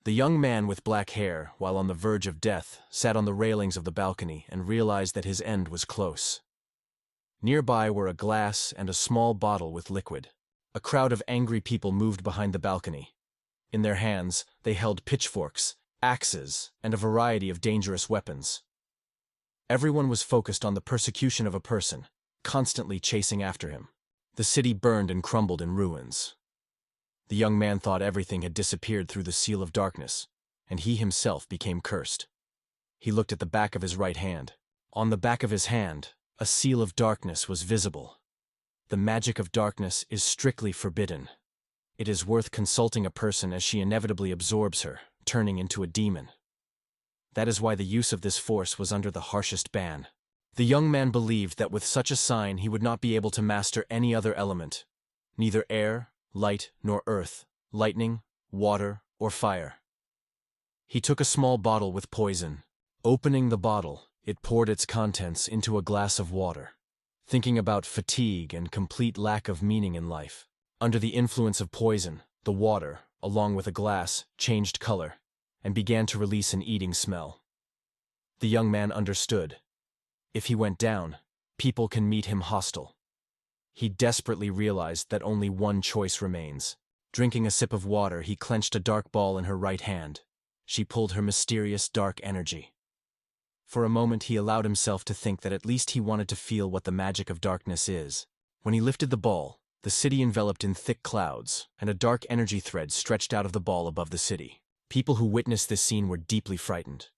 The young man with black hair, while on the verge of death, sat on the railings of the balcony and realized that his end was close. Nearby were a glass and a small bottle with liquid. A crowd of angry people moved behind the balcony. In their hands, they held pitchforks, axes, and a variety of dangerous weapons. Everyone was focused on the persecution of a person, constantly chasing after him. The city burned and crumbled in ruins. The young man thought everything had disappeared through the seal of darkness, and he himself became cursed. He looked at the back of his right hand. On the back of his hand, a seal of darkness was visible. The magic of darkness is strictly forbidden. It is worth consulting a person as she inevitably absorbs her, turning into a demon. That is why the use of this force was under the harshest ban. The young man believed that with such a sign he would not be able to master any other element, neither air, light, nor earth, lightning, water, or fire. He took a small bottle with poison. Opening the bottle, it poured its contents into a glass of water. Thinking about fatigue and complete lack of meaning in life. Under the influence of poison, the water, along with a glass, changed color and began to release an eating smell. The young man understood. If he went down, people can meet him hostile. He desperately realized that only one choice remains. Drinking a sip of water, he clenched a dark ball in her right hand. She pulled her mysterious dark energy. For a moment he allowed himself to think that at least he wanted to feel what the magic of darkness is. When he lifted the ball, the city enveloped in thick clouds, and a dark energy thread stretched out of the ball above the city. People who witnessed this scene were deeply frightened.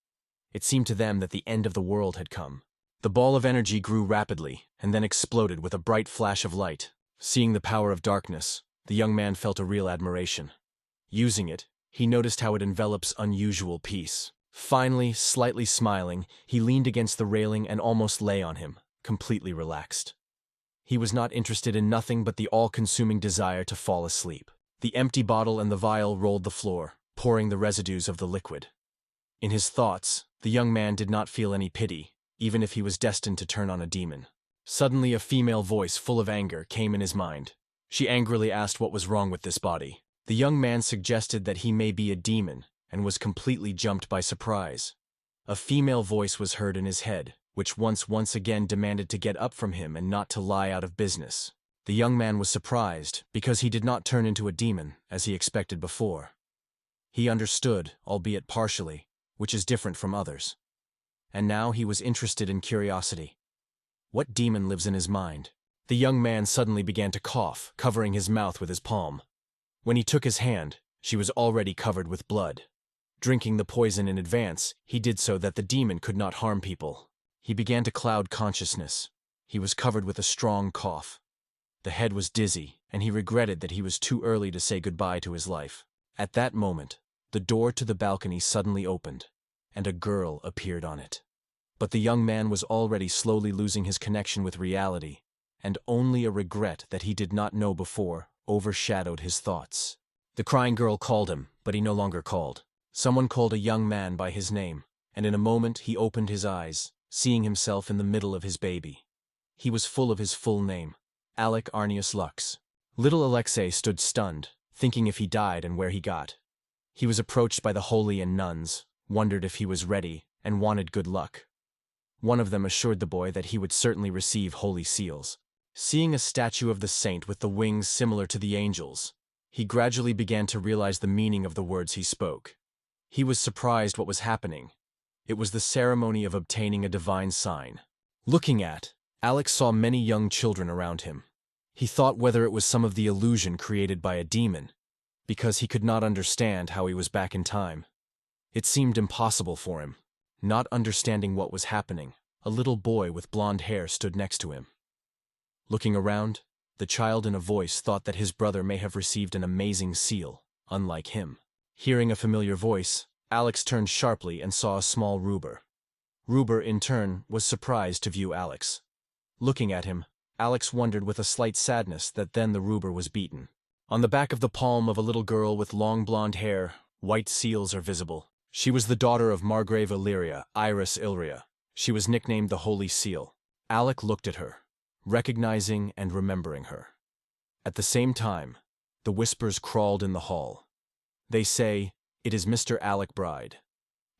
It seemed to them that the end of the world had come. The ball of energy grew rapidly, and then exploded with a bright flash of light. Seeing the power of darkness, the young man felt a real admiration. Using it, he noticed how it envelops unusual peace. Finally, slightly smiling, he leaned against the railing and almost lay on him, completely relaxed. He was not interested in nothing but the all-consuming desire to fall asleep. The empty bottle and the vial rolled the floor, pouring the residues of the liquid. In his thoughts, the young man did not feel any pity, even if he was destined to turn on a demon. Suddenly a female voice full of anger came in his mind. She angrily asked what was wrong with this body. The young man suggested that he may be a demon, and was completely jumped by surprise. A female voice was heard in his head, which once again demanded to get up from him and not to lie out of business. The young man was surprised, because he did not turn into a demon, as he expected before. He understood, albeit partially, which is different from others. And now he was interested in curiosity. What demon lives in his mind? The young man suddenly began to cough, covering his mouth with his palm. When he took his hand, she was already covered with blood. Drinking the poison in advance, he did so that the demon could not harm people. He began to cloud consciousness. He was covered with a strong cough. The head was dizzy, and he regretted that he was too early to say goodbye to his life. At that moment, the door to the balcony suddenly opened, and a girl appeared on it. But the young man was already slowly losing his connection with reality, and only a regret that he did not know before overshadowed his thoughts. The crying girl called him, but he no longer called. Someone called a young man by his name, and in a moment he opened his eyes, seeing himself in the middle of his baby. He was full of his full name, Alec Arnius Lux. Little Alexei stood stunned, thinking if he died and where he got. He was approached by the holy and nuns, wondered if he was ready, and wanted good luck. One of them assured the boy that he would certainly receive holy seals. Seeing a statue of the saint with the wings similar to the angels, he gradually began to realize the meaning of the words he spoke. He was surprised what was happening. It was the ceremony of obtaining a divine sign. Looking at, Alex saw many young children around him. He thought whether it was some of the illusion created by a demon, because he could not understand how he was back in time. It seemed impossible for him. Not understanding what was happening, a little boy with blonde hair stood next to him. Looking around, the child in a voice thought that his brother may have received an amazing seal, unlike him. Hearing a familiar voice, Alex turned sharply and saw a small Ruber. Ruber, in turn, was surprised to view Alex. Looking at him, Alex wondered with a slight sadness that then the Ruber was beaten. On the back of the palm of a little girl with long blonde hair, white seals are visible. She was the daughter of Margrave Illyria, Iris Illyria. She was nicknamed the Holy Seal. Alec looked at her, recognizing and remembering her. At the same time, the whispers crawled in the hall. They say, It is Mr. Alec Bride,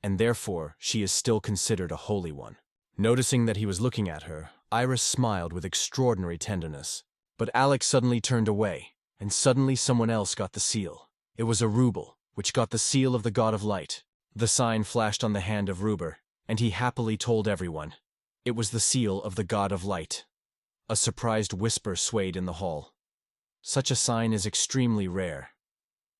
and therefore she is still considered a holy one. Noticing that he was looking at her, Iris smiled with extraordinary tenderness. But Alec suddenly turned away, and suddenly someone else got the seal. It was a ruble, which got the seal of the god of light. The sign flashed on the hand of Ruber, and he happily told everyone. It was the seal of the god of light. A surprised whisper swayed in the hall. Such a sign is extremely rare.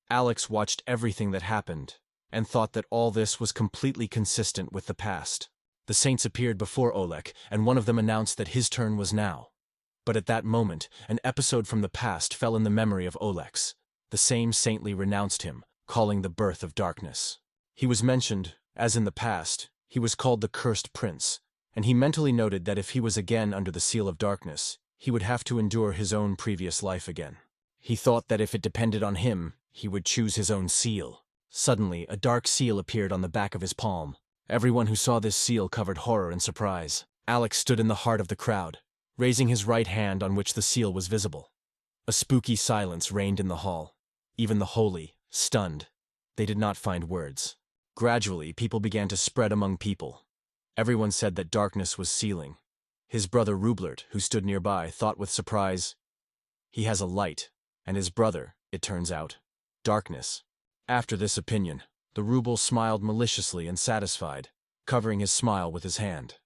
Alex watched everything that happened, and thought that all this was completely consistent with the past. The saints appeared before Oleg, and one of them announced that his turn was now. But at that moment, an episode from the past fell in the memory of Olex. The same saintly renounced him, calling the birth of darkness. He was mentioned, as in the past, he was called the Cursed Prince, and he mentally noted that if he was again under the seal of darkness, he would have to endure his own previous life again. He thought that if it depended on him, he would choose his own seal. Suddenly, a dark seal appeared on the back of his palm. Everyone who saw this seal covered horror and surprise. Alex stood in the heart of the crowd, raising his right hand on which the seal was visible. A spooky silence reigned in the hall. Even the holy, stunned. They did not find words. Gradually, people began to spread among people. Everyone said that darkness was sealing. His brother Rublert, who stood nearby, thought with surprise, "He has a light," and his brother, it turns out, darkness. After this opinion, the Ruble smiled maliciously and satisfied, covering his smile with his hand.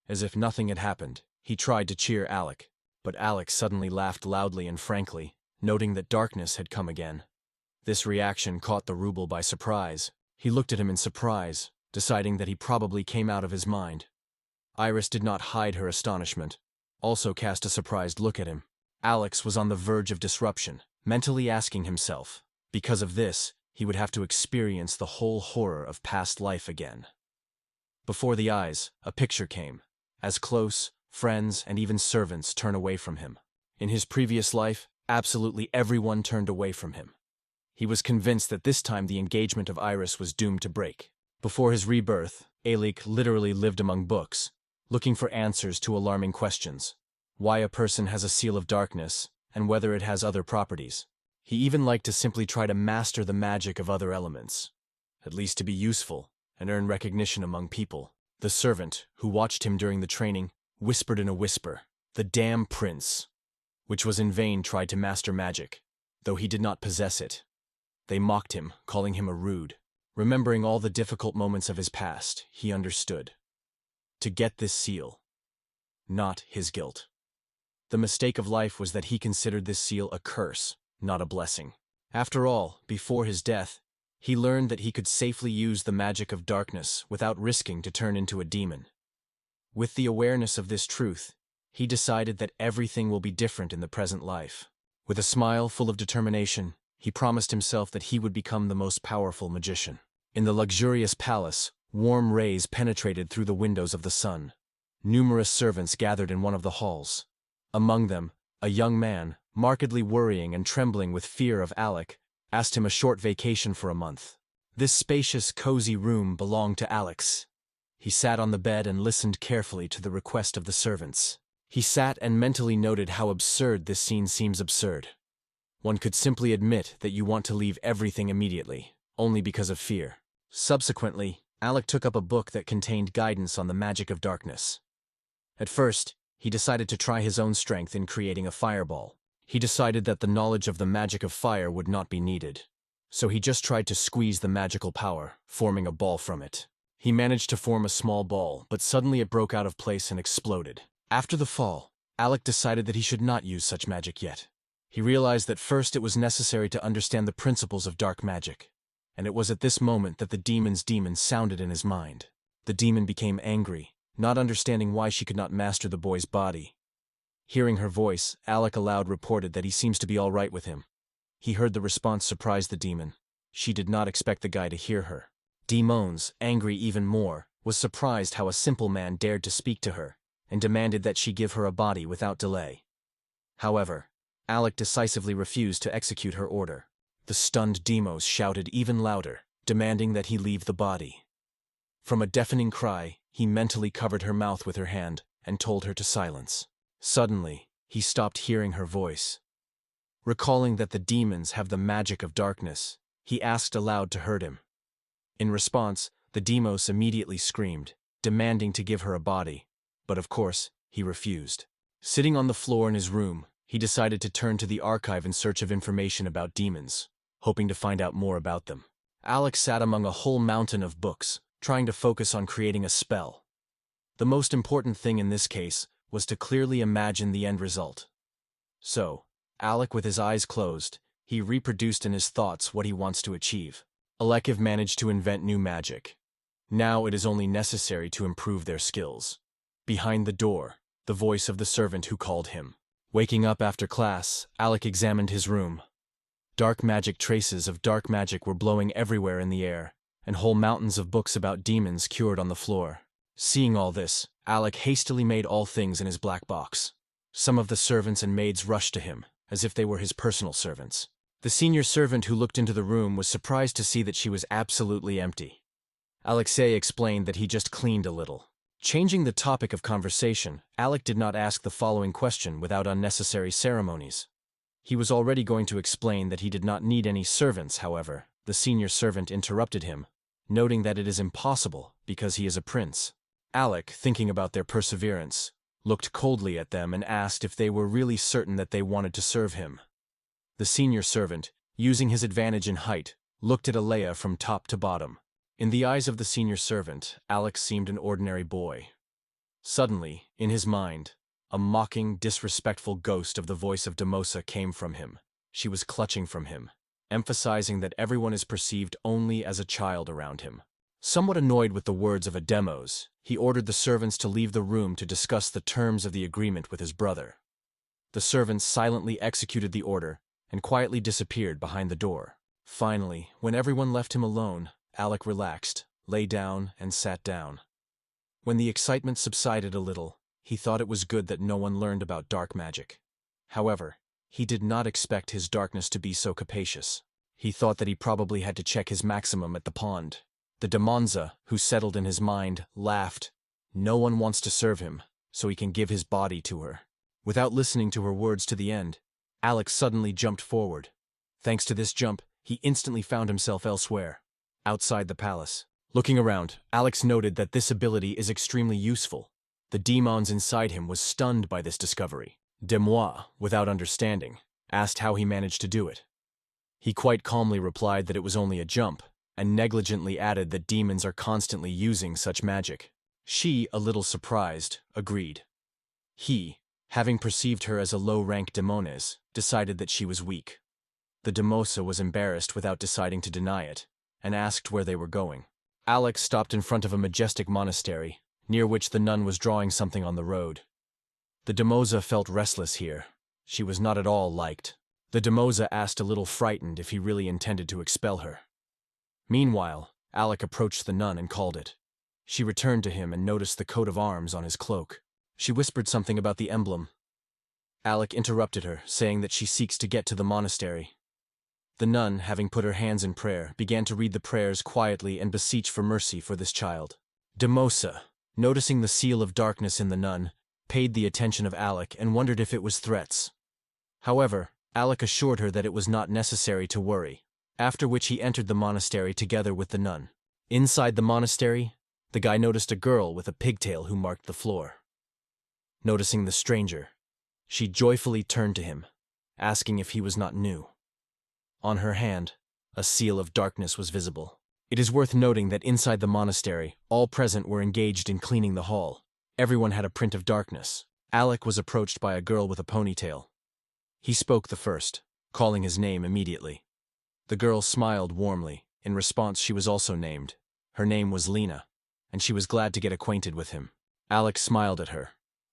As if nothing had happened, he tried to cheer Alec, but Alec suddenly laughed loudly and frankly, noting that darkness had come again. This reaction caught the Ruble by surprise. He looked at him in surprise, deciding that he probably came out of his mind. Iris did not hide her astonishment, also cast a surprised look at him. Alex was on the verge of disruption, mentally asking himself, because of this, he would have to experience the whole horror of past life again. Before the eyes, a picture came. As close, friends, and even servants turn away from him. In his previous life, absolutely everyone turned away from him. He was convinced that this time the engagement of Iris was doomed to break. Before his rebirth, Alec literally lived among books, looking for answers to alarming questions. Why a person has a seal of darkness, and whether it has other properties. He even liked to simply try to master the magic of other elements, at least to be useful and earn recognition among people. The servant, who watched him during the training, whispered in a whisper, "The damn prince," which was in vain tried to master magic, though he did not possess it. They mocked him, calling him a rude. Remembering all the difficult moments of his past, he understood. To get this seal, not his guilt. The mistake of life was that he considered this seal a curse, not a blessing. After all, before his death, he learned that he could safely use the magic of darkness without risking to turn into a demon. With the awareness of this truth, he decided that everything will be different in the present life. With a smile full of determination, he promised himself that he would become the most powerful magician. In the luxurious palace, warm rays penetrated through the windows of the sun. Numerous servants gathered in one of the halls. Among them, a young man, markedly worrying and trembling with fear of Alec, asked him a short vacation for a month. This spacious, cozy room belonged to Alex. He sat on the bed and listened carefully to the request of the servants. He sat and mentally noted how absurd this scene seems absurd. One could simply admit that you want to leave everything immediately, only because of fear. Subsequently, Alec took up a book that contained guidance on the magic of darkness. At first, he decided to try his own strength in creating a fireball. He decided that the knowledge of the magic of fire would not be needed. So he just tried to squeeze the magical power, forming a ball from it. He managed to form a small ball, but suddenly it broke out of place and exploded. After the fall, Alec decided that he should not use such magic yet. He realized that first it was necessary to understand the principles of dark magic. And it was at this moment that the demon's demon sounded in his mind. The demon became angry, not understanding why she could not master the boy's body. Hearing her voice, Alec aloud reported that he seems to be all right with him. He heard the response surprised the demon. She did not expect the guy to hear her. Demons, angry even more, was surprised how a simple man dared to speak to her, and demanded that she give her a body without delay. However, Alec decisively refused to execute her order. The stunned Demos shouted even louder, demanding that he leave the body. From a deafening cry, he mentally covered her mouth with her hand and told her to silence. Suddenly, he stopped hearing her voice. Recalling that the demons have the magic of darkness, he asked aloud to hurt him. In response, the Demos immediately screamed, demanding to give her a body. But of course, he refused. Sitting on the floor in his room, he decided to turn to the archive in search of information about demons, hoping to find out more about them. Alex sat among a whole mountain of books, trying to focus on creating a spell. The most important thing in this case was to clearly imagine the end result. So, Alec, with his eyes closed, he reproduced in his thoughts what he wants to achieve. Alekiv managed to invent new magic. Now it is only necessary to improve their skills. Behind the door, the voice of the servant who called him. Waking up after class, Alec examined his room. Dark magic traces of dark magic were blowing everywhere in the air, and whole mountains of books about demons cured on the floor. Seeing all this, Alec hastily made all things in his black box. Some of the servants and maids rushed to him, as if they were his personal servants. The senior servant who looked into the room was surprised to see that she was absolutely empty. Alexei explained that he just cleaned a little. Changing the topic of conversation, Alec did not ask the following question without unnecessary ceremonies. He was already going to explain that he did not need any servants, however. The senior servant interrupted him, noting that it is impossible because he is a prince. Alec, thinking about their perseverance, looked coldly at them and asked if they were really certain that they wanted to serve him. The senior servant, using his advantage in height, looked at Alea from top to bottom. In the eyes of the senior servant, Alex seemed an ordinary boy. Suddenly, in his mind, a mocking, disrespectful ghost of the voice of Demosa came from him. She was clutching from him, emphasizing that everyone is perceived only as a child around him. Somewhat annoyed with the words of a Demos, he ordered the servants to leave the room to discuss the terms of the agreement with his brother. The servants silently executed the order and quietly disappeared behind the door. Finally, when everyone left him alone, Alec relaxed, lay down, and sat down. When the excitement subsided a little, he thought it was good that no one learned about dark magic. However, he did not expect his darkness to be so capacious. He thought that he probably had to check his maximum at the pond. The Damonza, who settled in his mind, laughed. No one wants to serve him, so he can give his body to her. Without listening to her words to the end, Alex suddenly jumped forward. Thanks to this jump, he instantly found himself elsewhere, outside the palace. Looking around, Alex noted that this ability is extremely useful. The demons inside him was stunned by this discovery. Demois, without understanding, asked how he managed to do it. He quite calmly replied that it was only a jump, and negligently added that demons are constantly using such magic. She, a little surprised, agreed. He, having perceived her as a low-rank demones, decided that she was weak. The Demosa was embarrassed without deciding to deny it, and asked where they were going. Alex stopped in front of a majestic monastery, near which the nun was drawing something on the road. The Demosa felt restless here. She was not at all liked. The Demosa asked, a little frightened, if he really intended to expel her. Meanwhile, Alec approached the nun and called it. She returned to him and noticed the coat of arms on his cloak. She whispered something about the emblem. Alec interrupted her, saying that she seeks to get to the monastery. The nun, having put her hands in prayer, began to read the prayers quietly and beseech for mercy for this child. Demosa, noticing the seal of darkness in the nun, paid the attention of Alec and wondered if it was threats. However, Alec assured her that it was not necessary to worry, after which he entered the monastery together with the nun. Inside the monastery, the guy noticed a girl with a pigtail who marked the floor. Noticing the stranger, she joyfully turned to him, asking if he was not new. On her hand, a seal of darkness was visible. It is worth noting that inside the monastery, all present were engaged in cleaning the hall. Everyone had a print of darkness. Alec was approached by a girl with a ponytail. He spoke the first, calling his name immediately. The girl smiled warmly. In response, she was also named. Her name was Lena, and she was glad to get acquainted with him. Alec smiled at her,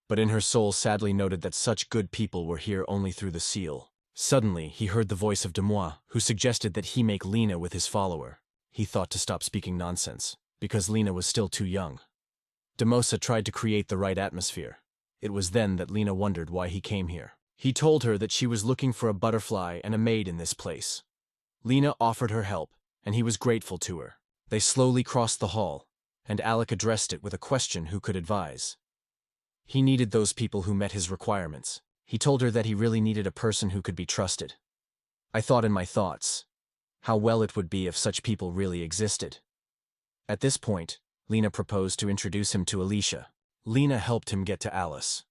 but in her soul sadly noted that such good people were here only through the seal. Suddenly, he heard the voice of Demois, who suggested that he make Lena with his follower. He thought to stop speaking nonsense, because Lena was still too young. Demosa tried to create the right atmosphere. It was then that Lena wondered why he came here. He told her that she was looking for a butterfly and a maid in this place. Lena offered her help, and he was grateful to her. They slowly crossed the hall, and Alec addressed it with a question who could advise. He needed those people who met his requirements. He told her that he really needed a person who could be trusted. I thought in my thoughts, how well it would be if such people really existed. At this point, Lena proposed to introduce him to Alicia. Lena helped him get to Alice.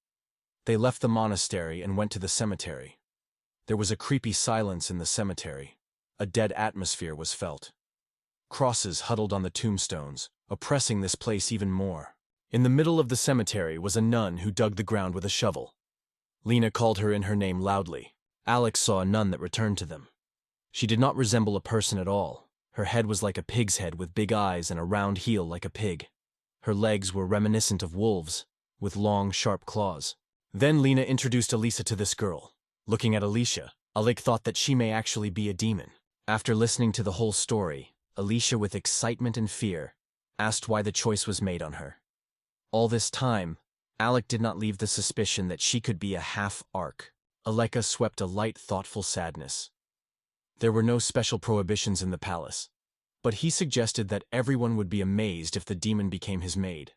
They left the monastery and went to the cemetery. There was a creepy silence in the cemetery. A dead atmosphere was felt. Crosses huddled on the tombstones, oppressing this place even more. In the middle of the cemetery was a nun who dug the ground with a shovel. Lena called her in her name loudly. Alex saw a nun that returned to them. She did not resemble a person at all. Her head was like a pig's head with big eyes and a round heel like a pig. Her legs were reminiscent of wolves, with long, sharp claws. Then Lena introduced Alicia to this girl. Looking at Alicia, Alec thought that she may actually be a demon. After listening to the whole story, Alicia, with excitement and fear, asked why the choice was made on her. All this time, Alec did not leave the suspicion that she could be a half-arc. Aleka swept a light, thoughtful sadness. There were no special prohibitions in the palace, but he suggested that everyone would be amazed if the demon became his maid.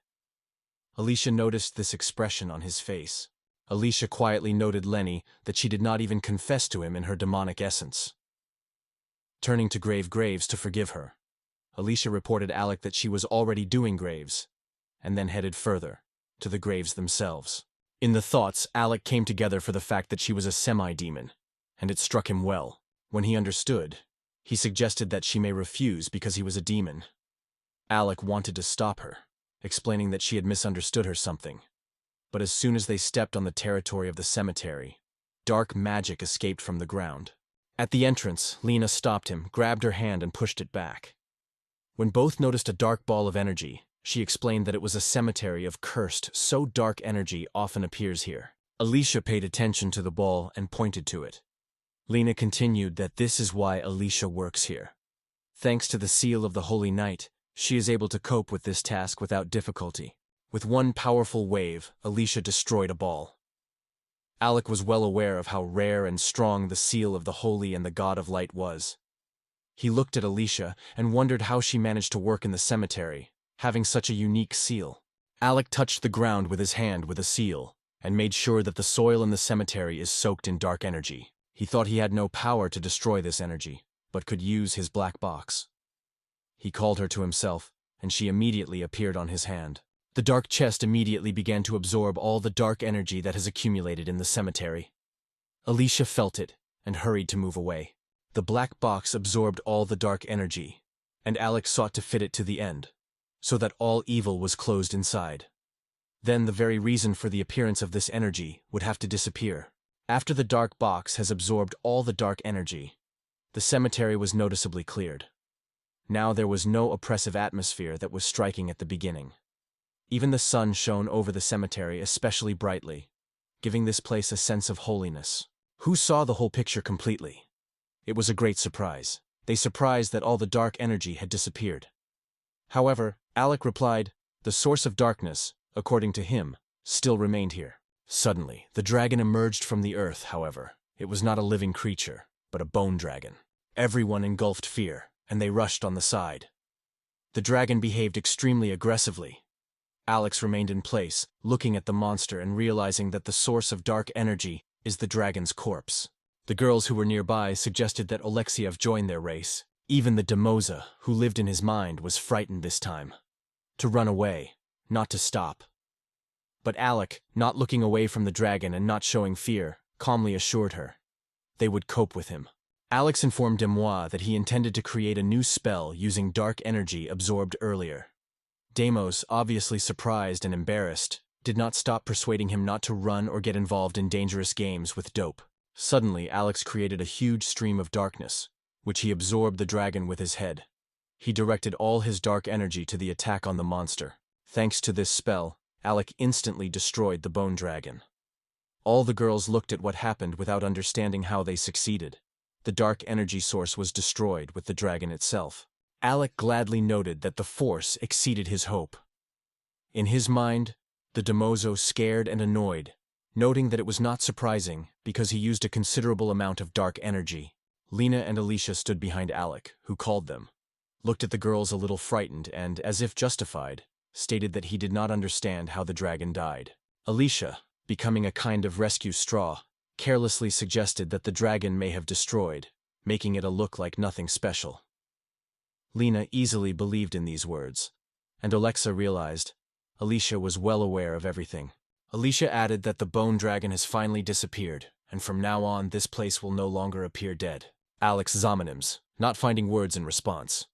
Alicia noticed this expression on his face. Alicia quietly noted Lenny that she did not even confess to him in her demonic essence. Turning to Graves to forgive her, Alicia reported Alec that she was already doing graves, and then headed further, to the graves themselves. In the thoughts, Alec came together for the fact that she was a semi-demon, and it struck him well. When he understood, he suggested that she may refuse because he was a demon. Alec wanted to stop her, explaining that she had misunderstood her something. But as soon as they stepped on the territory of the cemetery, dark magic escaped from the ground. At the entrance, Lena stopped him, grabbed her hand and pushed it back. When both noticed a dark ball of energy, she explained that it was a cemetery of cursed, so dark energy often appears here. Alicia paid attention to the ball and pointed to it. Lena continued that this is why Alicia works here. Thanks to the seal of the Holy Knight, she is able to cope with this task without difficulty. With one powerful wave, Alicia destroyed a ball. Alec was well aware of how rare and strong the seal of the Holy and the God of Light was. He looked at Alicia and wondered how she managed to work in the cemetery, having such a unique seal. Alec touched the ground with his hand with a seal, and made sure that the soil in the cemetery is soaked in dark energy. He thought he had no power to destroy this energy, but could use his black box. He called her to himself, and she immediately appeared on his hand. The dark chest immediately began to absorb all the dark energy that has accumulated in the cemetery. Alicia felt it and hurried to move away. The black box absorbed all the dark energy, and Alex sought to fit it to the end, so that all evil was closed inside. Then the very reason for the appearance of this energy would have to disappear. After the dark box has absorbed all the dark energy, the cemetery was noticeably cleared. Now there was no oppressive atmosphere that was striking at the beginning. Even the sun shone over the cemetery especially brightly, giving this place a sense of holiness. Who saw the whole picture completely? It was a great surprise. They surprised that all the dark energy had disappeared. However, Alec replied, the source of darkness, according to him, still remained here. Suddenly, the dragon emerged from the earth, however. It was not a living creature, but a bone dragon. Everyone engulfed fear, and they rushed on the side. The dragon behaved extremely aggressively. Alex remained in place, looking at the monster and realizing that the source of dark energy is the dragon's corpse. The girls who were nearby suggested that Oleksiev join their race. Even the Demoza, who lived in his mind, was frightened this time. To run away, not to stop. But Alec, not looking away from the dragon and not showing fear, calmly assured her they would cope with him. Alex informed Demois that he intended to create a new spell using dark energy absorbed earlier. Deimos, obviously surprised and embarrassed, did not stop persuading him not to run or get involved in dangerous games with dope. Suddenly, Alex created a huge stream of darkness, which he absorbed the dragon with his head. He directed all his dark energy to the attack on the monster. Thanks to this spell, Alec instantly destroyed the bone dragon. All the girls looked at what happened without understanding how they succeeded. The dark energy source was destroyed with the dragon itself. Alec gladly noted that the force exceeded his hope. In his mind, the Demozo scared and annoyed, noting that it was not surprising because he used a considerable amount of dark energy. Lena and Alicia stood behind Alec, who called them, looked at the girls a little frightened and, as if justified, stated that he did not understand how the dragon died. Alicia, becoming a kind of rescue straw, carelessly suggested that the dragon may have destroyed, making it look like nothing special. Lena easily believed in these words, and Alexa realized Alicia was well aware of everything. Alicia added that the bone dragon has finally disappeared, and from now on this place will no longer appear dead. Alex Zominims, not finding words in response.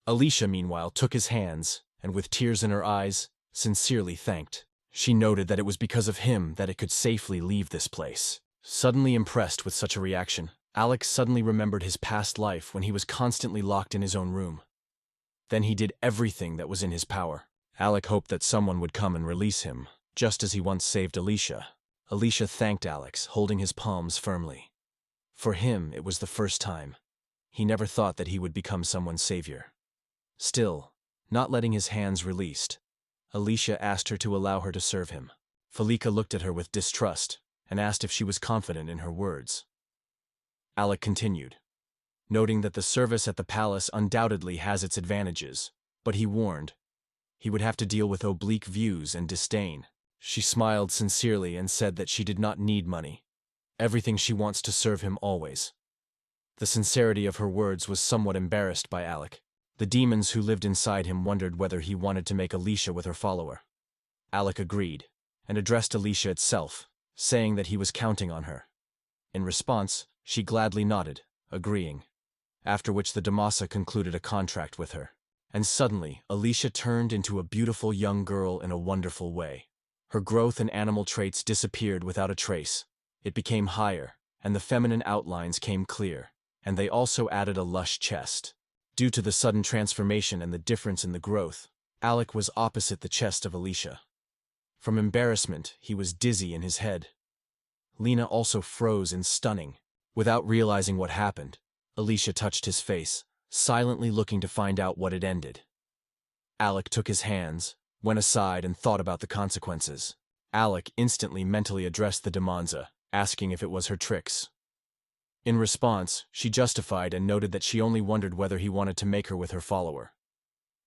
Alicia, meanwhile, took his hands, and with tears in her eyes, sincerely thanked. She noted that it was because of him that it could safely leave this place. Suddenly impressed with such a reaction, Alex suddenly remembered his past life when he was constantly locked in his own room. Then he did everything that was in his power. Alec hoped that someone would come and release him, just as he once saved Alicia. Alicia thanked Alex, holding his palms firmly. For him, it was the first time. He never thought that he would become someone's savior. Still, not letting his hands released, Alicia asked her to allow her to serve him. Felica looked at her with distrust and asked if she was confident in her words. Alec continued, noting that the service at the palace undoubtedly has its advantages, but he warned he would have to deal with oblique views and disdain. She smiled sincerely and said that she did not need money. Everything she wants to serve him always. The sincerity of her words was somewhat embarrassed by Alec. The demons who lived inside him wondered whether he wanted to make Alicia with her follower. Alec agreed, and addressed Alicia itself, saying that he was counting on her. In response, she gladly nodded, agreeing, after which the Damasa concluded a contract with her. And suddenly, Alicia turned into a beautiful young girl in a wonderful way. Her growth and animal traits disappeared without a trace. It became higher, and the feminine outlines came clear, and they also added a lush chest. Due to the sudden transformation and the difference in the growth, Alec was opposite the chest of Alicia. From embarrassment, he was dizzy in his head. Lena also froze in stunning. Without realizing what happened, Alicia touched his face, silently looking to find out what had ended. Alec took his hands, went aside and thought about the consequences. Alec instantly mentally addressed the Damanza, asking if it was her tricks. In response, she justified and noted that she only wondered whether he wanted to make her with her follower.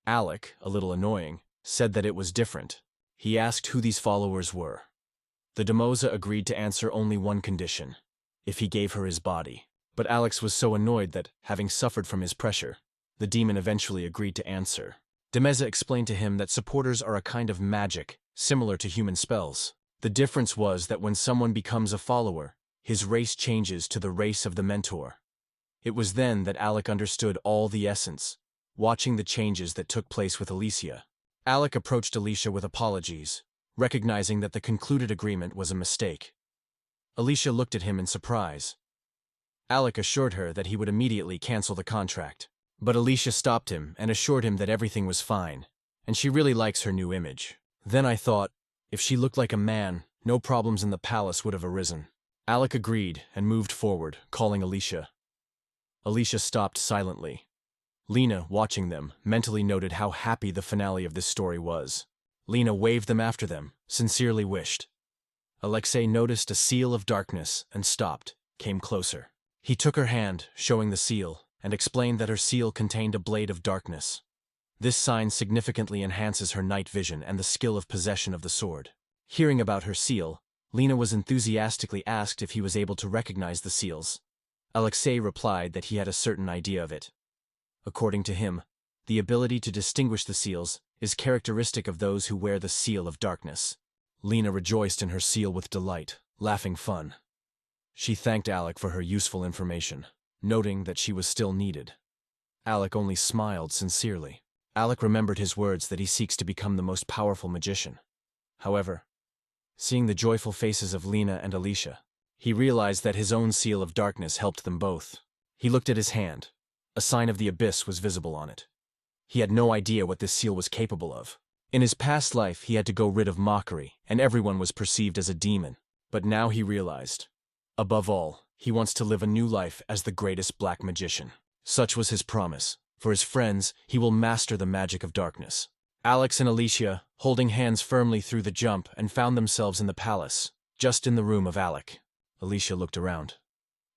Alec, a little annoying, said that it was different. He asked who these followers were. The Damosa agreed to answer only one condition: if he gave her his body. But Alex was so annoyed that, having suffered from his pressure, the demon eventually agreed to answer. Demeza explained to him that supporters are a kind of magic, similar to human spells. The difference was that when someone becomes a follower, his race changes to the race of the mentor. It was then that Alec understood all the essence, watching the changes that took place with Alicia. Alec approached Alicia with apologies, recognizing that the concluded agreement was a mistake. Alicia looked at him in surprise. Alec assured her that he would immediately cancel the contract. But Alicia stopped him and assured him that everything was fine, and she really likes her new image. Then I thought, if she looked like a man, no problems in the palace would have arisen. Alec agreed and moved forward, calling Alicia. Alicia stopped silently. Lena, watching them, mentally noted how happy the finale of this story was. Lena waved them after them, sincerely wished. Alexei noticed a seal of darkness and stopped, came closer. He took her hand, showing the seal, and explained that her seal contained a blade of darkness. This sign significantly enhances her night vision and the skill of possession of the sword. Hearing about her seal, Lena was enthusiastically asked if he was able to recognize the seals. Alexei replied that he had a certain idea of it. According to him, the ability to distinguish the seals is characteristic of those who wear the seal of darkness. Lena rejoiced in her seal with delight, laughing fun. She thanked Alec for her useful information, noting that she was still needed. Alec only smiled sincerely. Alec remembered his words that he seeks to become the most powerful magician. However, seeing the joyful faces of Lena and Alicia, he realized that his own seal of darkness helped them both. He looked at his hand. A sign of the abyss was visible on it. He had no idea what this seal was capable of. In his past life, he had to go rid of mockery, and everyone was perceived as a demon. But now he realized, above all, he wants to live a new life as the greatest black magician. Such was his promise. For his friends, he will master the magic of darkness. Alex and Alicia, holding hands firmly through the jump, and found themselves in the palace, just in the room of Alec. Alicia looked around.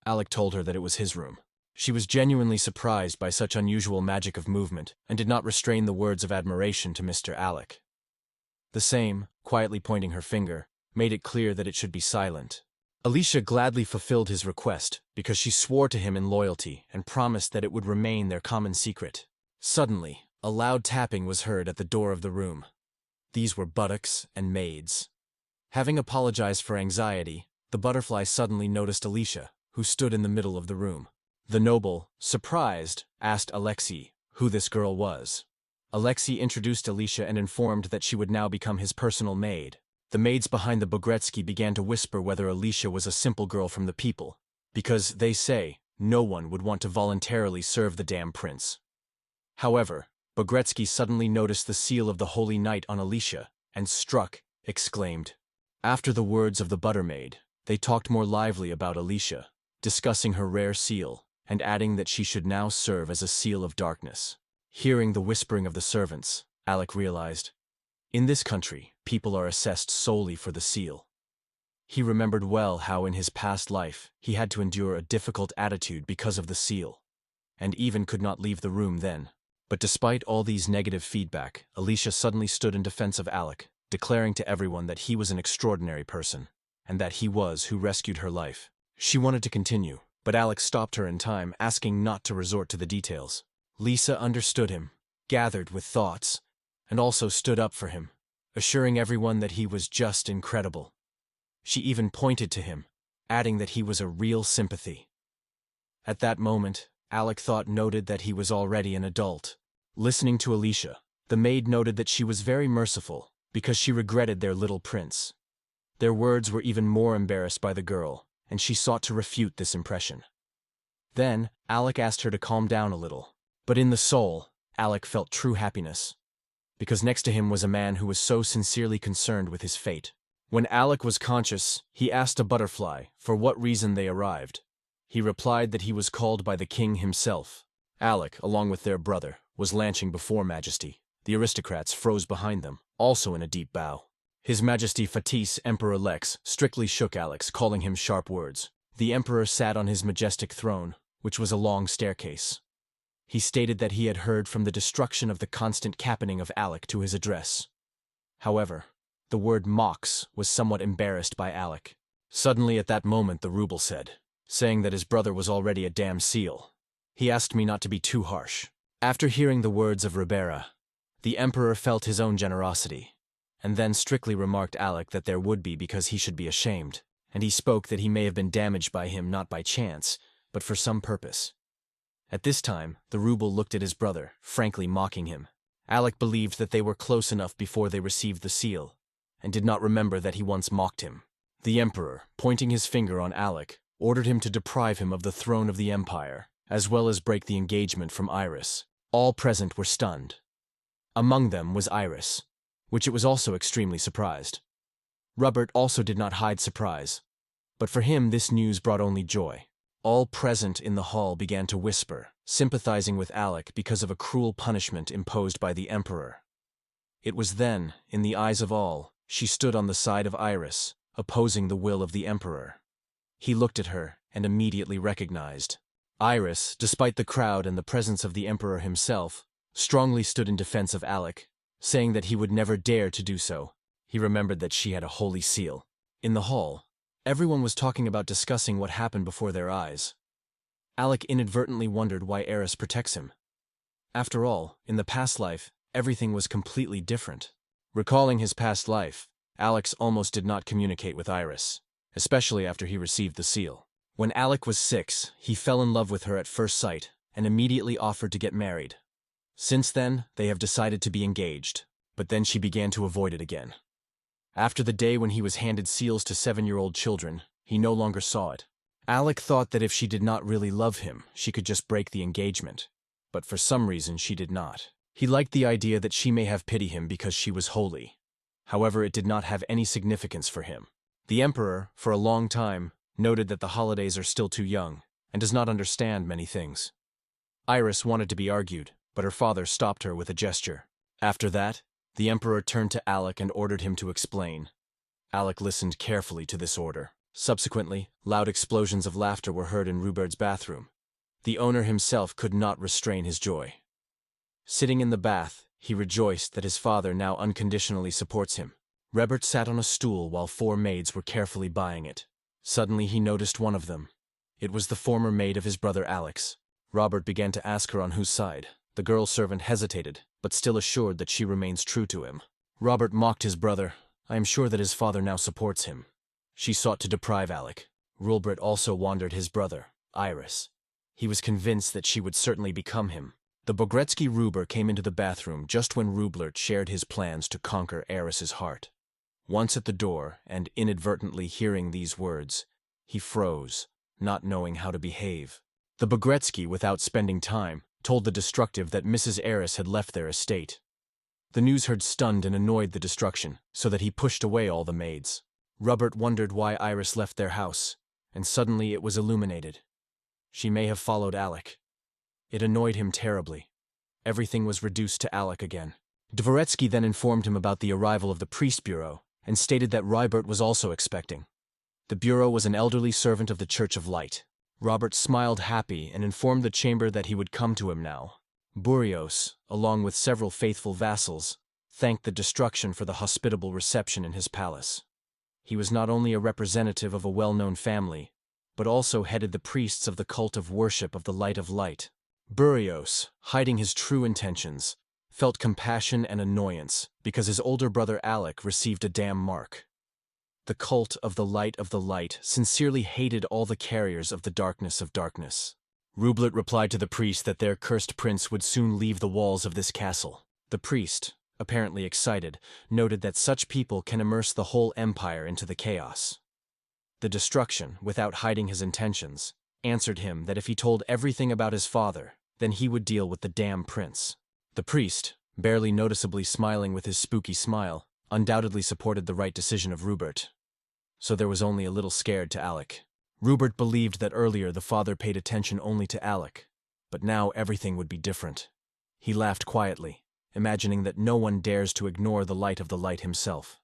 Alec told her that it was his room. She was genuinely surprised by such unusual magic of movement, and did not restrain the words of admiration to Mr. Alec. The same, quietly pointing her finger, made it clear that it should be silent. Alicia gladly fulfilled his request because she swore to him in loyalty and promised that it would remain their common secret. Suddenly, a loud tapping was heard at the door of the room. These were buttocks and maids. Having apologized for anxiety, the butterfly suddenly noticed Alicia, who stood in the middle of the room. The noble, surprised, asked Alexei who this girl was. Alexei introduced Alicia and informed that she would now become his personal maid. The maids behind the Bogretsky began to whisper whether Alicia was a simple girl from the people, because, they say, no one would want to voluntarily serve the damn prince. However, Bogretsky suddenly noticed the seal of the Holy Knight on Alicia, and struck, exclaimed. After the words of the buttermaid, they talked more lively about Alicia, discussing her rare seal, and adding that she should now serve as a seal of darkness. Hearing the whispering of the servants, Alec realized, in this country, people are assessed solely for the seal. He remembered well how in his past life he had to endure a difficult attitude because of the seal, and even could not leave the room then. But despite all these negative feedback, Alicia suddenly stood in defense of Alec, declaring to everyone that he was an extraordinary person, and that he was who rescued her life. She wanted to continue, but Alec stopped her in time, asking not to resort to the details. Lisa understood him, gathered with thoughts, and also stood up for him, assuring everyone that he was just incredible. She even pointed to him, adding that he was a real sympathy. At that moment, Alec thought noted that he was already an adult. Listening to Alicia, the maid noted that she was very merciful, because she regretted their little prince. Their words were even more embarrassed by the girl, and she sought to refute this impression. Then, Alec asked her to calm down a little, but in the soul, Alec felt true happiness, because next to him was a man who was so sincerely concerned with his fate. When Alec was conscious, he asked a butterfly for what reason they arrived. He replied that he was called by the king himself. Alec, along with their brother, was lanching before Majesty. The aristocrats froze behind them, also in a deep bow. His Majesty Fatis, Emperor Lex, strictly shook Alex, calling him sharp words. The emperor sat on his majestic throne, which was a long staircase. He stated that he had heard from the destruction of the constant captaining of Alec to his address. However, the word mox was somewhat embarrassed by Alec. Suddenly at that moment the Ruble said, saying that his brother was already a damn seal. He asked me not to be too harsh. After hearing the words of Ribera, the emperor felt his own generosity, and then strictly remarked Alec that there would be because he should be ashamed, and he spoke that he may have been damaged by him not by chance, but for some purpose. At this time, the Ruble looked at his brother, frankly mocking him. Alec believed that they were close enough before they received the seal, and did not remember that he once mocked him. The emperor, pointing his finger on Alec, ordered him to deprive him of the throne of the empire, as well as break the engagement from Iris. All present were stunned. Among them was Iris, which it was also extremely surprised. Robert also did not hide surprise, but for him this news brought only joy. All present in the hall began to whisper, sympathizing with Alec because of a cruel punishment imposed by the emperor. It was then, in the eyes of all, she stood on the side of Iris, opposing the will of the emperor. He looked at her and immediately recognized. Iris, despite the crowd and the presence of the emperor himself, strongly stood in defense of Alec, saying that he would never dare to do so. He remembered that she had a holy seal. In the hall, everyone was talking about discussing what happened before their eyes. Alec inadvertently wondered why Eris protects him. After all, in the past life, everything was completely different. Recalling his past life, Alex almost did not communicate with Iris, especially after he received the seal. When Alec was 6, he fell in love with her at first sight and immediately offered to get married. Since then, they have decided to be engaged, but then she began to avoid it again. After the day when he was handed seals to 7-year-old children, he no longer saw it. Alec thought that if she did not really love him, she could just break the engagement, but for some reason she did not. He liked the idea that she may have pity him because she was holy. However, it did not have any significance for him. The emperor, for a long time, noted that the holidays are still too young, and does not understand many things. Iris wanted to be argued, but her father stopped her with a gesture. After that, the emperor turned to Alec and ordered him to explain. Alec listened carefully to this order. Subsequently, loud explosions of laughter were heard in Rupert's bathroom. The owner himself could not restrain his joy. Sitting in the bath, he rejoiced that his father now unconditionally supports him. Rebirth sat on a stool while 4 maids were carefully buying it. Suddenly he noticed one of them. It was the former maid of his brother Alex. Robert began to ask her on whose side. The girl servant hesitated, but still assured that she remains true to him. Robert mocked his brother. I am sure that his father now supports him. She sought to deprive Alec. Rulbert also wandered his brother, Iris. He was convinced that she would certainly become him. The Bogretsky Ruber came into the bathroom just when Rulbert shared his plans to conquer Eris's heart. Once at the door, and inadvertently hearing these words, he froze, not knowing how to behave. The Bogretsky, without spending time, told the destructive that Mrs. Eris had left their estate. The news heard stunned and annoyed the destruction, so that he pushed away all the maids. Rupert wondered why Iris left their house, and suddenly it was illuminated. She may have followed Alec. It annoyed him terribly. Everything was reduced to Alec again. Dvoretsky then informed him about the arrival of the priest bureau, and stated that Rybert was also expecting. The bureau was an elderly servant of the Church of Light. Robert smiled happy and informed the chamber that he would come to him now. Burios, along with several faithful vassals, thanked the destruction for the hospitable reception in his palace. He was not only a representative of a well-known family, but also headed the priests of the cult of worship of the Light of Light. Burios, hiding his true intentions, felt compassion and annoyance because his older brother Alec received a damn mark. The cult of the Light sincerely hated all the carriers of the darkness of darkness. Rublet replied to the priest that their cursed prince would soon leave the walls of this castle. The priest, apparently excited, noted that such people can immerse the whole empire into the chaos. The destruction, without hiding his intentions, answered him that if he told everything about his father, then he would deal with the damn prince. The priest, barely noticeably smiling with his spooky smile, undoubtedly supported the right decision of Rupert. So there was only a little scared to Alec. Rupert believed that earlier the father paid attention only to Alec, but now everything would be different. He laughed quietly, imagining that no one dares to ignore the Light of the Light himself.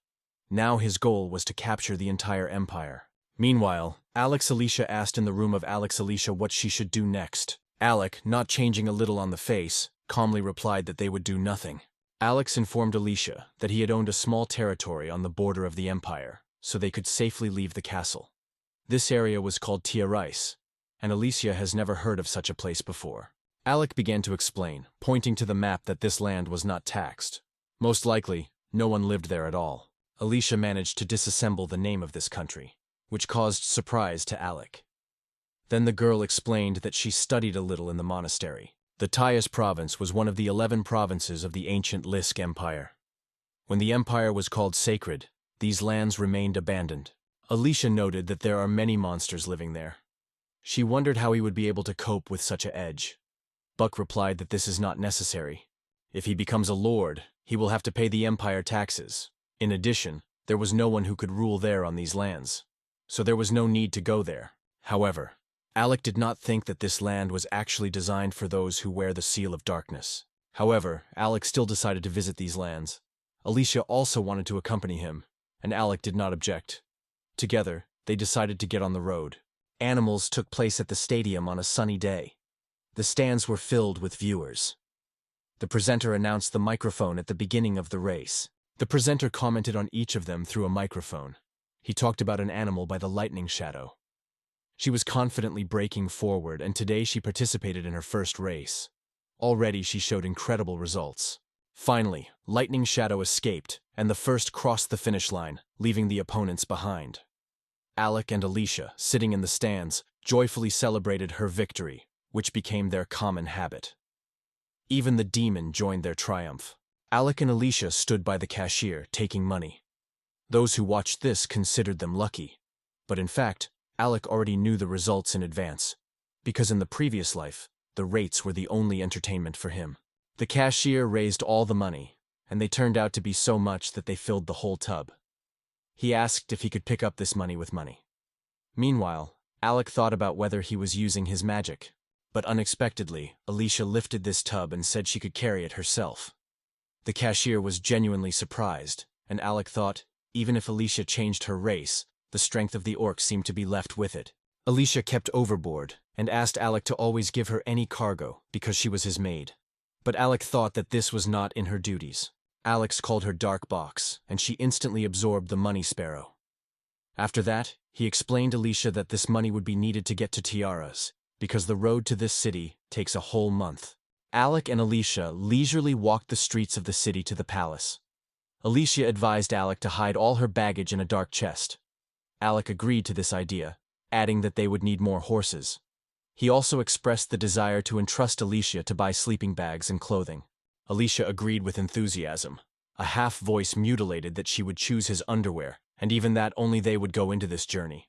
Now his goal was to capture the entire empire. Meanwhile, Alex Alicia asked in the room of Alex Alicia what she should do next. Alec, not changing a little on the face, calmly replied that they would do nothing. Alex informed Alicia that he had owned a small territory on the border of the empire, so they could safely leave the castle. This area was called Tiarais, and Alicia has never heard of such a place before. Alec began to explain, pointing to the map that this land was not taxed. Most likely, no one lived there at all. Alicia managed to disassemble the name of this country, which caused surprise to Alec. Then the girl explained that she studied a little in the monastery. The Tias province was one of the 11 provinces of the ancient Lisk Empire. When the empire was called sacred, these lands remained abandoned. Alicia noted that there are many monsters living there. She wondered how he would be able to cope with such a edge. Buck replied that this is not necessary. If he becomes a lord, he will have to pay the empire taxes. In addition, there was no one who could rule there on these lands, so there was no need to go there. However, Alec did not think that this land was actually designed for those who wear the seal of darkness. However, Alec still decided to visit these lands. Alicia also wanted to accompany him, and Alec did not object. Together, they decided to get on the road. Animals took place at the stadium on a sunny day. The stands were filled with viewers. The presenter announced the microphone at the beginning of the race. The presenter commented on each of them through a microphone. He talked about an animal by the lightning shadow. She was confidently breaking forward, and today she participated in her first race. Already she showed incredible results. Finally, Lightning Shadow escaped, and the first crossed the finish line, leaving the opponents behind. Alec and Alicia, sitting in the stands, joyfully celebrated her victory, which became their common habit. Even the demon joined their triumph. Alec and Alicia stood by the cashier, taking money. Those who watched this considered them lucky. But in fact, Alec already knew the results in advance, because in the previous life, the rates were the only entertainment for him. The cashier raised all the money, and they turned out to be so much that they filled the whole tub. He asked if he could pick up this money with money. Meanwhile, Alec thought about whether he was using his magic, but unexpectedly, Alicia lifted this tub and said she could carry it herself. The cashier was genuinely surprised, and Alec thought, even if Alicia changed her race, the strength of the orc seemed to be left with it. Alicia kept overboard, and asked Alec to always give her any cargo, because she was his maid. But Alec thought that this was not in her duties. Alex called her Dark Box, and she instantly absorbed the money sparrow. After that, he explained to Alicia that this money would be needed to get to Tiaras, because the road to this city takes a whole month. Alec and Alicia leisurely walked the streets of the city to the palace. Alicia advised Alec to hide all her baggage in a dark chest. Alec agreed to this idea, adding that they would need more horses. He also expressed the desire to entrust Alicia to buy sleeping bags and clothing. Alicia agreed with enthusiasm. A half-voice mutilated that she would choose his underwear, and even that only they would go into this journey.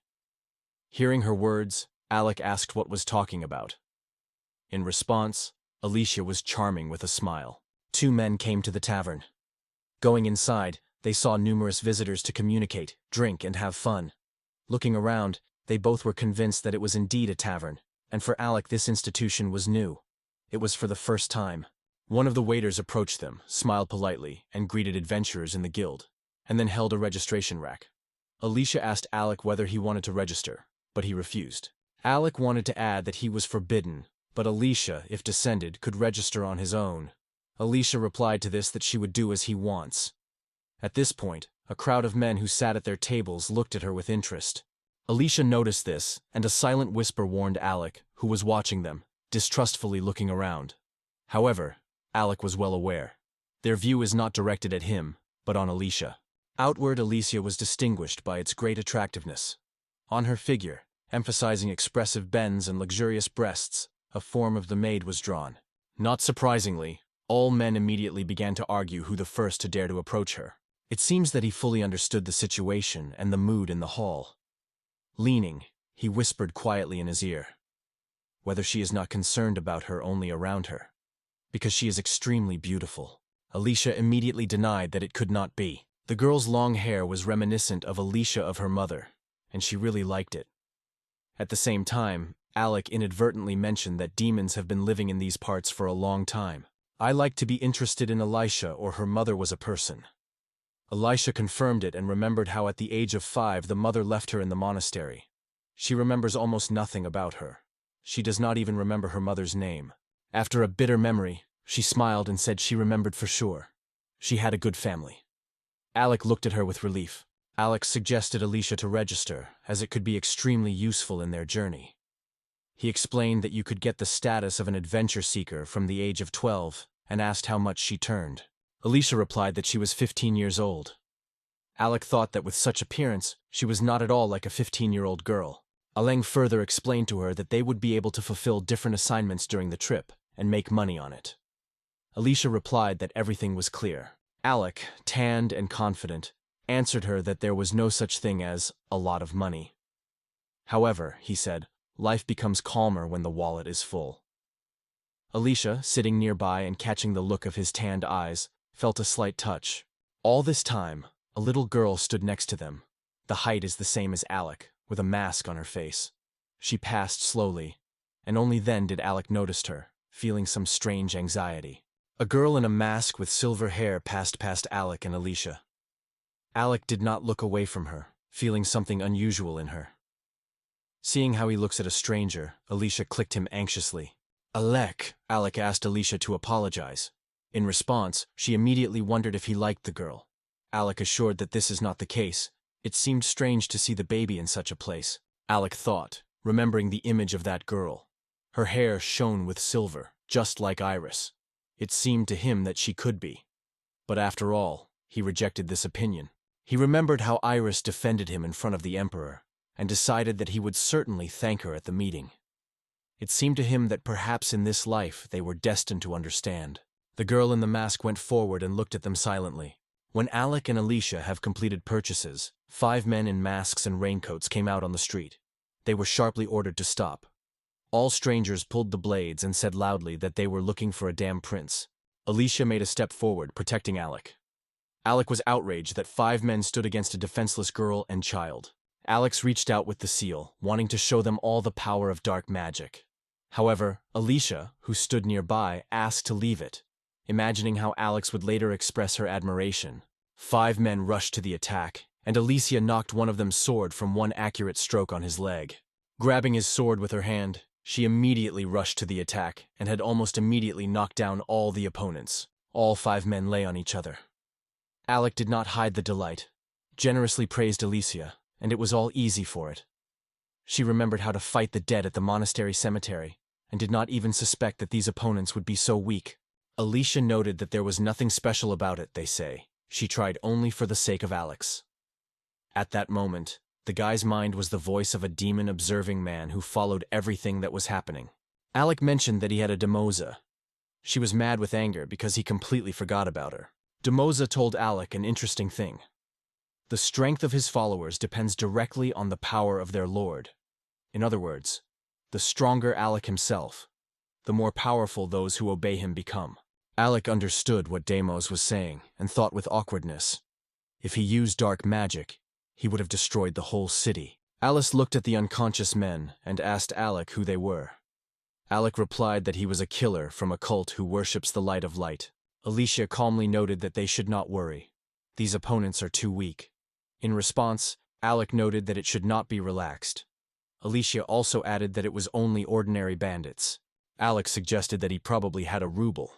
Hearing her words, Alec asked what was talking about. In response, Alicia was charming with a smile. Two men came to the tavern. Going inside, they saw numerous visitors to communicate, drink, and have fun. Looking around, they both were convinced that it was indeed a tavern, and for Alec this institution was new. It was for the first time. One of the waiters approached them, smiled politely, and greeted adventurers in the guild, and then held a registration rack. Alicia asked Alec whether he wanted to register, but he refused. Alec wanted to add that he was forbidden, but Alicia, if descended, could register on his own. Alicia replied to this that she would do as he wants. At this point, a crowd of men who sat at their tables looked at her with interest. Alicia noticed this, and a silent whisper warned Alec, who was watching them, distrustfully looking around. However, Alec was well aware. Their view is not directed at him, but on Alicia. Outward, Alicia was distinguished by its great attractiveness. On her figure, emphasizing expressive bends and luxurious breasts, a form of the maid was drawn. Not surprisingly, all men immediately began to argue who the first to dare to approach her. It seems that he fully understood the situation and the mood in the hall. Leaning, he whispered quietly in his ear. Whether she is not concerned about her only around her. Because she is extremely beautiful. Alicia immediately denied that it could not be. The girl's long hair was reminiscent of Alicia of her mother, and she really liked it. At the same time, Alec inadvertently mentioned that demons have been living in these parts for a long time. I like to be interested in Alicia, or her mother was a person. Alicia confirmed it and remembered how at the age of 5 the mother left her in the monastery. She remembers almost nothing about her. She does not even remember her mother's name. After a bitter memory, she smiled and said she remembered for sure. She had a good family. Alec looked at her with relief. Alex suggested Alicia to register, as it could be extremely useful in their journey. He explained that you could get the status of an adventure seeker from the age of 12, and asked how much she turned. Alicia replied that she was 15 years old. Alec thought that with such appearance, she was not at all like a 15-year-old girl. Aleng further explained to her that they would be able to fulfill different assignments during the trip, and make money on it. Alicia replied that everything was clear. Alec, tanned and confident, answered her that there was no such thing as a lot of money. However, he said, life becomes calmer when the wallet is full. Alicia, sitting nearby and catching the look of his tanned eyes, felt a slight touch. All this time, a little girl stood next to them. The height is the same as Alec, with a mask on her face. She passed slowly, and only then did Alec notice her, feeling some strange anxiety. A girl in a mask with silver hair passed past Alec and Alicia. Alec did not look away from her, feeling something unusual in her. Seeing how he looks at a stranger, Alicia clicked him anxiously. Alec asked Alicia to apologize. In response, she immediately wondered if he liked the girl. Alec assured that this is not the case. It seemed strange to see the baby in such a place. Alec thought, remembering the image of that girl. Her hair shone with silver, just like Iris. It seemed to him that she could be. But after all, he rejected this opinion. He remembered how Iris defended him in front of the Emperor, and decided that he would certainly thank her at the meeting. It seemed to him that perhaps in this life they were destined to understand. The girl in the mask went forward and looked at them silently. When Alec and Alicia have completed purchases, 5 men in masks and raincoats came out on the street. They were sharply ordered to stop. All strangers pulled the blades and said loudly that they were looking for a damn prince. Alicia made a step forward, protecting Alec. Alec was outraged that 5 men stood against a defenseless girl and child. Alex reached out with the seal, wanting to show them all the power of dark magic. However, Alicia, who stood nearby, asked to leave it, imagining how Alex would later express her admiration. 5 men rushed to the attack, and Alicia knocked one of them's sword from one accurate stroke on his leg. Grabbing his sword with her hand, she immediately rushed to the attack and had almost immediately knocked down all the opponents. All 5 men lay on each other. Alec did not hide the delight, generously praised Alicia, and it was all easy for it. She remembered how to fight the dead at the monastery cemetery, and did not even suspect that these opponents would be so weak. Alicia noted that there was nothing special about it, they say. She tried only for the sake of Alex. At that moment, the guy's mind was the voice of a demon-observing man who followed everything that was happening. Alec mentioned that he had a Demosa. She was mad with anger because he completely forgot about her. Demosa told Alec an interesting thing. The strength of his followers depends directly on the power of their lord. In other words, the stronger Alec himself, the more powerful those who obey him become. Alec understood what Deimos was saying and thought with awkwardness. If he used dark magic, he would have destroyed the whole city. Alice looked at the unconscious men and asked Alec who they were. Alec replied that he was a killer from a cult who worships the light of light. Alicia calmly noted that they should not worry. These opponents are too weak. In response, Alec noted that it should not be relaxed. Alicia also added that it was only ordinary bandits. Alec suggested that he probably had a ruble,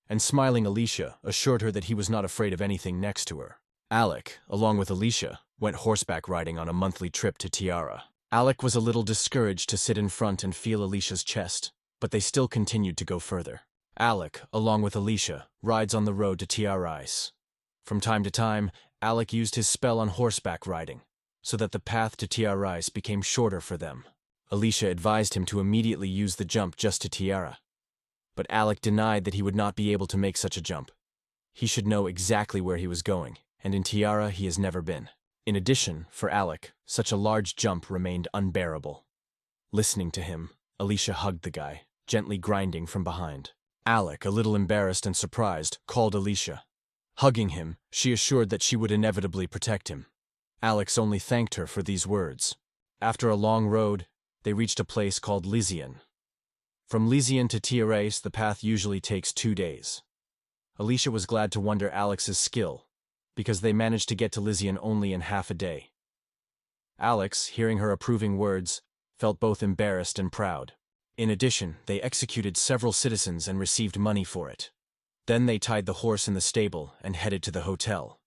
and smiling Alicia assured her that he was not afraid of anything next to her. Alec, along with Alicia, went horseback riding on a monthly trip to Tiara. Alec was a little discouraged to sit in front and feel Alicia's chest, but they still continued to go further. Alec, along with Alicia, rides on the road to Tiarais. From time to time, Alec used his spell on horseback riding, so that the path to Tiarais became shorter for them. Alicia advised him to immediately use the jump just to Tiara. But Alec denied that he would not be able to make such a jump. He should know exactly where he was going, and in Tiara he has never been. In addition, for Alec, such a large jump remained unbearable. Listening to him, Alicia hugged the guy, gently grinding from behind. Alec, a little embarrassed and surprised, called Alicia. Hugging him, she assured that she would inevitably protect him. Alex only thanked her for these words. After a long road, they reached a place called Librien. From Librien to Tiarais, the path usually takes 2 days. Alicia was glad to wonder Alex's skill, because they managed to get to Librien only in half a day. Alex, hearing her approving words, felt both embarrassed and proud. In addition, they executed several citizens and received money for it. Then they tied the horse in the stable and headed to the hotel.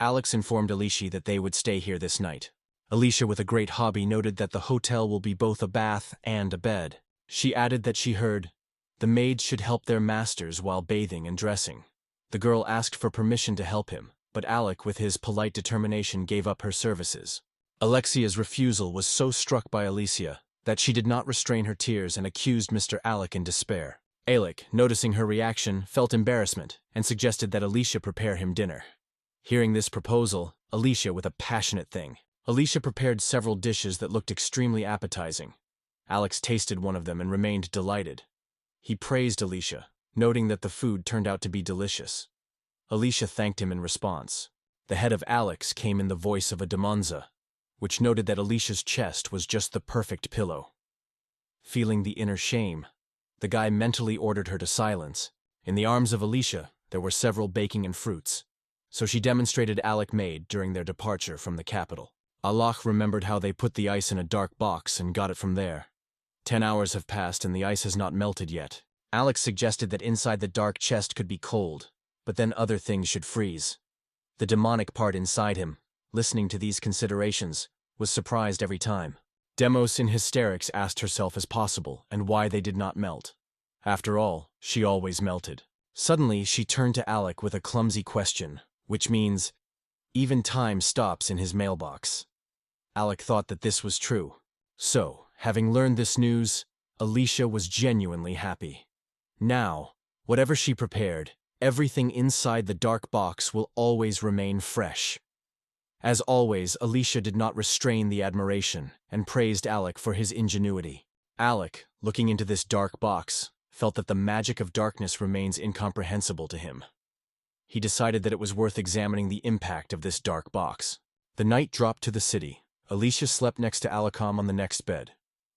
Alex informed Alicia that they would stay here this night. Alicia, with a great hobby, noted that the hotel will be both a bath and a bed. She added that she heard, the maids should help their masters while bathing and dressing. The girl asked for permission to help him, but Alec, with his polite determination, gave up her services. Alexia's refusal was so struck by Alicia that she did not restrain her tears and accused Mr. Alec in despair. Alec, noticing her reaction, felt embarrassment and suggested that Alicia prepare him dinner. Hearing this proposal, Alicia with a passionate thing. Alicia prepared several dishes that looked extremely appetizing. Alex tasted one of them and remained delighted. He praised Alicia, noting that the food turned out to be delicious. Alicia thanked him in response. The head of Alex came in the voice of a Demonza, which noted that Alicia's chest was just the perfect pillow. Feeling the inner shame, the guy mentally ordered her to silence. In the arms of Alicia, there were several baking and fruits, so she demonstrated Alec made during their departure from the capital. Allah remembered how they put the ice in a dark box and got it from there. 10 hours have passed and the ice has not melted yet. Alex suggested that inside the dark chest could be cold, but then other things should freeze. The demonic part inside him, listening to these considerations, was surprised every time. Demos in hysterics asked herself as possible and why they did not melt. After all, she always melted. Suddenly, she turned to Alec with a clumsy question, which means, even time stops in his mailbox. Alec thought that this was true. So, having learned this news, Alicia was genuinely happy. Now, whatever she prepared, everything inside the dark box will always remain fresh. As always, Alicia did not restrain the admiration and praised Alec for his ingenuity. Alec, looking into this dark box, felt that the magic of darkness remains incomprehensible to him. He decided that it was worth examining the impact of this dark box. The night dropped to the city. Alicia slept next to Alecom on the next bed.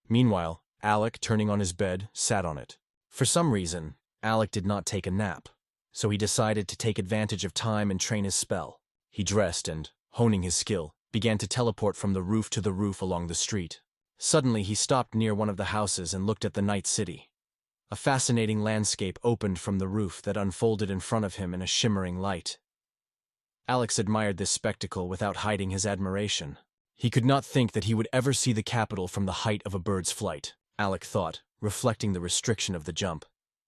Meanwhile, Alec, turning on his bed, sat on it. For some reason, Alec did not take a nap, so he decided to take advantage of time and train his spell. He dressed and, honing his skill, began to teleport from the roof to the roof along the street. Suddenly, he stopped near one of the houses and looked at the night city. A fascinating landscape opened from the roof that unfolded in front of him in a shimmering light. Alex admired this spectacle without hiding his admiration. He could not think that he would ever see the capital from the height of a bird's flight. Alec thought, reflecting the restriction of the jump.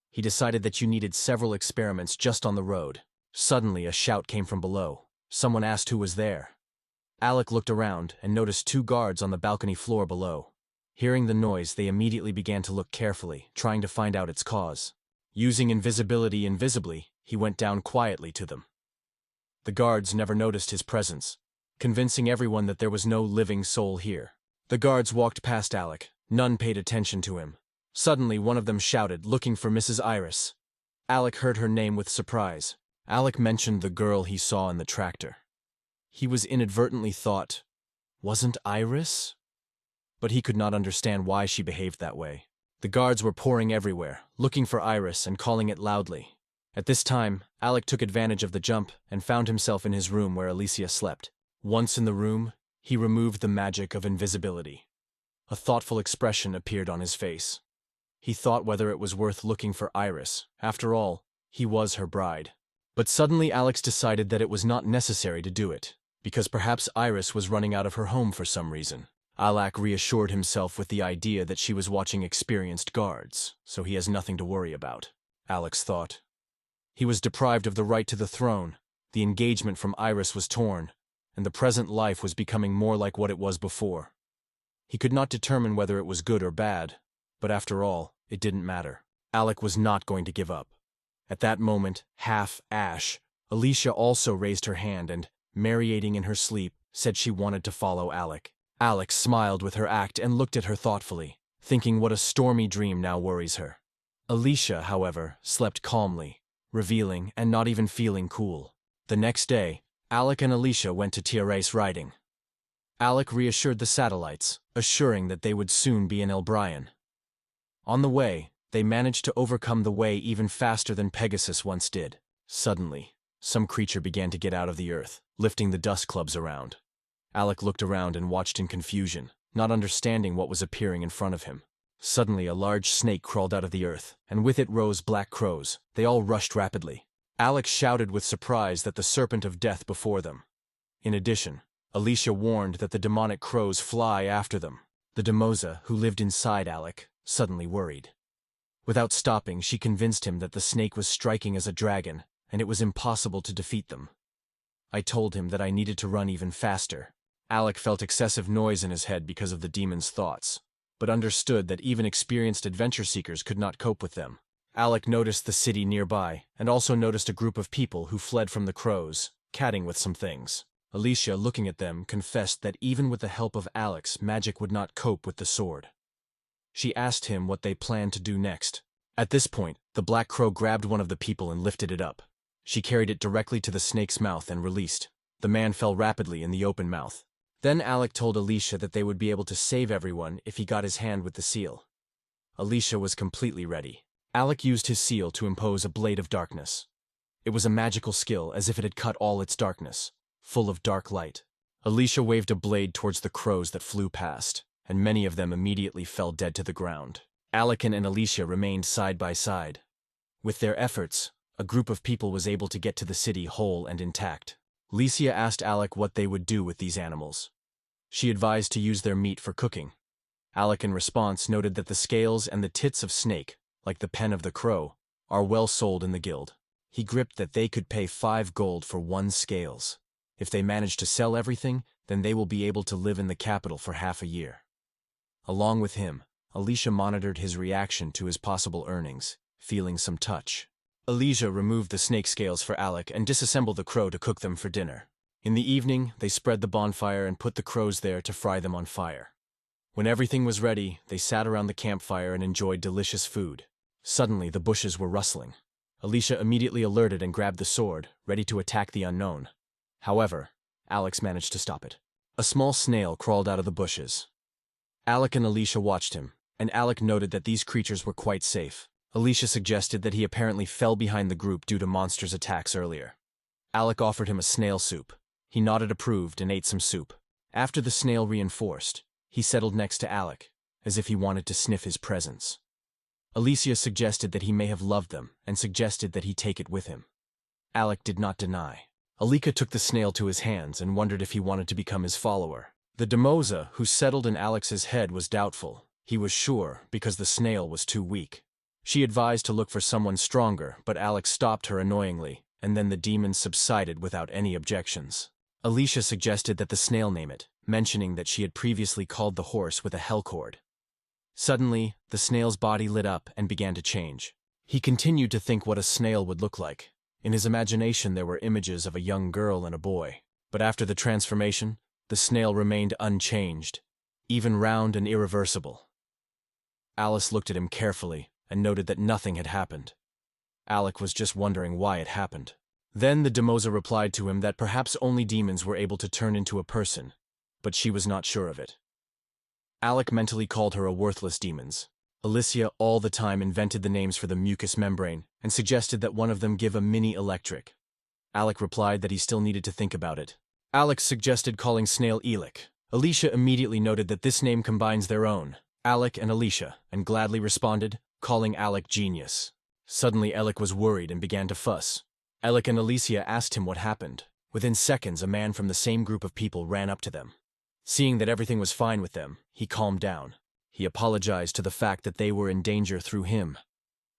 He decided that you needed several experiments just on the road. Suddenly, a shout came from below. Someone asked who was there. Alec looked around and noticed 2 guards on the balcony floor below. Hearing the noise, they immediately began to look carefully, trying to find out its cause. Using invisibility invisibly, he went down quietly to them. The guards never noticed his presence, convincing everyone that there was no living soul here. The guards walked past Alec. None paid attention to him. Suddenly, one of them shouted, looking for Mrs. Iris. Alec heard her name with surprise. Alec mentioned the girl he saw in the tractor. He was inadvertently thought, wasn't Iris? But he could not understand why she behaved that way. The guards were pouring everywhere, looking for Iris and calling it loudly. At this time, Alec took advantage of the jump and found himself in his room where Alicia slept. Once in the room, he removed the magic of invisibility. A thoughtful expression appeared on his face. He thought whether it was worth looking for Iris. After all, he was her bride. But suddenly Alex decided that it was not necessary to do it, because perhaps Iris was running out of her home for some reason. Alec reassured himself with the idea that she was watching experienced guards, so he has nothing to worry about, Alex thought. He was deprived of the right to the throne, the engagement from Iris was torn, and the present life was becoming more like what it was before. He could not determine whether it was good or bad, but after all, it didn't matter. Alec was not going to give up. At that moment, half ash, Alicia also raised her hand and, marinating in her sleep, said she wanted to follow Alec. Alex smiled with her act and looked at her thoughtfully, thinking what a stormy dream now worries her. Alicia, however, slept calmly, revealing and not even feeling cool. The next day, Alec and Alicia went to Tierrace riding. Alec reassured the satellites, assuring that they would soon be in Librien. On the way, they managed to overcome the way even faster than Pegasus once did. Suddenly, some creature began to get out of the earth, lifting the dust clubs around. Alec looked around and watched in confusion, not understanding what was appearing in front of him. Suddenly, a large snake crawled out of the earth, and with it rose black crows. They all rushed rapidly. Alec shouted with surprise that the serpent of death before them. In addition, Alicia warned that the demonic crows fly after them. The Demosa, who lived inside Alec, suddenly worried. Without stopping, she convinced him that the snake was striking as a dragon, and it was impossible to defeat them. I told him that I needed to run even faster. Alec felt excessive noise in his head because of the demon's thoughts, but understood that even experienced adventure seekers could not cope with them. Alec noticed the city nearby, and also noticed a group of people who fled from the crows, catting with some things. Alicia, looking at them, confessed that even with the help of Alex, magic would not cope with the sword. She asked him what they planned to do next. At this point, the black crow grabbed one of the people and lifted it up. She carried it directly to the snake's mouth and released. The man fell rapidly in the open mouth. Then Alec told Alicia that they would be able to save everyone if he got his hand with the seal. Alicia was completely ready. Alec used his seal to impose a blade of darkness. It was a magical skill, as if it had cut all its darkness, full of dark light. Alicia waved a blade towards the crows that flew past, and many of them immediately fell dead to the ground. Alec and Alicia remained side by side. With their efforts, a group of people was able to get to the city whole and intact. Alicia asked Alec what they would do with these animals. She advised to use their meat for cooking. Alec in response noted that the scales and the tits of snake, like the pen of the crow, are well sold in the guild. He gripped that they could pay 5 gold for 1 scales. If they manage to sell everything, then they will be able to live in the capital for half a year. Along with him, Alicia monitored his reaction to his possible earnings, feeling some touch. Alicia removed the snake scales for Alec and disassembled the crow to cook them for dinner. In the evening, they spread the bonfire and put the crows there to fry them on fire. When everything was ready, they sat around the campfire and enjoyed delicious food. Suddenly, the bushes were rustling. Alicia immediately alerted and grabbed the sword, ready to attack the unknown. However, Alex managed to stop it. A small snail crawled out of the bushes. Alec and Alicia watched him, and Alec noted that these creatures were quite safe. Alicia suggested that he apparently fell behind the group due to monsters' attacks earlier. Alec offered him a snail soup. He nodded approved and ate some soup. After the snail reinforced, he settled next to Alec, as if he wanted to sniff his presence. Alicia suggested that he may have loved them and suggested that he take it with him. Alec did not deny. Alika took the snail to his hands and wondered if he wanted to become his follower. The Demosa, who settled in Alex's head, was doubtful. He was sure, because the snail was too weak. She advised to look for someone stronger, but Alex stopped her annoyingly, and then the demons subsided without any objections. Alicia suggested that the snail name it, mentioning that she had previously called the horse with a hell cord. Suddenly, the snail's body lit up and began to change. He continued to think what a snail would look like. In his imagination there were images of a young girl and a boy. But after the transformation, the snail remained unchanged, even round and irreversible. Alice looked at him carefully and noted that nothing had happened. Alec was just wondering why it happened. Then the Demosa replied to him that perhaps only demons were able to turn into a person, but she was not sure of it. Alec mentally called her a worthless demons. Alicia all the time invented the names for the mucous membrane and suggested that one of them give a mini-electric. Alec replied that he still needed to think about it. Alex suggested calling Snail Elic. Alicia immediately noted that this name combines their own, Alec and Alicia, and gladly responded, calling Alec Genius. Suddenly Alec was worried and began to fuss. Alec and Alicia asked him what happened. Within seconds, a man from the same group of people ran up to them. Seeing that everything was fine with them, he calmed down. He apologized to the fact that they were in danger through him,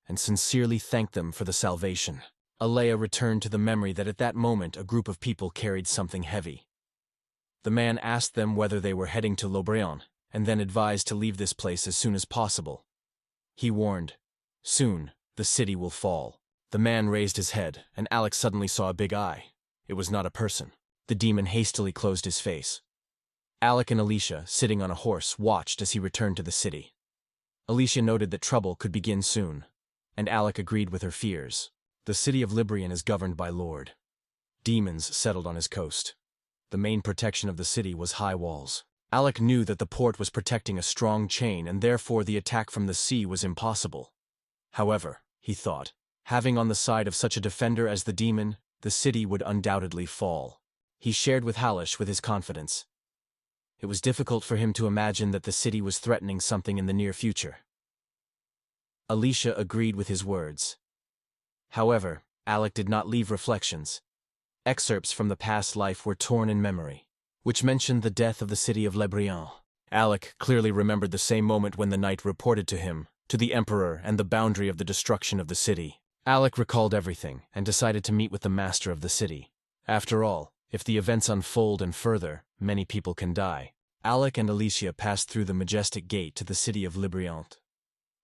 and sincerely thanked them for the salvation. Alea returned to the memory that at that moment a group of people carried something heavy. The man asked them whether they were heading to Librien, and then advised to leave this place as soon as possible. He warned, "Soon, the city will fall." The man raised his head, and Alex suddenly saw a big eye. It was not a person. The demon hastily closed his face. Alec and Alicia, sitting on a horse, watched as he returned to the city. Alicia noted that trouble could begin soon, and Alec agreed with her fears. The city of Librien is governed by Lord. Demons settled on his coast. The main protection of the city was high walls. Alec knew that the port was protecting a strong chain, and therefore the attack from the sea was impossible. However, he thought, having on the side of such a defender as the demon, the city would undoubtedly fall. He shared with Halish with his confidence. It was difficult for him to imagine that the city was threatening something in the near future. Alicia agreed with his words. However, Alec did not leave reflections. Excerpts from the past life were torn in memory, which mentioned the death of the city of Librien. Alec clearly remembered the same moment when the knight reported to him, to the Emperor, and the boundary of the destruction of the city. Alec recalled everything and decided to meet with the master of the city. After all, if the events unfold and further, many people can die. Alec and Alicia passed through the majestic gate to the city of Librien.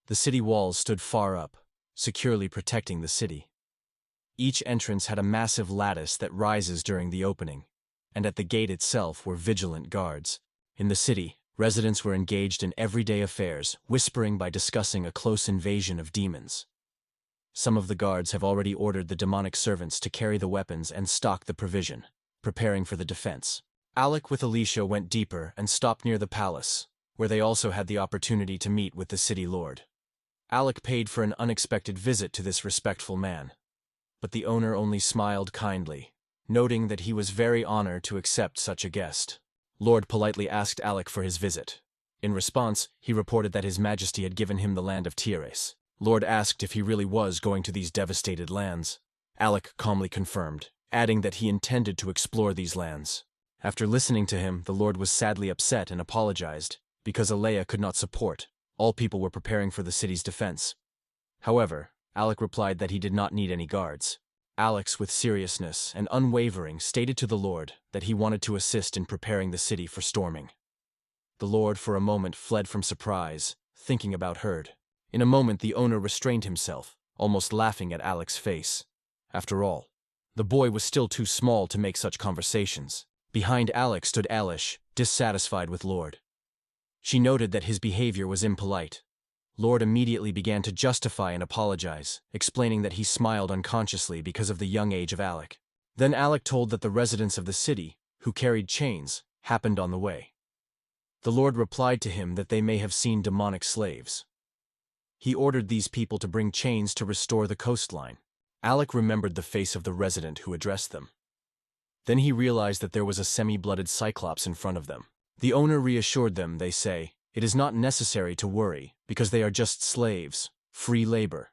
The city walls stood far up, securely protecting the city. Each entrance had a massive lattice that rises during the opening, and at the gate itself were vigilant guards. In the city, residents were engaged in everyday affairs, whispering by discussing a close invasion of demons. Some of the guards have already ordered the demonic servants to carry the weapons and stock the provision, preparing for the defense. Alec with Alicia went deeper and stopped near the palace, where they also had the opportunity to meet with the city lord. Alec paid for an unexpected visit to this respectful man, but the owner only smiled kindly, noting that he was very honored to accept such a guest. Lord politely asked Alec for his visit. In response, he reported that His Majesty had given him the land of Tierres. Lord asked if he really was going to these devastated lands. Alec calmly confirmed, adding that he intended to explore these lands. After listening to him, the Lord was sadly upset and apologized, because Alea could not support. All people were preparing for the city's defense. However, Alec replied that he did not need any guards. Alex, with seriousness and unwavering, stated to the Lord that he wanted to assist in preparing the city for storming. The Lord for a moment fled from surprise, thinking about Herd. In a moment the owner restrained himself, almost laughing at Alec's face. After all, the boy was still too small to make such conversations. Behind Alec stood Alish, dissatisfied with Lord. She noted that his behavior was impolite. Lord immediately began to justify and apologize, explaining that he smiled unconsciously because of the young age of Alec. Then Alec told that the residents of the city, who carried chains, happened on the way. The Lord replied to him that they may have seen demonic slaves. He ordered these people to bring chains to restore the coastline. Alec remembered the face of the resident who addressed them. Then he realized that there was a semi-blooded Cyclops in front of them. The owner reassured them, they say, it is not necessary to worry, because they are just slaves, free labor.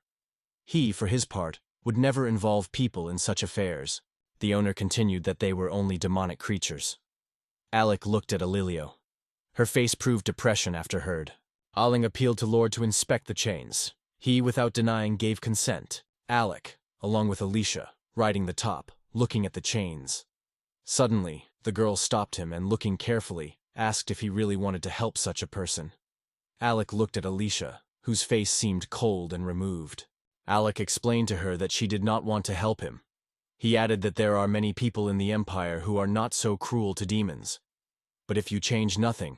He, for his part, would never involve people in such affairs. The owner continued that they were only demonic creatures. Alec looked at Alilio. Her face proved depression after Herd. Aling appealed to Lord to inspect the chains. He, without denying, gave consent. Alec, along with Alicia, riding the top, looking at the chains. Suddenly, the girl stopped him and, looking carefully, asked if he really wanted to help such a person. Alec looked at Alicia, whose face seemed cold and removed. Alec explained to her that she did not want to help him. He added that there are many people in the Empire who are not so cruel to demons. But if you change nothing,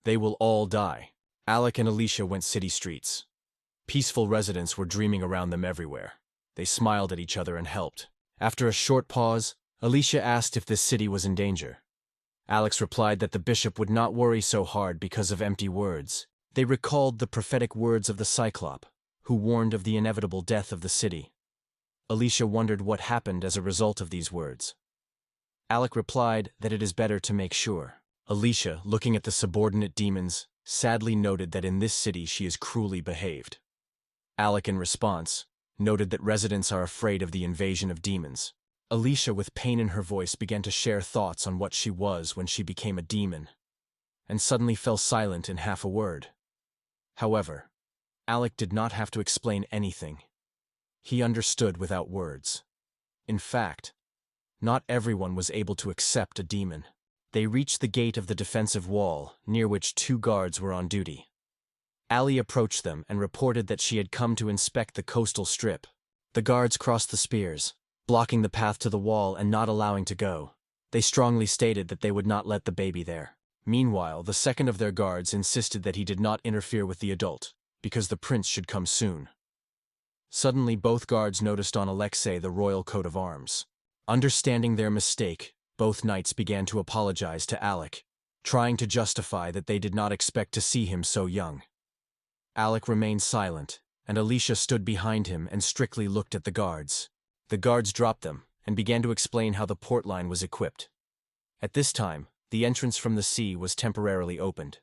they will all die. Alec and Alicia went city streets. Peaceful residents were dreaming around them everywhere. They smiled at each other and helped. After a short pause, Alicia asked if this city was in danger. Alex replied that the bishop would not worry so hard because of empty words. They recalled the prophetic words of the Cyclops, who warned of the inevitable death of the city. Alicia wondered what happened as a result of these words. Alec replied that it is better to make sure. Alicia, looking at the subordinate demons, sadly noted that in this city she is cruelly behaved. Alec, in response, noted that residents are afraid of the invasion of demons. Alicia, with pain in her voice, began to share thoughts on what she was when she became a demon, and suddenly fell silent in half a word. However, Alec did not have to explain anything. He understood without words. In fact, not everyone was able to accept a demon. They reached the gate of the defensive wall, near which 2 guards were on duty. Ali approached them and reported that she had come to inspect the coastal strip. The guards crossed the spears, blocking the path to the wall and not allowing to go. They strongly stated that they would not let the baby there. Meanwhile, the second of their guards insisted that he did not interfere with the adult, because the prince should come soon. Suddenly, both guards noticed on Alexei the royal coat of arms. Understanding their mistake, both knights began to apologize to Alec, trying to justify that they did not expect to see him so young. Alec remained silent, and Alicia stood behind him and strictly looked at the guards. The guards dropped them and began to explain how the port line was equipped. At this time, the entrance from the sea was temporarily opened.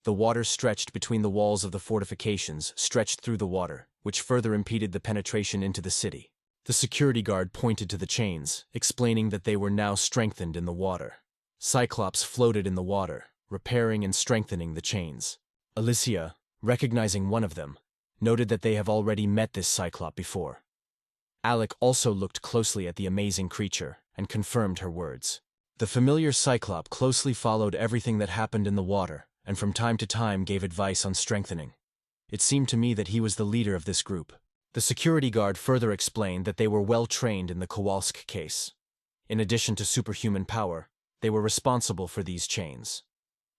The water stretched between the walls of the fortifications, stretched through the water, which further impeded the penetration into the city. The security guard pointed to the chains, explaining that they were now strengthened in the water. Cyclops floated in the water, repairing and strengthening the chains. Alicia, recognizing one of them, noted that they have already met this Cyclops before. Alec also looked closely at the amazing creature and confirmed her words. The familiar Cyclops closely followed everything that happened in the water and from time to time gave advice on strengthening. It seemed to me that he was the leader of this group. The security guard further explained that they were well trained in the Kowalsk case. In addition to superhuman power, they were responsible for these chains.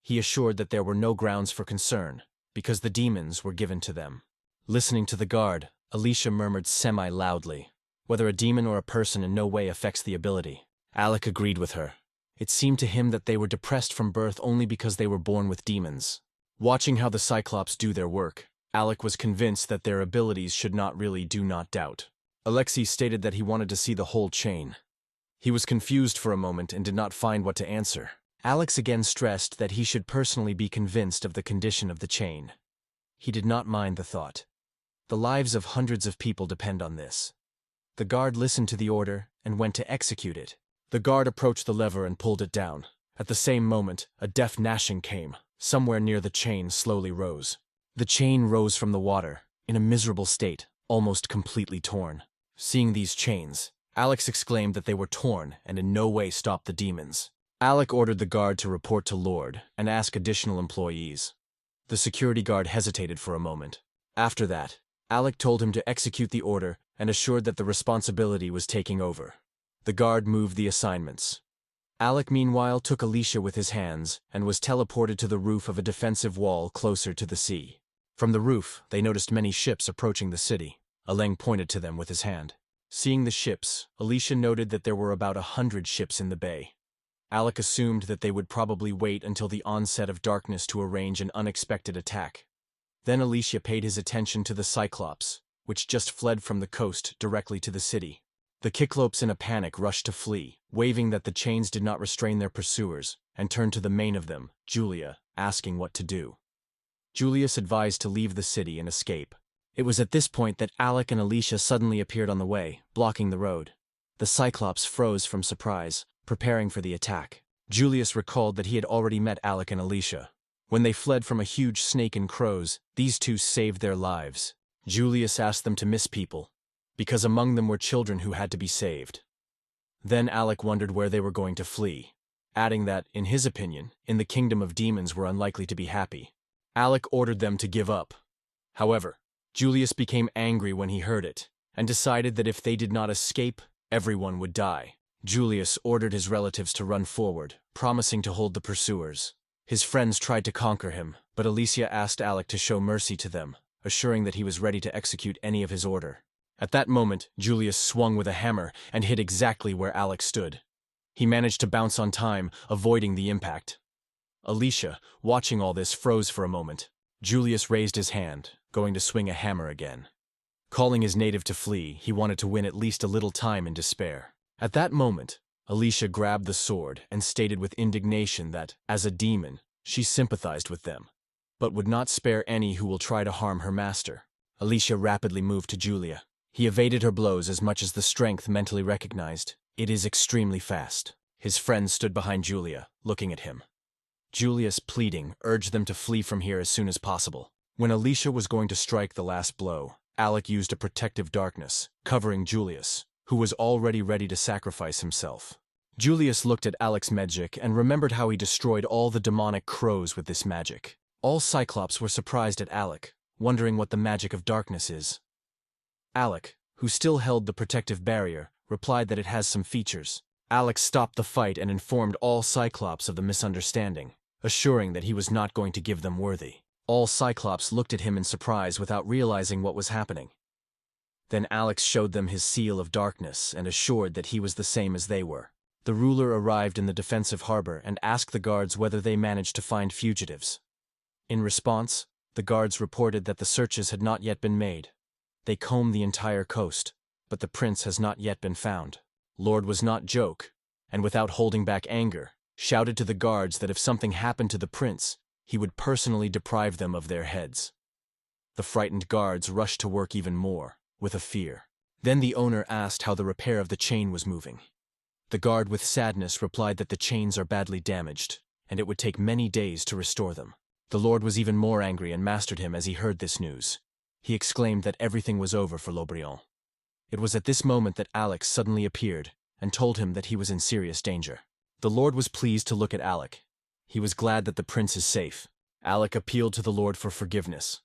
He assured that there were no grounds for concern, because the demons were given to them. Listening to the guard, Alicia murmured semi-loudly, "Whether a demon or a person in no way affects the ability." Alec agreed with her. It seemed to him that they were depressed from birth only because they were born with demons. Watching how the Cyclops do their work, Alec was convinced that their abilities should not really do not doubt. Alexei stated that he wanted to see the whole chain. He was confused for a moment and did not find what to answer. Alex again stressed that he should personally be convinced of the condition of the chain. He did not mind the thought. The lives of hundreds of people depend on this. The guard listened to the order and went to execute it. The guard approached the lever and pulled it down. At the same moment, a deaf gnashing came. Somewhere near the chain slowly rose. The chain rose from the water, in a miserable state, almost completely torn. Seeing these chains, Alex exclaimed that they were torn and in no way stopped the demons. Alec ordered the guard to report to Lord and ask additional employees. The security guard hesitated for a moment. After that, Alec told him to execute the order and assured that the responsibility was taking over. The guard moved the assignments. Alec, meanwhile, took Alicia with his hands and was teleported to the roof of a defensive wall closer to the sea. From the roof, they noticed many ships approaching the city. Aleng pointed to them with his hand. Seeing the ships, Alicia noted that there were about 100 ships in the bay. Alec assumed that they would probably wait until the onset of darkness to arrange an unexpected attack. Then Alicia paid his attention to the Cyclops, which just fled from the coast directly to the city. The Cyclops in a panic rushed to flee, waving that the chains did not restrain their pursuers, and turned to the main of them, Julia, asking what to do. Julius advised to leave the city and escape. It was at this point that Alec and Alicia suddenly appeared on the way, blocking the road. The Cyclops froze from surprise, preparing for the attack. Julius recalled that he had already met Alec and Alicia. When they fled from a huge snake and crows, these two saved their lives. Julius asked them to miss people, because among them were children who had to be saved. Then Alec wondered where they were going to flee, adding that, in his opinion, in the kingdom of demons were unlikely to be happy. Alec ordered them to give up. However, Julius became angry when he heard it, and decided that if they did not escape, everyone would die. Julius ordered his relatives to run forward, promising to hold the pursuers. His friends tried to conquer him, but Alicia asked Alec to show mercy to them, assuring that he was ready to execute any of his order. At that moment, Julius swung with a hammer and hit exactly where Alec stood. He managed to bounce on time, avoiding the impact. Alicia, watching all this, froze for a moment. Julius raised his hand, going to swing a hammer again. Calling his native to flee, he wanted to win at least a little time in despair. At that moment, Alicia grabbed the sword and stated with indignation that, as a demon, she sympathized with them, but would not spare any who will try to harm her master. Alicia rapidly moved to Julia. He evaded her blows as much as the strength mentally recognized. It is extremely fast. His friends stood behind Julia, looking at him. Julius, pleading, urged them to flee from here as soon as possible. When Alicia was going to strike the last blow, Alec used a protective darkness, covering Julius, who was already ready to sacrifice himself. Julius looked at Alec's magic and remembered how he destroyed all the demonic crows with this magic. All Cyclops were surprised at Alec, wondering what the magic of darkness is. Alec, who still held the protective barrier, replied that it has some features. Alec stopped the fight and informed all Cyclops of the misunderstanding, assuring that he was not going to give them worthy. All Cyclops looked at him in surprise without realizing what was happening. Then Alex showed them his seal of darkness and assured that he was the same as they were. The ruler arrived in the defensive harbor and asked the guards whether they managed to find fugitives. In response, the guards reported that the searches had not yet been made. They combed the entire coast, but the prince has not yet been found. Lord was not joke, and without holding back anger, shouted to the guards that if something happened to the prince, he would personally deprive them of their heads. The frightened guards rushed to work even more, with a fear. Then the owner asked how the repair of the chain was moving. The guard with sadness replied that the chains are badly damaged, and it would take many days to restore them. The Lord was even more angry and mastered him as he heard this news. He exclaimed that everything was over for Librien. It was at this moment that Alex suddenly appeared and told him that he was in serious danger. The Lord was pleased to look at Alec. He was glad that the prince is safe. Alec appealed to the Lord for forgiveness,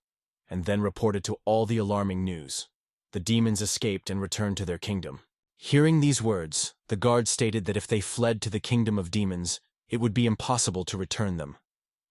and then reported to all the alarming news. The demons escaped and returned to their kingdom. Hearing these words, the guard stated that if they fled to the kingdom of demons, it would be impossible to return them.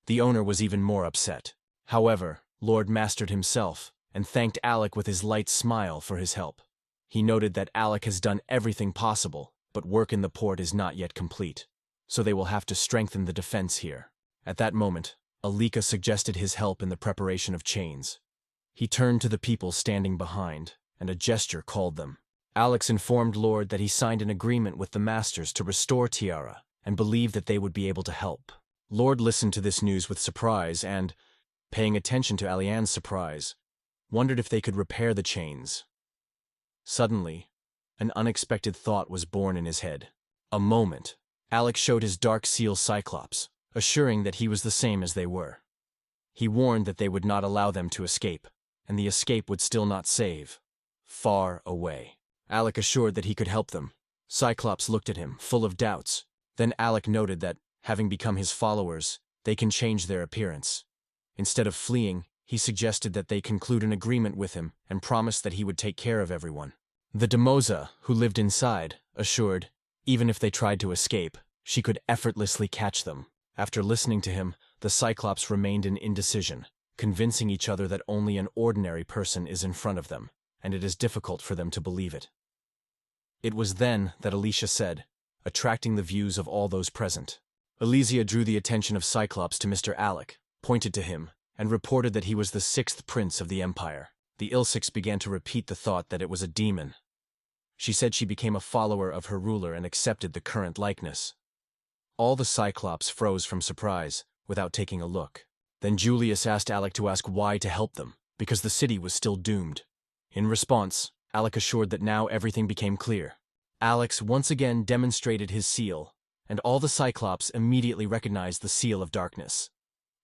The owner was even more upset. However, Lord mastered himself and thanked Alec with his light smile for his help. He noted that Alec has done everything possible, but work in the port is not yet complete, so they will have to strengthen the defense here. At that moment, Alika suggested his help in the preparation of chains. He turned to the people standing behind, and a gesture called them. Alex informed Lord that he signed an agreement with the masters to restore Tiara, and believed that they would be able to help. Lord listened to this news with surprise and, paying attention to Alian's surprise, wondered if they could repair the chains. Suddenly, an unexpected thought was born in his head. A moment, Alex showed his dark seal Cyclops, assuring that he was the same as they were. He warned that they would not allow them to escape, and the escape would still not save. Far away. Alec assured that he could help them. Cyclops looked at him, full of doubts. Then Alec noted that, having become his followers, they can change their appearance. Instead of fleeing, he suggested that they conclude an agreement with him and promised that he would take care of everyone. The Demosa, who lived inside, assured, even if they tried to escape, she could effortlessly catch them. After listening to him, the Cyclops remained in indecision, convincing each other that only an ordinary person is in front of them, and it is difficult for them to believe it. It was then that Alicia said, attracting the views of all those present. Elysia drew the attention of Cyclops to Mr. Alec, pointed to him, and reported that he was the 6th prince of the Empire. The Ilsix began to repeat the thought that it was a demon. She said she became a follower of her ruler and accepted the current likeness. All the Cyclops froze from surprise, without taking a look. Then Julius asked Alec to ask why to help them, because the city was still doomed. In response, Alec assured that now everything became clear. Alex once again demonstrated his seal, and all the Cyclops immediately recognized the seal of darkness.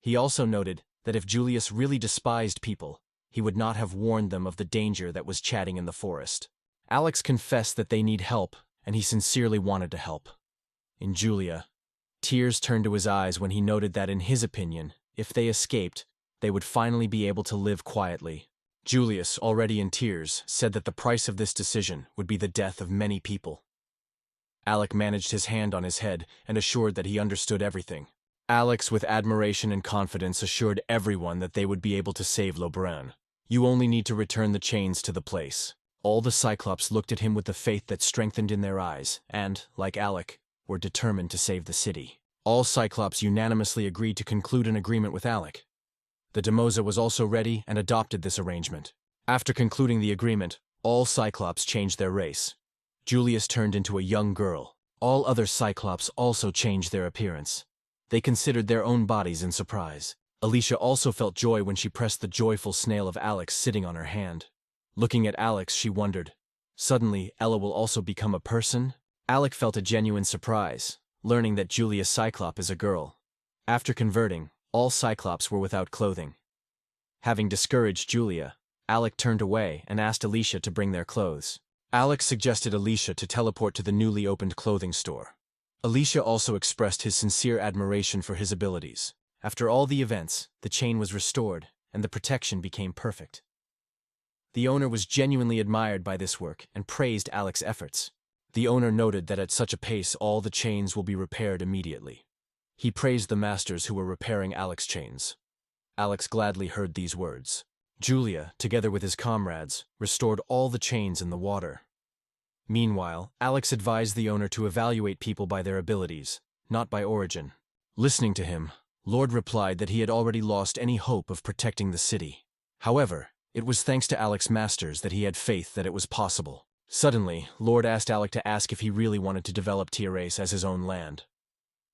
He also noted that if Julius really despised people, he would not have warned them of the danger that was chatting in the forest. Alex confessed that they need help, and he sincerely wanted to help. In Julia, tears turned to his eyes when he noted that in his opinion, if they escaped, they would finally be able to live quietly. Julius, already in tears, said that the price of this decision would be the death of many people. Alec managed his hand on his head and assured that he understood everything. Alex, with admiration and confidence, assured everyone that they would be able to save Librien. You only need to return the chains to the place. All the Cyclops looked at him with the faith that strengthened in their eyes and, like Alec, were determined to save the city. All Cyclops unanimously agreed to conclude an agreement with Alec. The Demosa was also ready and adopted this arrangement. After concluding the agreement, all Cyclops changed their race. Julius turned into a young girl. All other Cyclops also changed their appearance. They considered their own bodies in surprise. Alicia also felt joy when she pressed the joyful snail of Alex sitting on her hand. Looking at Alex, she wondered, suddenly, Ella will also become a person? Alec felt a genuine surprise, learning that Julia Cyclops is a girl. After converting, all Cyclops were without clothing. Having discouraged Julia, Alec turned away and asked Alicia to bring their clothes. Alex suggested Alicia to teleport to the newly opened clothing store. Alicia also expressed his sincere admiration for his abilities. After all the events, the chain was restored, and the protection became perfect. The owner was genuinely admired by this work and praised Alex's efforts. The owner noted that at such a pace all the chains will be repaired immediately. He praised the masters who were repairing Alex's chains. Alex gladly heard these words. Julia, together with his comrades, restored all the chains in the water. Meanwhile, Alex advised the owner to evaluate people by their abilities, not by origin. Listening to him, Lord replied that he had already lost any hope of protecting the city. However, it was thanks to Alex's masters that he had faith that it was possible. Suddenly, Lord asked Alec to ask if he really wanted to develop Tiares as his own land.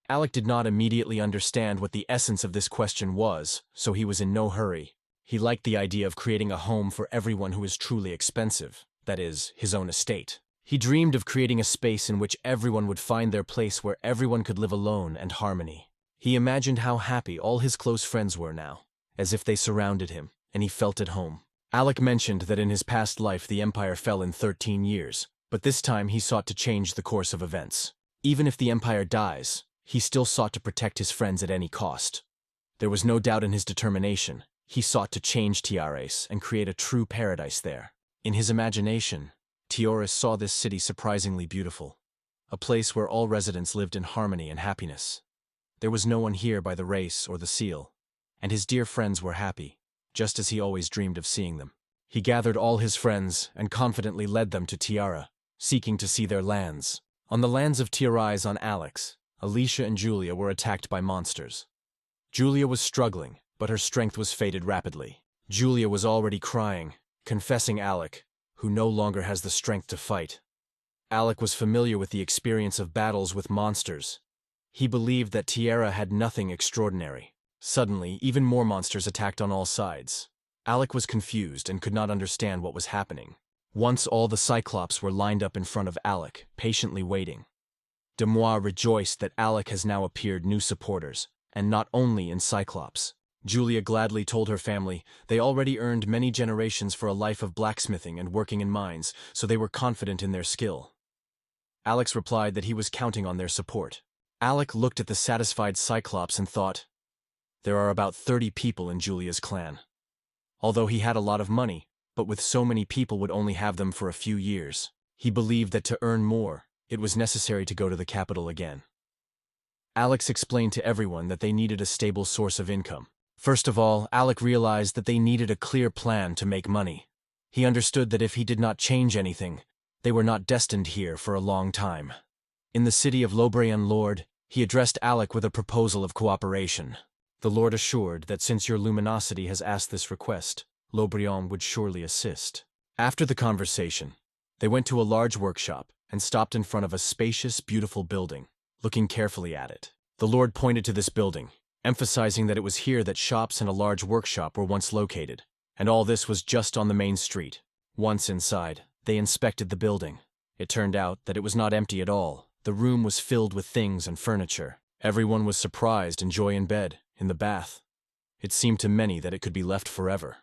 Alec did not immediately understand what the essence of this question was, so he was in no hurry. He liked the idea of creating a home for everyone who is truly expensive, that is, his own estate. He dreamed of creating a space in which everyone would find their place where everyone could live alone and harmony. He imagined how happy all his close friends were now, as if they surrounded him, and he felt at home. Alec mentioned that in his past life the Empire fell in 13 years, but this time he sought to change the course of events. Even if the Empire dies, he still sought to protect his friends at any cost. There was no doubt in his determination. He sought to change Tiares and create a true paradise there. In his imagination, Tiares saw this city surprisingly beautiful, a place where all residents lived in harmony and happiness. There was no one here by the race or the seal, and his dear friends were happy, just as he always dreamed of seeing them. He gathered all his friends and confidently led them to Tiara, seeking to see their lands. On the lands of Tiares on Alex, Alicia and Julia were attacked by monsters. Julia was struggling, but her strength was faded rapidly. Julia was already crying, confessing Alec, who no longer has the strength to fight. Alec was familiar with the experience of battles with monsters. He believed that Tiara had nothing extraordinary. Suddenly, even more monsters attacked on all sides. Alec was confused and could not understand what was happening. Once all the Cyclops were lined up in front of Alec, patiently waiting. Demois rejoiced that Alec has now appeared new supporters, and not only in Cyclops. Julia gladly told her family they already earned many generations for a life of blacksmithing and working in mines, so they were confident in their skill. Alex replied that he was counting on their support. Alec looked at the satisfied Cyclops and thought, there are about 30 people in Julia's clan. Although he had a lot of money, but with so many people would only have them for a few years. He believed that to earn more, it was necessary to go to the capital again. Alex explained to everyone that they needed a stable source of income. First of all, Alec realized that they needed a clear plan to make money. He understood that if he did not change anything, they were not destined here for a long time. In the city of Librien, Lord, he addressed Alec with a proposal of cooperation. The Lord assured that since your luminosity has asked this request, Librien would surely assist. After the conversation, they went to a large workshop and stopped in front of a spacious, beautiful building. Looking carefully at it, the Lord pointed to this building, emphasizing that it was here that shops and a large workshop were once located, and all this was just on the main street. Once inside, they inspected the building. It turned out that it was not empty at all. The room was filled with things and furniture. Everyone was surprised and joy in bed, in the bath. It seemed to many that it could be left forever.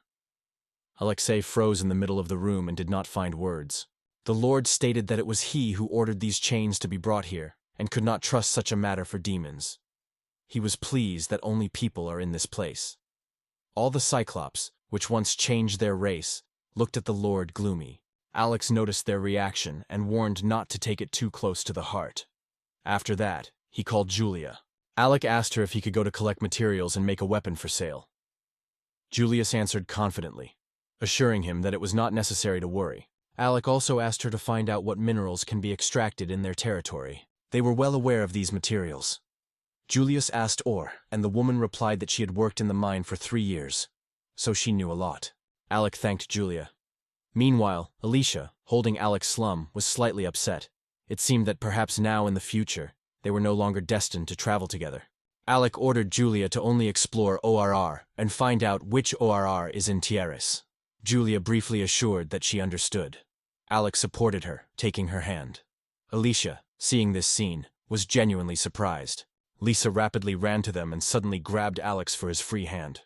Alexei froze in the middle of the room and did not find words. The Lord stated that it was he who ordered these chains to be brought here, and could not trust such a matter for demons. He was pleased that only people are in this place. All the Cyclops, which once changed their race, looked at the Lord gloomy. Alex noticed their reaction and warned not to take it too close to the heart. After that, he called Julia. Alec asked her if he could go to collect materials and make a weapon for sale. Julius answered confidently, assuring him that it was not necessary to worry. Alec also asked her to find out what minerals can be extracted in their territory. They were well aware of these materials. Julius asked ore, and the woman replied that she had worked in the mine for 3 years, so she knew a lot. Alec thanked Julia. Meanwhile, Alicia, holding Alec's slum, was slightly upset. It seemed that perhaps now in the future, they were no longer destined to travel together. Alec ordered Julia to only explore ORR and find out which ORR is in Tierras. Julia briefly assured that she understood. Alec supported her, taking her hand. Alicia, seeing this scene, was genuinely surprised. Lisa rapidly ran to them and suddenly grabbed Alex for his free hand.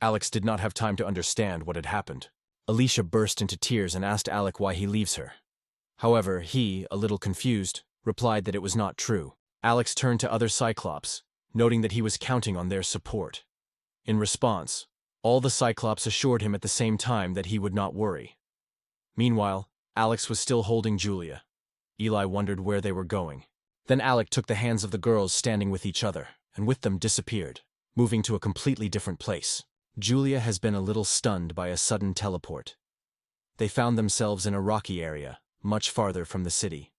Alex did not have time to understand what had happened. Alicia burst into tears and asked Alec why he leaves her. However, he, a little confused, replied that it was not true. Alex turned to other Cyclops, noting that he was counting on their support. In response, all the Cyclops assured him at the same time that he would not worry. Meanwhile, Alex was still holding Julia. Eli wondered where they were going. Then Alec took the hands of the girls standing with each other, and with them disappeared, moving to a completely different place. Julia has been a little stunned by a sudden teleport. They found themselves in a rocky area, much farther from the city.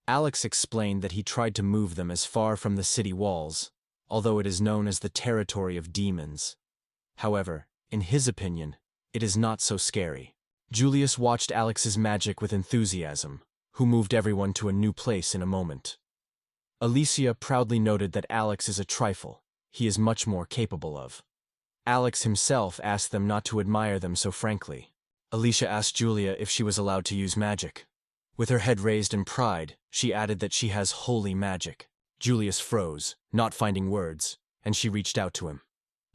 Alex explained that he tried to move them as far from the city walls, although it is known as the territory of demons. However, in his opinion, it is not so scary. Julius watched Alex's magic with enthusiasm, who moved everyone to a new place in a moment. Alicia proudly noted that Alex is a trifle he is much more capable of. Alex himself asked them not to admire them so frankly. Alicia asked Julia if she was allowed to use magic. With her head raised in pride, she added that she has holy magic. Julius froze, not finding words, and she reached out to him.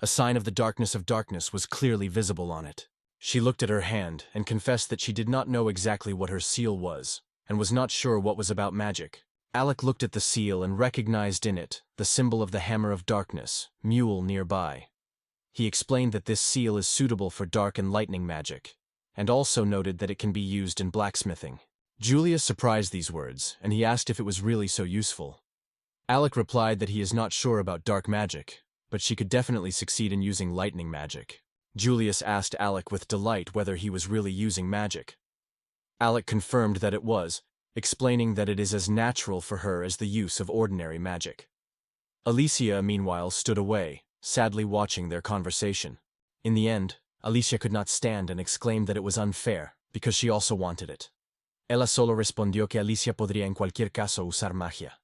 A sign of darkness was clearly visible on it. She looked at her hand and confessed that she did not know exactly what her seal was, and was not sure what was about magic. Alec looked at the seal and recognized in it the symbol of the Hammer of Darkness, mule nearby. He explained that this seal is suitable for dark and lightning magic, and also noted that it can be used in blacksmithing. Julius surprised these words, and he asked if it was really so useful. Alec replied that he is not sure about dark magic, but she could definitely succeed in using lightning magic. Julius asked Alec with delight whether he was really using magic. Alec confirmed that it was, explaining that it is as natural for her as the use of ordinary magic. Alicia, meanwhile, stood away, sadly watching their conversation. In the end, Alicia could not stand and exclaimed that it was unfair, because she also wanted it. Ella solo respondió que Alicia podría en cualquier caso usar magia.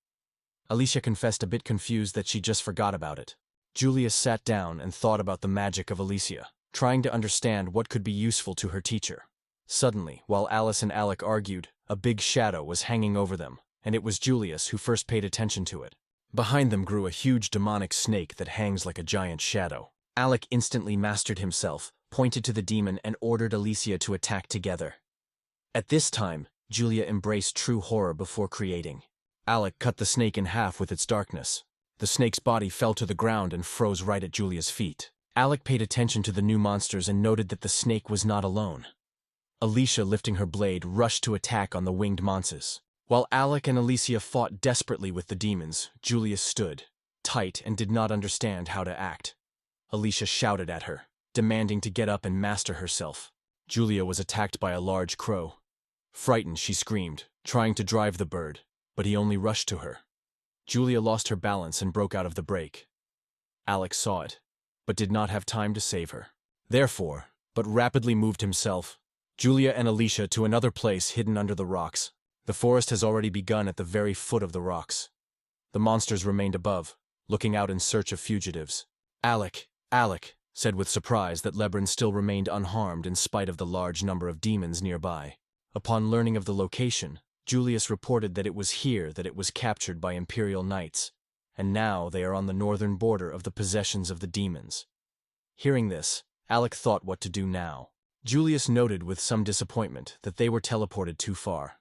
Alicia confessed a bit confused that she just forgot about it. Julius sat down and thought about the magic of Alicia, trying to understand what could be useful to her teacher. Suddenly, while Alice and Alec argued, a big shadow was hanging over them, and it was Julius who first paid attention to it. Behind them grew a huge demonic snake that hangs like a giant shadow. Alec instantly mastered himself, pointed to the demon, and ordered Alicia to attack together. At this time, Julia embraced true horror before creating. Alec cut the snake in half with its darkness. The snake's body fell to the ground and froze right at Julia's feet. Alec paid attention to the new monsters and noted that the snake was not alone. Alicia, lifting her blade, rushed to attack on the winged monsters. While Alec and Alicia fought desperately with the demons, Julia stood, tight, and did not understand how to act. Alicia shouted at her, demanding to get up and master herself. Julia was attacked by a large crow. Frightened, she screamed, trying to drive the bird, but he only rushed to her. Julia lost her balance and broke out of the break. Alec saw it, but did not have time to save her. Therefore, but rapidly moved himself, Julia and Alicia to another place hidden under the rocks. The forest has already begun at the very foot of the rocks. The monsters remained above, looking out in search of fugitives. Alec, said with surprise that Librien still remained unharmed in spite of the large number of demons nearby. Upon learning of the location, Julius reported that it was here that it was captured by Imperial Knights, and now they are on the northern border of the possessions of the demons. Hearing this, Alec thought what to do now. Julius noted with some disappointment that they were teleported too far.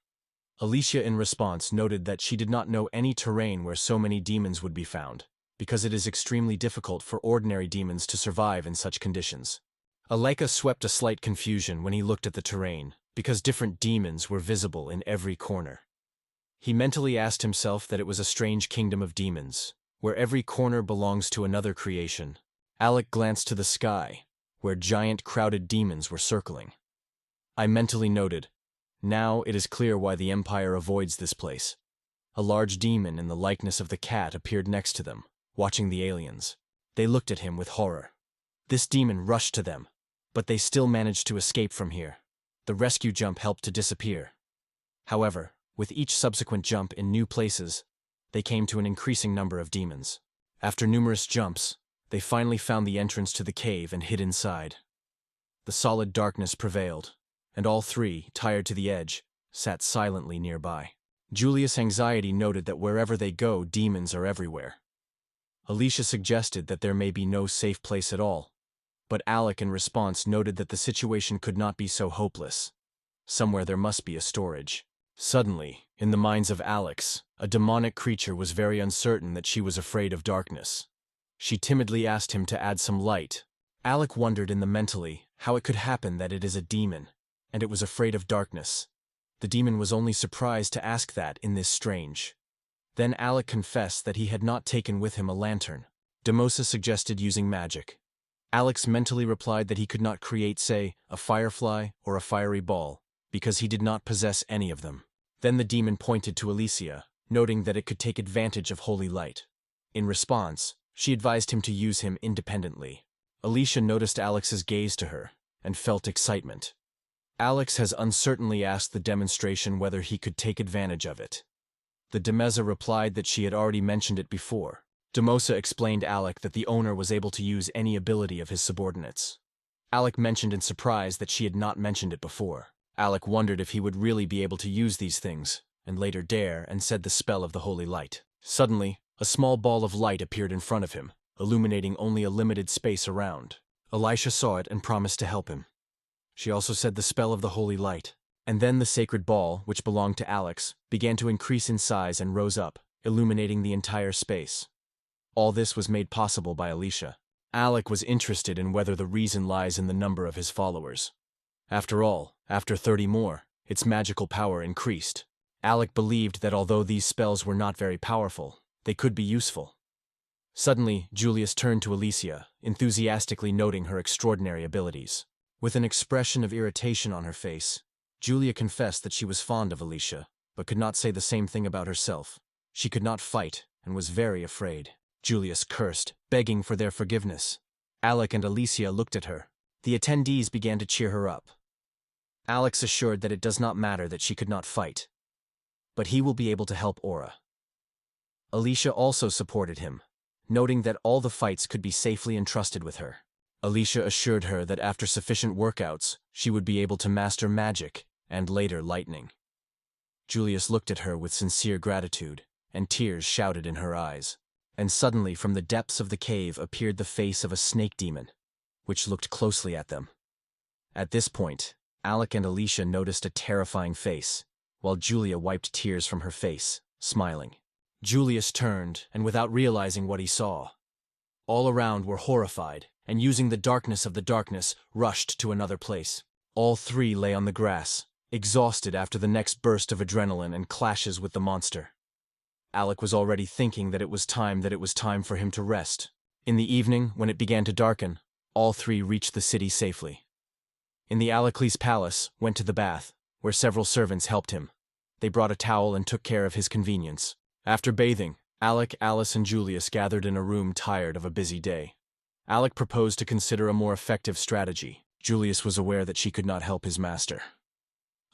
Alicia in response noted that she did not know any terrain where so many demons would be found, because it is extremely difficult for ordinary demons to survive in such conditions. Aleka swept a slight confusion when he looked at the terrain, because different demons were visible in every corner. He mentally asked himself that it was a strange kingdom of demons, where every corner belongs to another creation. Alec glanced to the sky, where giant crowded demons were circling. I mentally noted, now it is clear why the Empire avoids this place. A large demon in the likeness of the cat appeared next to them, watching the aliens. They looked at him with horror. This demon rushed to them, but they still managed to escape from here. The rescue jump helped to disappear. However, with each subsequent jump in new places, they came to an increasing number of demons. After numerous jumps, they finally found the entrance to the cave and hid inside. The solid darkness prevailed, and all three, tired to the edge, sat silently nearby. Julius' anxiety noted that wherever they go, demons are everywhere. Alicia suggested that there may be no safe place at all, but Alec in response noted that the situation could not be so hopeless. Somewhere there must be a storage. Suddenly, in the minds of Alex, a demonic creature was very uncertain that she was afraid of darkness. She timidly asked him to add some light. Alec wondered in the mentally how it could happen that it is a demon, and it was afraid of darkness. The demon was only surprised to ask that in this strange. Then Alec confessed that he had not taken with him a lantern. Demosa suggested using magic. Alex mentally replied that he could not create, say, a firefly or a fiery ball, because he did not possess any of them. Then the demon pointed to Alicia, noting that it could take advantage of holy light. In response, she advised him to use him independently. Alicia noticed Alex's gaze to her, and felt excitement. Alex has uncertainly asked the demonstration whether he could take advantage of it. The Demeza replied that she had already mentioned it before. Demosa explained Alec that the owner was able to use any ability of his subordinates. Alec mentioned in surprise that she had not mentioned it before. Alec wondered if he would really be able to use these things, and later dare and said the spell of the holy light. Suddenly, a small ball of light appeared in front of him, illuminating only a limited space around. Elisha saw it and promised to help him. She also said the spell of the holy light, and then the sacred ball, which belonged to Alex, began to increase in size and rose up, illuminating the entire space. All this was made possible by Alicia. Alec was interested in whether the reason lies in the number of his followers. After all, after 30 more, its magical power increased. Alec believed that although these spells were not very powerful, they could be useful. Suddenly, Julius turned to Alicia, enthusiastically noting her extraordinary abilities. With an expression of irritation on her face, Julia confessed that she was fond of Alicia, but could not say the same thing about herself. She could not fight, and was very afraid. Julius cursed, begging for their forgiveness. Alec and Alicia looked at her. The attendees began to cheer her up. Alex assured that it does not matter that she could not fight, but he will be able to help Aura. Alicia also supported him, noting that all the fights could be safely entrusted with her. Alicia assured her that after sufficient workouts, she would be able to master magic, and later lightning. Julius looked at her with sincere gratitude, and tears shouted in her eyes. And suddenly from the depths of the cave appeared the face of a snake demon, which looked closely at them. At this point, Alec and Alicia noticed a terrifying face, while Julia wiped tears from her face, smiling. Julius turned, and without realizing what he saw, all around were horrified, and using the darkness of the darkness, rushed to another place. All three lay on the grass, exhausted after the next burst of adrenaline and clashes with the monster. Alec was already thinking that it was time for him to rest. In the evening, when it began to darken, all three reached the city safely. In the Alecles palace, went to the bath, where several servants helped him. They brought a towel and took care of his convenience. After bathing, Alec, Alice, and Julius gathered in a room tired of a busy day. Alec proposed to consider a more effective strategy. Julius was aware that she could not help his master.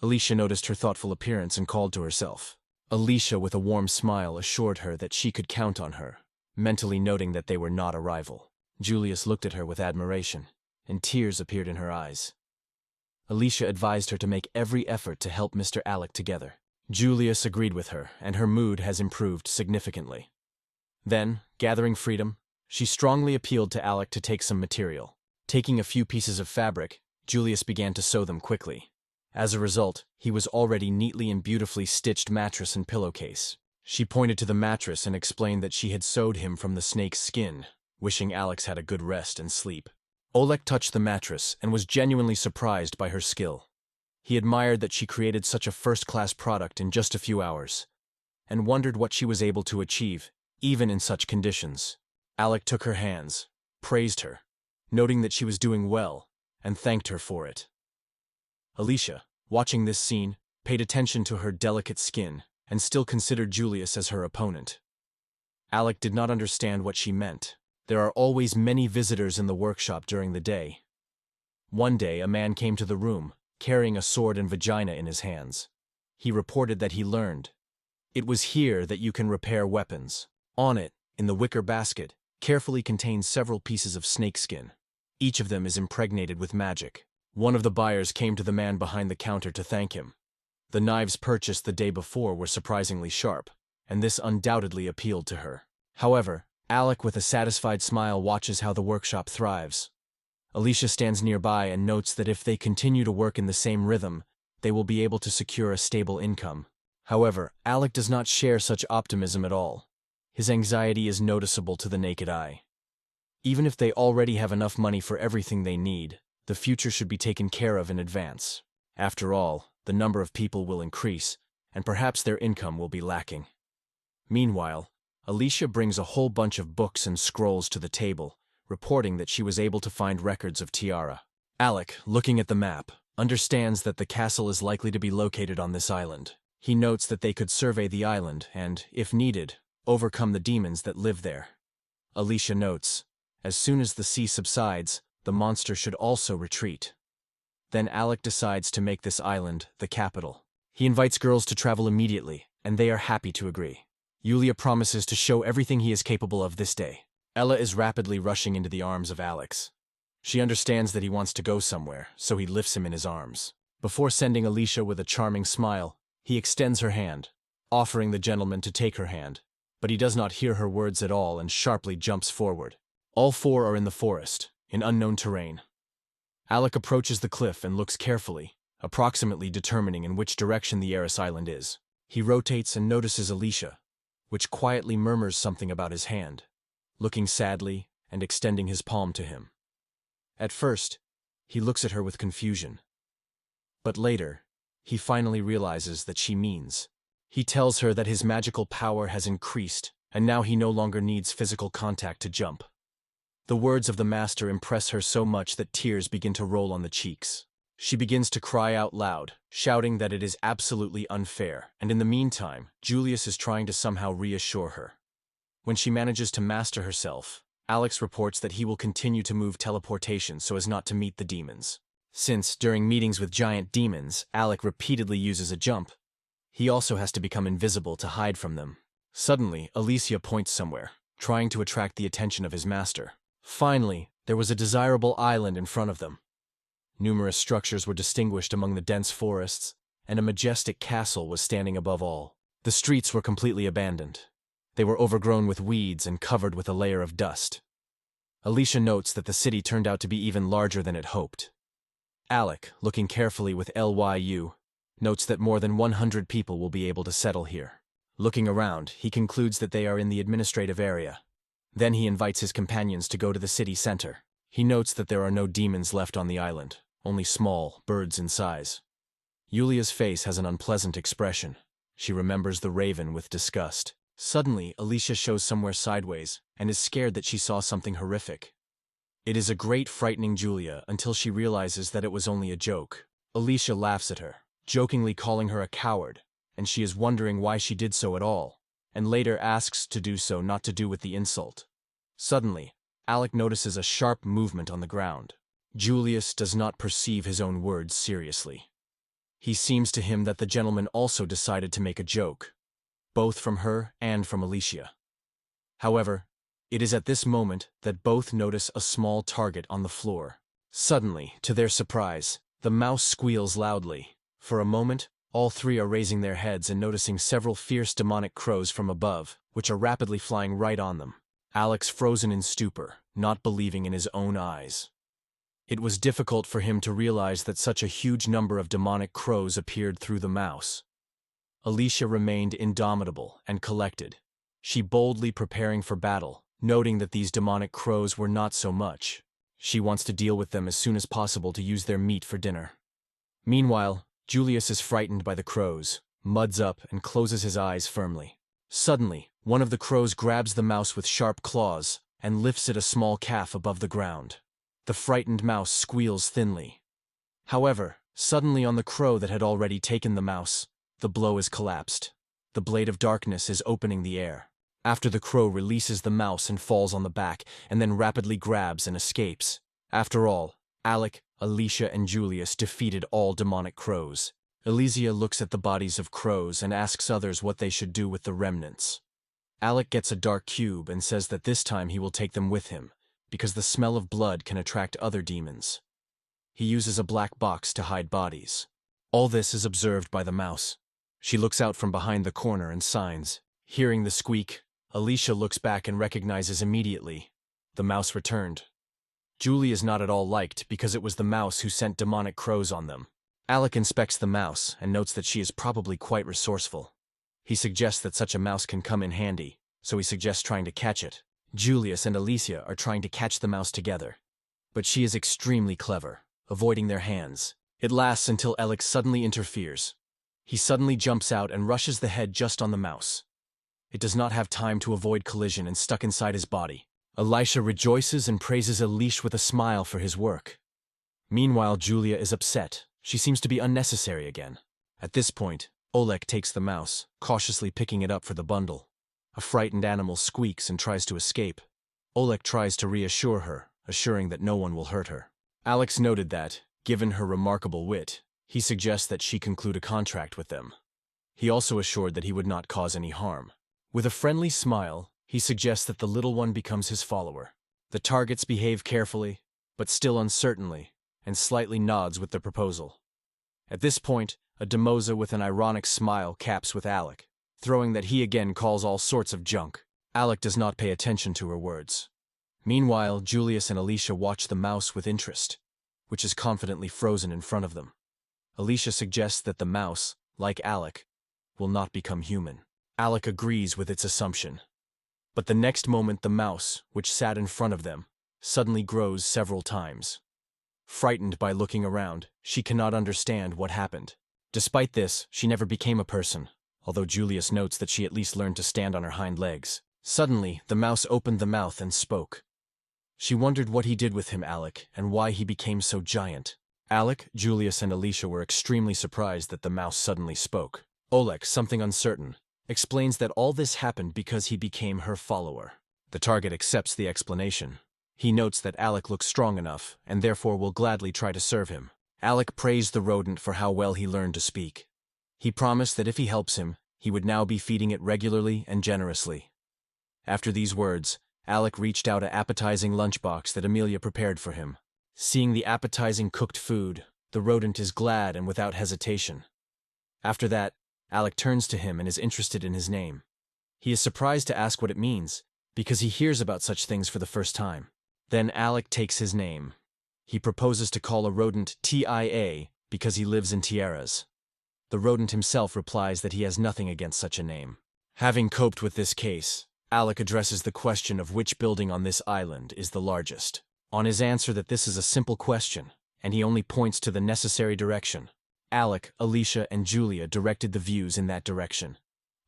Alicia noticed her thoughtful appearance and called to herself. Alicia, with a warm smile, assured her that she could count on her, mentally noting that they were not a rival. Julius looked at her with admiration, and tears appeared in her eyes. Alicia advised her to make every effort to help Mr. Alec together. Julius agreed with her, and her mood has improved significantly. Then, gathering freedom, she strongly appealed to Alec to take some material. Taking a few pieces of fabric, Julius began to sew them quickly. As a result, he was already neatly and beautifully stitched mattress and pillowcase. She pointed to the mattress and explained that she had sewed him from the snake's skin, wishing Alex had a good rest and sleep. Oleg touched the mattress and was genuinely surprised by her skill. He admired that she created such a first-class product in just a few hours, and wondered what she was able to achieve, even in such conditions. Alec took her hands, praised her, noting that she was doing well, and thanked her for it. Alicia, watching this scene, paid attention to her delicate skin and still considered Julius as her opponent. Alec did not understand what she meant. There are always many visitors in the workshop during the day. One day, a man came to the room, carrying a sword and vagina in his hands. He reported that he learned. It was here that you can repair weapons. On it, in the wicker basket, carefully contains several pieces of snakeskin. Each of them is impregnated with magic. One of the buyers came to the man behind the counter to thank him. The knives purchased the day before were surprisingly sharp, and this undoubtedly appealed to her. However, Alec with a satisfied smile watches how the workshop thrives. Alicia stands nearby and notes that if they continue to work in the same rhythm, they will be able to secure a stable income. However, Alec does not share such optimism at all. His anxiety is noticeable to the naked eye. Even if they already have enough money for everything they need, the future should be taken care of in advance. After all, the number of people will increase, and perhaps their income will be lacking. Meanwhile, Alicia brings a whole bunch of books and scrolls to the table, reporting that she was able to find records of Tiara. Alec, looking at the map, understands that the castle is likely to be located on this island. He notes that they could survey the island and, if needed, overcome the demons that live there. Alicia notes, as soon as the sea subsides, the monster should also retreat. Then Alec decides to make this island the capital. He invites girls to travel immediately, and they are happy to agree. Yulia promises to show everything he is capable of this day. Ella is rapidly rushing into the arms of Alex. She understands that he wants to go somewhere, so he lifts him in his arms. Before sending Alicia with a charming smile, he extends her hand, offering the gentleman to take her hand, but he does not hear her words at all and sharply jumps forward. All four are in the forest, in unknown terrain. Alec approaches the cliff and looks carefully, approximately determining in which direction the Eris Island is. He rotates and notices Alicia, which quietly murmurs something about his hand, looking sadly and extending his palm to him. At first, he looks at her with confusion. But later, he finally realizes that she means. He tells her that his magical power has increased, and now he no longer needs physical contact to jump. The words of the master impress her so much that tears begin to roll on the cheeks. She begins to cry out loud, shouting that it is absolutely unfair, and in the meantime, Julius is trying to somehow reassure her. When she manages to master herself, Alex reports that he will continue to move teleportation so as not to meet the demons. Since, during meetings with giant demons, Alec repeatedly uses a jump, he also has to become invisible to hide from them. Suddenly, Alicia points somewhere, trying to attract the attention of his master. Finally, there was a desirable island in front of them. Numerous structures were distinguished among the dense forests, and a majestic castle was standing above all. The streets were completely abandoned. They were overgrown with weeds and covered with a layer of dust. Alicia notes that the city turned out to be even larger than it hoped. Alec, looking carefully with LYU, notes that more than 100 people will be able to settle here. Looking around, he concludes that they are in the administrative area. Then he invites his companions to go to the city center. He notes that there are no demons left on the island, only small birds in size. Yulia's face has an unpleasant expression. She remembers the raven with disgust. Suddenly, Alicia shows somewhere sideways and is scared that she saw something horrific. It is a great frightening Julia until she realizes that it was only a joke. Alicia laughs at her, jokingly calling her a coward, and she is wondering why she did so at all, and later asks to do so not to do with the insult. Suddenly, Alec notices a sharp movement on the ground. Julius does not perceive his own words seriously. He seems to him that the gentleman also decided to make a joke, both from her and from Alicia. However, it is at this moment that both notice a small target on the floor. Suddenly, to their surprise, the mouse squeals loudly. For a moment, all three are raising their heads and noticing several fierce demonic crows from above, which are rapidly flying right on them. Alex frozen in stupor, not believing in his own eyes. It was difficult for him to realize that such a huge number of demonic crows appeared through the mouse. Alicia remained indomitable and collected, she boldly preparing for battle, noting that these demonic crows were not so much. She wants to deal with them as soon as possible to use their meat for dinner. Meanwhile, Julius is frightened by the crows, muds up and closes his eyes firmly. Suddenly, one of the crows grabs the mouse with sharp claws and lifts it a small calf above the ground. The frightened mouse squeals thinly. However, suddenly on the crow that had already taken the mouse, the blow is collapsed. The blade of darkness is opening the air. After the crow releases the mouse and falls on the back, and then rapidly grabs and escapes. After all, Alec, Alicia, and Julius defeated all demonic crows. Alicia looks at the bodies of crows and asks others what they should do with the remnants. Alec gets a dark cube and says that this time he will take them with him, because the smell of blood can attract other demons. He uses a black box to hide bodies. All this is observed by the mouse. She looks out from behind the corner and signs. Hearing the squeak, Alicia looks back and recognizes immediately. The mouse returned. Julie is not at all liked because it was the mouse who sent demonic crows on them. Alec inspects the mouse and notes that she is probably quite resourceful. He suggests that such a mouse can come in handy, so he suggests trying to catch it. Julius and Alicia are trying to catch the mouse together. But she is extremely clever, avoiding their hands. It lasts until Alec suddenly interferes. He suddenly jumps out and rushes the head just on the mouse. It does not have time to avoid collision and stuck inside his body. Alicia rejoices and praises Alicia with a smile for his work. Meanwhile, Julia is upset. She seems to be unnecessary again. At this point, Oleg takes the mouse, cautiously picking it up for the bundle. A frightened animal squeaks and tries to escape. Oleg tries to reassure her, assuring that no one will hurt her. Alex noted that, given her remarkable wit, he suggests that she conclude a contract with them. He also assured that he would not cause any harm. With a friendly smile, he suggests that the little one becomes his follower. The targets behave carefully, but still uncertainly, and slightly nods with the proposal. At this point, a Demosa with an ironic smile caps with Alec, throwing that he again calls all sorts of junk. Alec does not pay attention to her words. Meanwhile, Julius and Alicia watch the mouse with interest, which is confidently frozen in front of them. Alicia suggests that the mouse, like Alec, will not become human. Alec agrees with its assumption. But the next moment the mouse, which sat in front of them, suddenly grows several times. Frightened by looking around, she cannot understand what happened. Despite this, she never became a person, although Julius notes that she at least learned to stand on her hind legs. Suddenly, the mouse opened the mouth and spoke. She wondered what he did with him, Alec, and why he became so giant. Alec, Julius, and Alicia were extremely surprised that the mouse suddenly spoke. Oleg, something uncertain, explains that all this happened because he became her follower. The target accepts the explanation. He notes that Alec looks strong enough, and therefore will gladly try to serve him. Alec praised the rodent for how well he learned to speak. He promised that if he helps him, he would now be feeding it regularly and generously. After these words, Alec reached out an appetizing lunchbox that Amelia prepared for him. Seeing the appetizing cooked food, the rodent is glad and without hesitation. After that, Alec turns to him and is interested in his name. He is surprised to ask what it means, because he hears about such things for the first time. Then Alec takes his name. He proposes to call a rodent TIA because he lives in tiaras. The rodent himself replies that he has nothing against such a name. Having coped with this case, Alec addresses the question of which building on this island is the largest. On his answer that this is a simple question, and he only points to the necessary direction, Alec, Alicia, and Julia directed the views in that direction.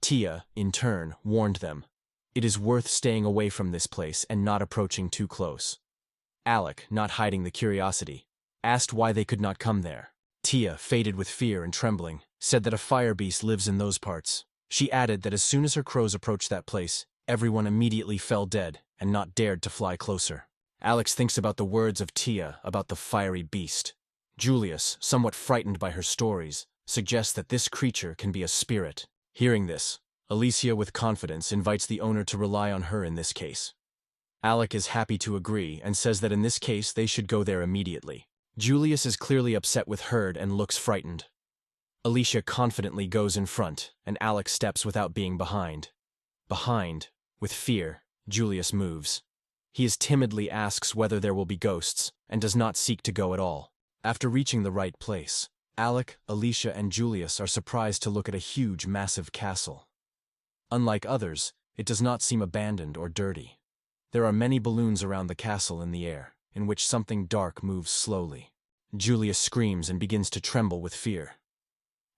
Tia, in turn, warned them. It is worth staying away from this place and not approaching too close. Alec, not hiding the curiosity, asked why they could not come there. Tia, faded with fear and trembling, said that a fire beast lives in those parts. She added that as soon as her crows approached that place, everyone immediately fell dead and not dared to fly closer. Alex thinks about the words of Tia about the fiery beast. Julius, somewhat frightened by her stories, suggests that this creature can be a spirit. Hearing this, Alicia with confidence invites the owner to rely on her in this case. Alec is happy to agree and says that in this case they should go there immediately. Julius is clearly upset with Herd and looks frightened. Alicia confidently goes in front, and Alec steps without being behind. Behind, with fear, Julius moves. He timidly asks whether there will be ghosts, and does not seek to go at all. After reaching the right place, Alec, Alicia, and Julius are surprised to look at a huge, massive castle. Unlike others, it does not seem abandoned or dirty. There are many balloons around the castle in the air, in which something dark moves slowly. Julius screams and begins to tremble with fear.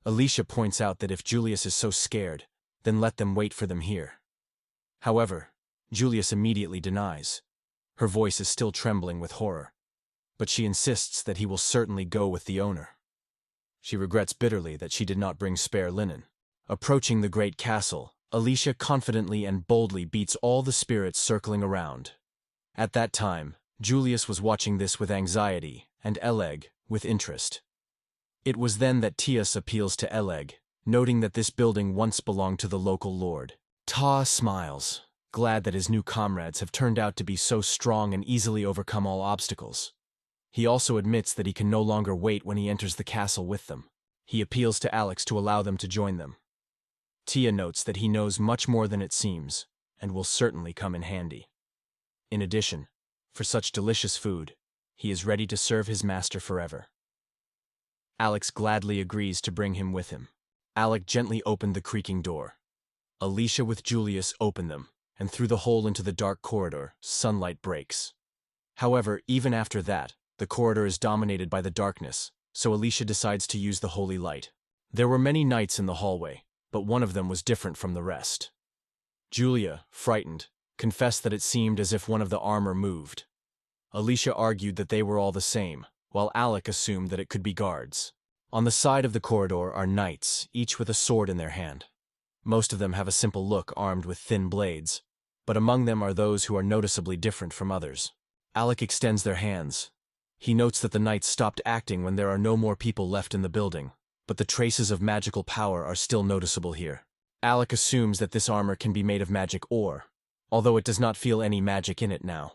Alicia points out that if Julius is so scared, then let them wait for them here. However, Julius immediately denies. Her voice is still trembling with horror, but she insists that he will certainly go with the owner. She regrets bitterly that she did not bring spare linen. Approaching the great castle, Alicia confidently and boldly beats all the spirits circling around. At that time, Julius was watching this with anxiety, and Eleg with interest. It was then that Tias appeals to Eleg, noting that this building once belonged to the local lord. Ta smiles, glad that his new comrades have turned out to be so strong and easily overcome all obstacles. He also admits that he can no longer wait when he enters the castle with them. He appeals to Alex to allow them to join them. Tia notes that he knows much more than it seems, and will certainly come in handy. In addition, for such delicious food, he is ready to serve his master forever. Alex gladly agrees to bring him with him. Alec gently opened the creaking door. Alicia with Julius open them, and through the hole into the dark corridor, sunlight breaks. However, even after that, the corridor is dominated by the darkness, so Alicia decides to use the holy light. There were many knights in the hallway, but one of them was different from the rest. Julia, frightened, confessed that it seemed as if one of the armor moved. Alicia argued that they were all the same, while Alec assumed that it could be guards. On the side of the corridor are knights, each with a sword in their hand. Most of them have a simple look armed with thin blades, but among them are those who are noticeably different from others. Alec extends their hands. He notes that the knights stopped acting when there are no more people left in the building, but the traces of magical power are still noticeable here. Alec assumes that this armor can be made of magic ore, although it does not feel any magic in it now.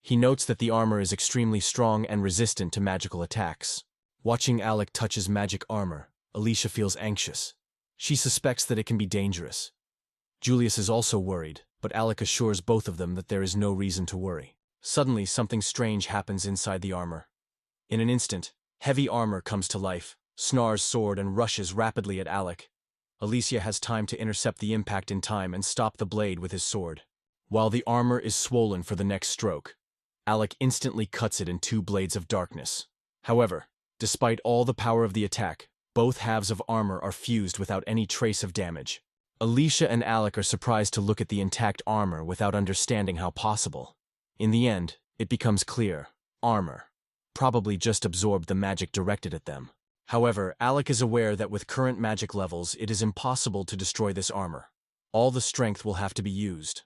He notes that the armor is extremely strong and resistant to magical attacks. Watching Alec touch his magic armor, Alicia feels anxious. She suspects that it can be dangerous. Julius is also worried, but Alec assures both of them that there is no reason to worry. Suddenly, something strange happens inside the armor. In an instant, heavy armor comes to life, snars sword and rushes rapidly at Alec. Alicia has time to intercept the impact in time and stop the blade with his sword. While the armor is swollen for the next stroke, Alec instantly cuts it in two blades of darkness. However, despite all the power of the attack, both halves of armor are fused without any trace of damage. Alicia and Alec are surprised to look at the intact armor without understanding how possible. In the end, it becomes clear, armor probably just absorbed the magic directed at them. However, Alec is aware that with current magic levels, it is impossible to destroy this armor. All the strength will have to be used.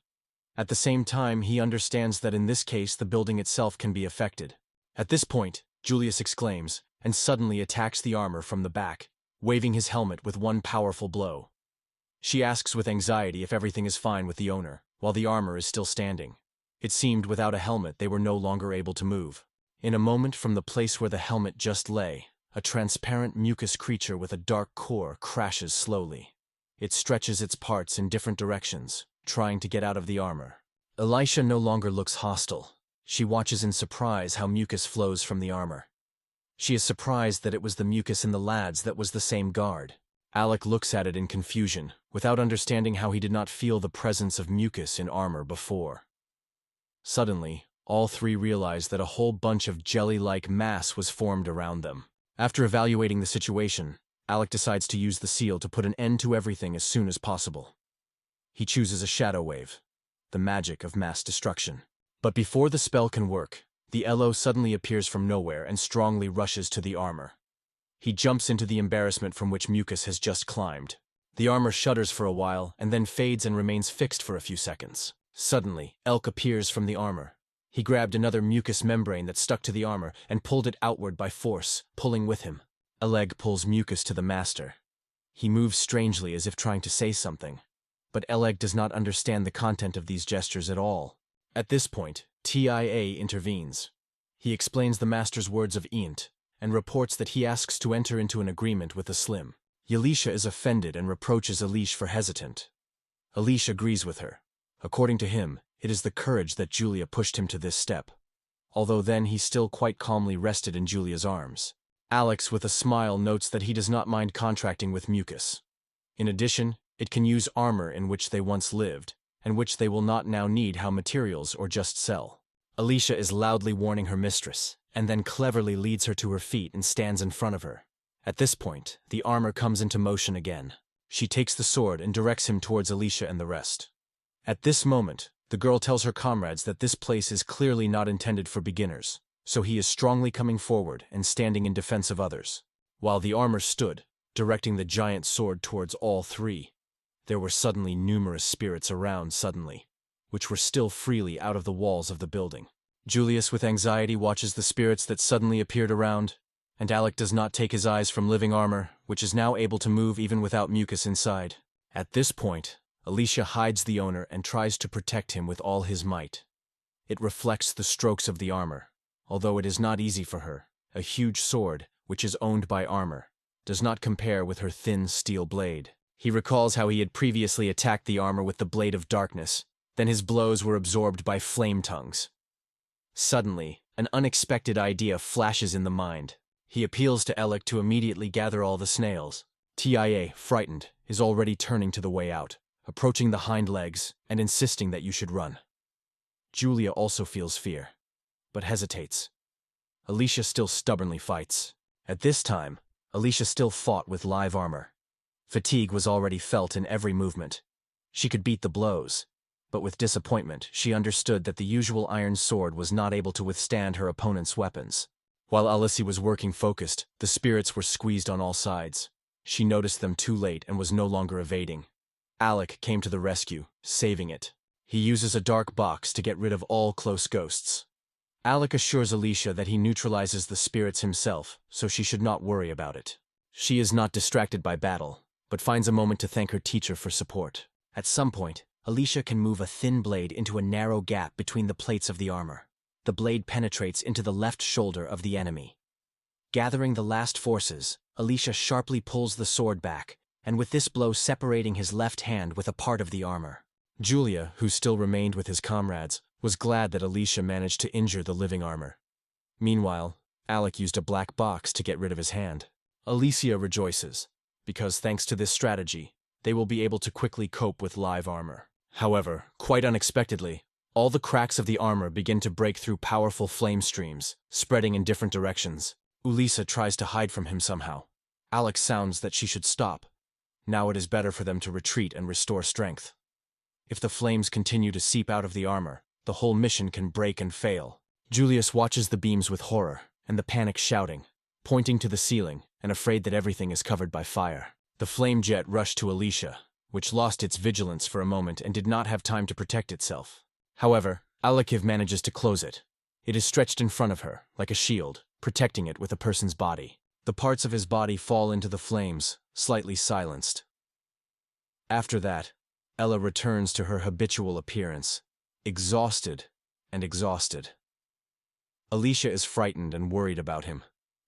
At the same time, he understands that in this case, the building itself can be affected. At this point, Julius exclaims, and suddenly attacks the armor from the back, waving his helmet with one powerful blow. She asks with anxiety if everything is fine with the owner, while the armor is still standing. It seemed without a helmet they were no longer able to move. In a moment from the place where the helmet just lay, a transparent mucus creature with a dark core crashes slowly. It stretches its parts in different directions, trying to get out of the armor. Alicia no longer looks hostile. She watches in surprise how mucus flows from the armor. She is surprised that it was the mucus in the lads that was the same guard. Alec looks at it in confusion, without understanding how he did not feel the presence of mucus in armor before. Suddenly, all three realize that a whole bunch of jelly-like mass was formed around them. After evaluating the situation, Alec decides to use the seal to put an end to everything as soon as possible. He chooses a shadow wave, the magic of mass destruction. But before the spell can work, the Elo suddenly appears from nowhere and strongly rushes to the armor. He jumps into the embarrassment from which mucus has just climbed. The armor shudders for a while and then fades and remains fixed for a few seconds. Suddenly, Elk appears from the armor. He grabbed another mucus membrane that stuck to the armor and pulled it outward by force, pulling with him. Eleg pulls mucus to the master. He moves strangely as if trying to say something, but Eleg does not understand the content of these gestures at all. At this point, TIA intervenes. He explains the master's words of Ient, and reports that he asks to enter into an agreement with the Slim. Yalisha is offended and reproaches Elish for hesitant. Alicia agrees with her. According to him, it is the courage that Julia pushed him to this step. Although then he still quite calmly rested in Julia's arms. Alex, with a smile, notes that he does not mind contracting with mucus. In addition, it can use armor in which they once lived, and which they will not now need how materials or just sell. Alicia is loudly warning her mistress, and then cleverly leads her to her feet and stands in front of her. At this point, the armor comes into motion again. She takes the sword and directs him towards Alicia and the rest. At this moment, the girl tells her comrades that this place is clearly not intended for beginners, so he is strongly coming forward and standing in defense of others. While the armor stood, directing the giant sword towards all three, there were suddenly numerous spirits around which were still freely out of the walls of the building. Julius, with anxiety, watches the spirits that suddenly appeared around, and Alec does not take his eyes from living armor, which is now able to move even without mucus inside. At this point, Alicia hides the owner and tries to protect him with all his might. It reflects the strokes of the armor, although it is not easy for her. A huge sword, which is owned by armor, does not compare with her thin steel blade. He recalls how he had previously attacked the armor with the blade of darkness, then his blows were absorbed by flame tongues. Suddenly, an unexpected idea flashes in the mind. He appeals to Alec to immediately gather all the snails. TIA, frightened, is already turning to the way out, approaching the hind legs and insisting that you should run. Julia also feels fear, but hesitates. Alicia still stubbornly fights. At this time, Alicia still fought with live armor. Fatigue was already felt in every movement. She could beat the blows, but with disappointment she understood that the usual iron sword was not able to withstand her opponent's weapons. While Alicia was working focused, the spirits were squeezed on all sides. She noticed them too late and was no longer evading. Alec came to the rescue, saving it. He uses a dark box to get rid of all close ghosts. Alec assures Alicia that he neutralizes the spirits himself, so she should not worry about it. She is not distracted by battle, but finds a moment to thank her teacher for support. At some point, Alicia can move a thin blade into a narrow gap between the plates of the armor. The blade penetrates into the left shoulder of the enemy. Gathering the last forces, Alicia sharply pulls the sword back, and with this blow separating his left hand with a part of the armor. Julia, who still remained with his comrades, was glad that Alicia managed to injure the living armor. Meanwhile, Alec used a black box to get rid of his hand. Alicia rejoices, because thanks to this strategy, they will be able to quickly cope with live armor. However, quite unexpectedly, all the cracks of the armor begin to break through powerful flame streams, spreading in different directions. Ulisa tries to hide from him somehow. Alex sounds that she should stop. Now it is better for them to retreat and restore strength. If the flames continue to seep out of the armor, the whole mission can break and fail. Julius watches the beams with horror, and the panic shouting, pointing to the ceiling, and afraid that everything is covered by fire. The flame jet rushed to Alicia, which lost its vigilance for a moment and did not have time to protect itself. However, Alekiv manages to close it. It is stretched in front of her, like a shield, protecting it with a person's body. The parts of his body fall into the flames, slightly silenced. After that, Ella returns to her habitual appearance, exhausted and exhausted. Alicia is frightened and worried about him,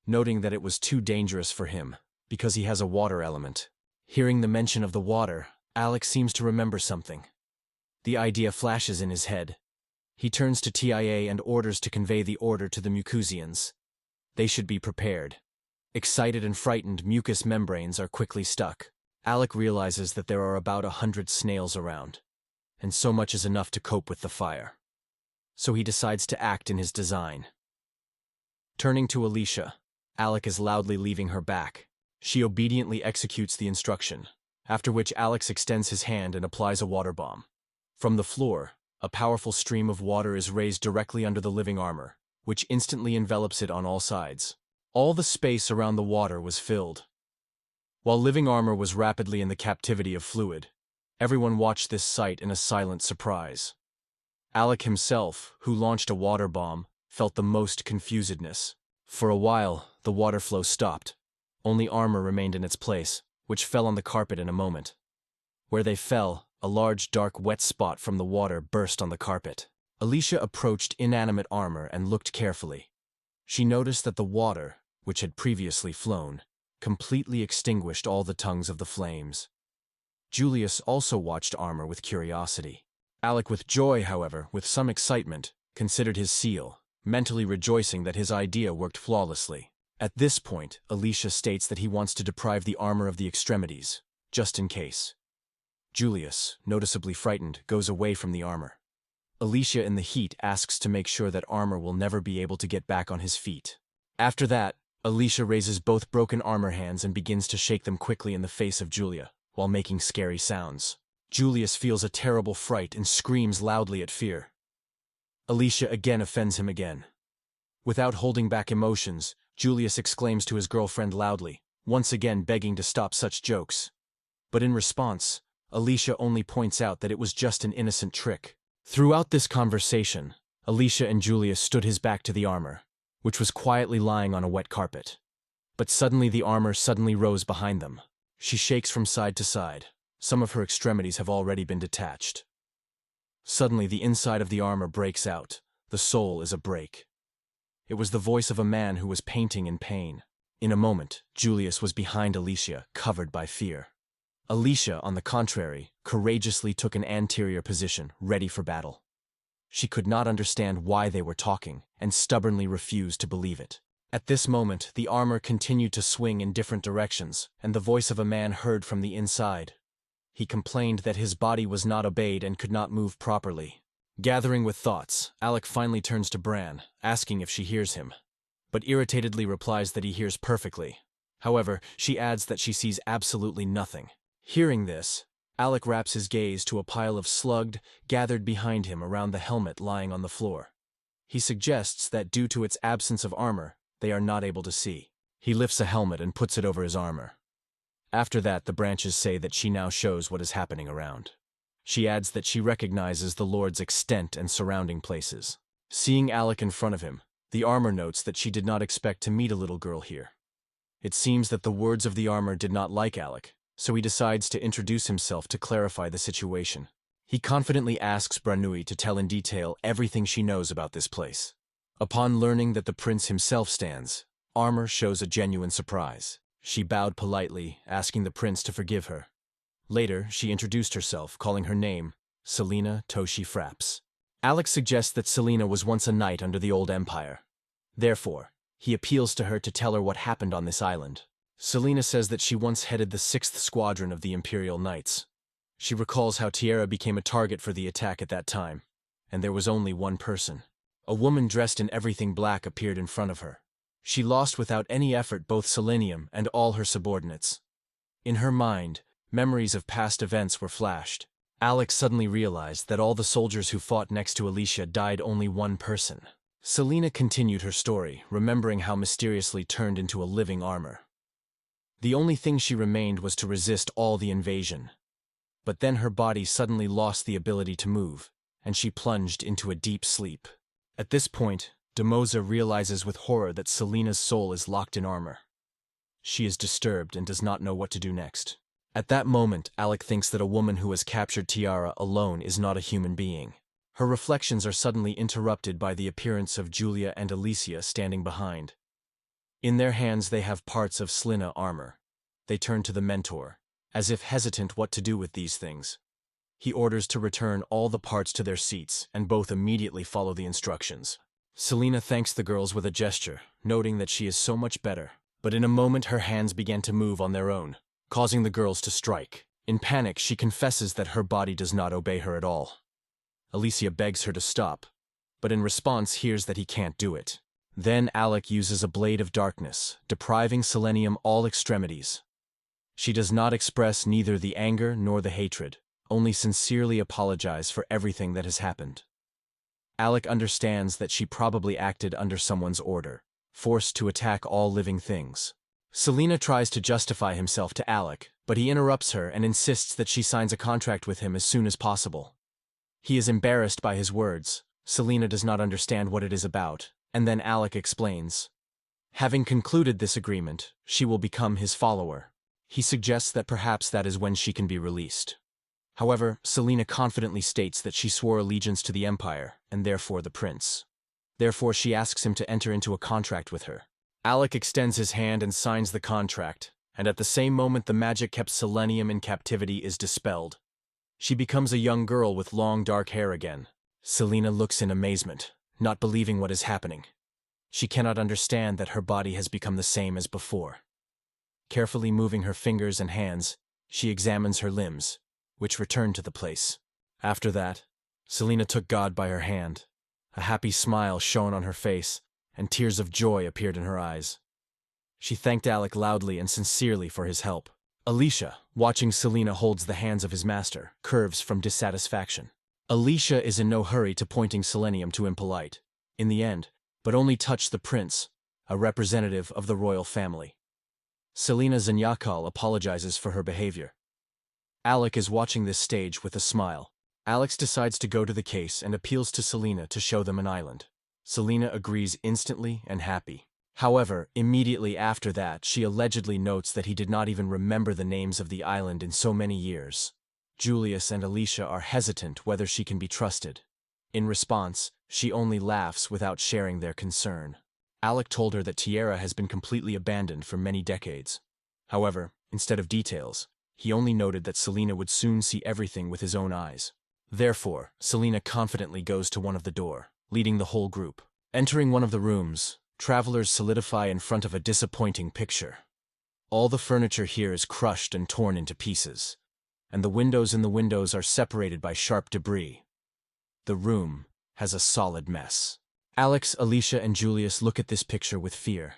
noting that it was too dangerous for him, because he has a water element. Hearing the mention of the water, Alex seems to remember something. The idea flashes in his head. He turns to TIA and orders to convey the order to the Mucusians. They should be prepared. Excited and frightened, mucous membranes are quickly stuck. Alec realizes that there are about 100 snails around, and so much is enough to cope with the fire. So he decides to act in his design. Turning to Alicia, Alec is loudly leaving her back. She obediently executes the instruction, after which Alex extends his hand and applies a water bomb. From the floor, a powerful stream of water is raised directly under the living armor, which instantly envelops it on all sides. All the space around the water was filled. While living armor was rapidly in the captivity of fluid, everyone watched this sight in a silent surprise. Alec himself, who launched a water bomb, felt the most confusedness. For a while, the water flow stopped. Only armor remained in its place, which fell on the carpet in a moment. Where they fell, a large dark wet spot from the water burst on the carpet. Alicia approached inanimate armor and looked carefully. She noticed that the water, which had previously flown, completely extinguished all the tongues of the flames. Julius also watched Armor with curiosity. Alec with joy, however, with some excitement, considered his seal, mentally rejoicing that his idea worked flawlessly. At this point, Alicia states that he wants to deprive the Armor of the extremities, just in case. Julius, noticeably frightened, goes away from the Armor. Alicia in the heat asks to make sure that Armor will never be able to get back on his feet. After that, Alicia raises both broken Armor hands and begins to shake them quickly in the face of Julia, while making scary sounds. Julius feels a terrible fright and screams loudly at fear. Alicia again offends him again. Without holding back emotions, Julius exclaims to his girlfriend loudly, once again begging to stop such jokes. But in response, Alicia only points out that it was just an innocent trick. Throughout this conversation, Alicia and Julius stood his back to the Armor, which was quietly lying on a wet carpet. But suddenly the Armor rose behind them. She shakes from side to side. Some of her extremities have already been detached. Suddenly the inside of the Armor breaks out. The soul is a break. It was the voice of a man who was painting in pain. In a moment, Julius was behind Alicia, covered by fear. Alicia, on the contrary, courageously took an anterior position, ready for battle. She could not understand why they were talking, and stubbornly refused to believe it. At this moment, the Armor continued to swing in different directions, and the voice of a man heard from the inside. He complained that his body was not obeyed and could not move properly. Gathering with thoughts, Alec finally turns to Bran, asking if she hears him, but irritatedly replies that he hears perfectly. However, she adds that she sees absolutely nothing. Hearing this, Alec wraps his gaze to a pile of slugged, gathered behind him around the helmet lying on the floor. He suggests that due to its absence of armor, they are not able to see. He lifts a helmet and puts it over his armor. After that, the branches say that she now shows what is happening around. She adds that she recognizes the Lord's extent and surrounding places. Seeing Alec in front of him, the Armor notes that she did not expect to meet a little girl here. It seems that the words of the Armor did not like Alec, so he decides to introduce himself to clarify the situation. He confidently asks Branui to tell in detail everything she knows about this place. Upon learning that the prince himself stands, Armor shows a genuine surprise. She bowed politely, asking the prince to forgive her. Later, she introduced herself, calling her name Selena Toshi Fraps. Alec suggests that Selena was once a knight under the old empire. Therefore, he appeals to her to tell her what happened on this island. Selena says that she once headed the 6th Squadron of the Imperial Knights. She recalls how Tierra became a target for the attack at that time, and there was only one person. A woman dressed in everything black appeared in front of her. She lost without any effort both Selenium and all her subordinates. In her mind, memories of past events were flashed. Alec suddenly realized that all the soldiers who fought next to Alicia died only one person. Selena continued her story, remembering how mysteriously turned into a living Armor. The only thing she remained was to resist all the invasion. But then her body suddenly lost the ability to move, and she plunged into a deep sleep. At this point, Demoza realizes with horror that Selena's soul is locked in Armor. She is disturbed and does not know what to do next. At that moment, Alec thinks that a woman who has captured Tiara alone is not a human being. Her reflections are suddenly interrupted by the appearance of Julia and Alicia standing behind. In their hands they have parts of Selena armor. They turn to the mentor, as if hesitant what to do with these things. He orders to return all the parts to their seats, and both immediately follow the instructions. Selena thanks the girls with a gesture, noting that she is so much better. But in a moment her hands began to move on their own, causing the girls to strike. In panic, she confesses that her body does not obey her at all. Alicia begs her to stop, but in response hears that he can't do it. Then Alec uses a blade of darkness, depriving Selenium all extremities. She does not express neither the anger nor the hatred, only sincerely apologize for everything that has happened. Alec understands that she probably acted under someone's order, forced to attack all living things. Selena tries to justify himself to Alec, but he interrupts her and insists that she signs a contract with him as soon as possible. He is embarrassed by his words. Selena does not understand what it is about, and then Alec explains. Having concluded this agreement, she will become his follower. He suggests that perhaps that is when she can be released. However, Selena confidently states that she swore allegiance to the Empire, and therefore the prince. Therefore, she asks him to enter into a contract with her. Alec extends his hand and signs the contract, And at the same moment the magic kept Selenium in captivity is dispelled. She becomes a young girl with long dark hair again. Selena looks in amazement, not believing what is happening. She cannot understand that her body has become the same as before. Carefully moving her fingers and hands, she examines her limbs, which return to the place. After that, Selena took God by her hand. A happy smile shone on her face, and tears of joy appeared in her eyes. She thanked Alec loudly and sincerely for his help. Alicia, watching Selena holds the hands of his master, curves from dissatisfaction. Alicia is in no hurry to pointing Selenium to impolite, in the end, but only touched the prince, a representative of the royal family. Selena Zanyakal apologizes for her behavior. Alec is watching this stage with a smile. Alex decides to go to the case and appeals to Selena to show them an island. Selena agrees instantly and happy. However, immediately after that, she allegedly notes that he did not even remember the names of the island in so many years. Julius and Alicia are hesitant whether she can be trusted. In response, she only laughs without sharing their concern. Alec told her that Tierra has been completely abandoned for many decades. However, instead of details, he only noted that Selena would soon see everything with his own eyes. Therefore, Selena confidently goes to one of the door, leading the whole group. Entering one of the rooms, travelers solidify in front of a disappointing picture. All the furniture here is crushed and torn into pieces, and the windows in the windows are separated by sharp debris. The room has a solid mess. Alex, Alicia, and Julius look at this picture with fear.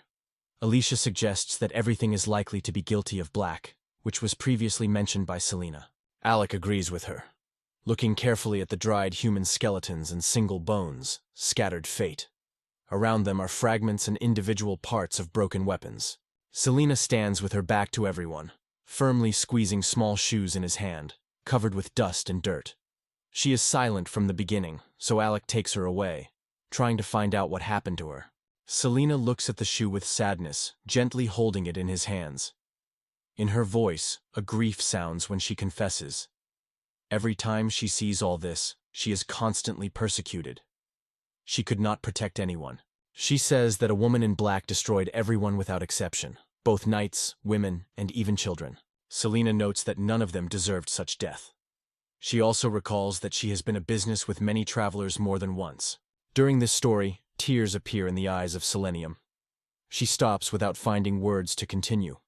Alicia suggests that everything is likely to be guilty of black, which was previously mentioned by Selena. Alec agrees with her. Looking carefully at the dried human skeletons and single bones, scattered fate. Around them are fragments and individual parts of broken weapons. Selena stands with her back to everyone, firmly squeezing small shoes in his hand, covered with dust and dirt. She is silent from the beginning, so Alec takes her away, trying to find out what happened to her. Selena looks at the shoe with sadness, gently holding it in his hands. In her voice, a grief sounds when she confesses. Every time she sees all this, she is constantly persecuted. She could not protect anyone. She says that a woman in black destroyed everyone without exception, both knights, women, and even children. Selena notes that none of them deserved such death. She also recalls that she has been a business with many travelers more than once. During this story, tears appear in the eyes of Selenium. She stops without finding words to continue.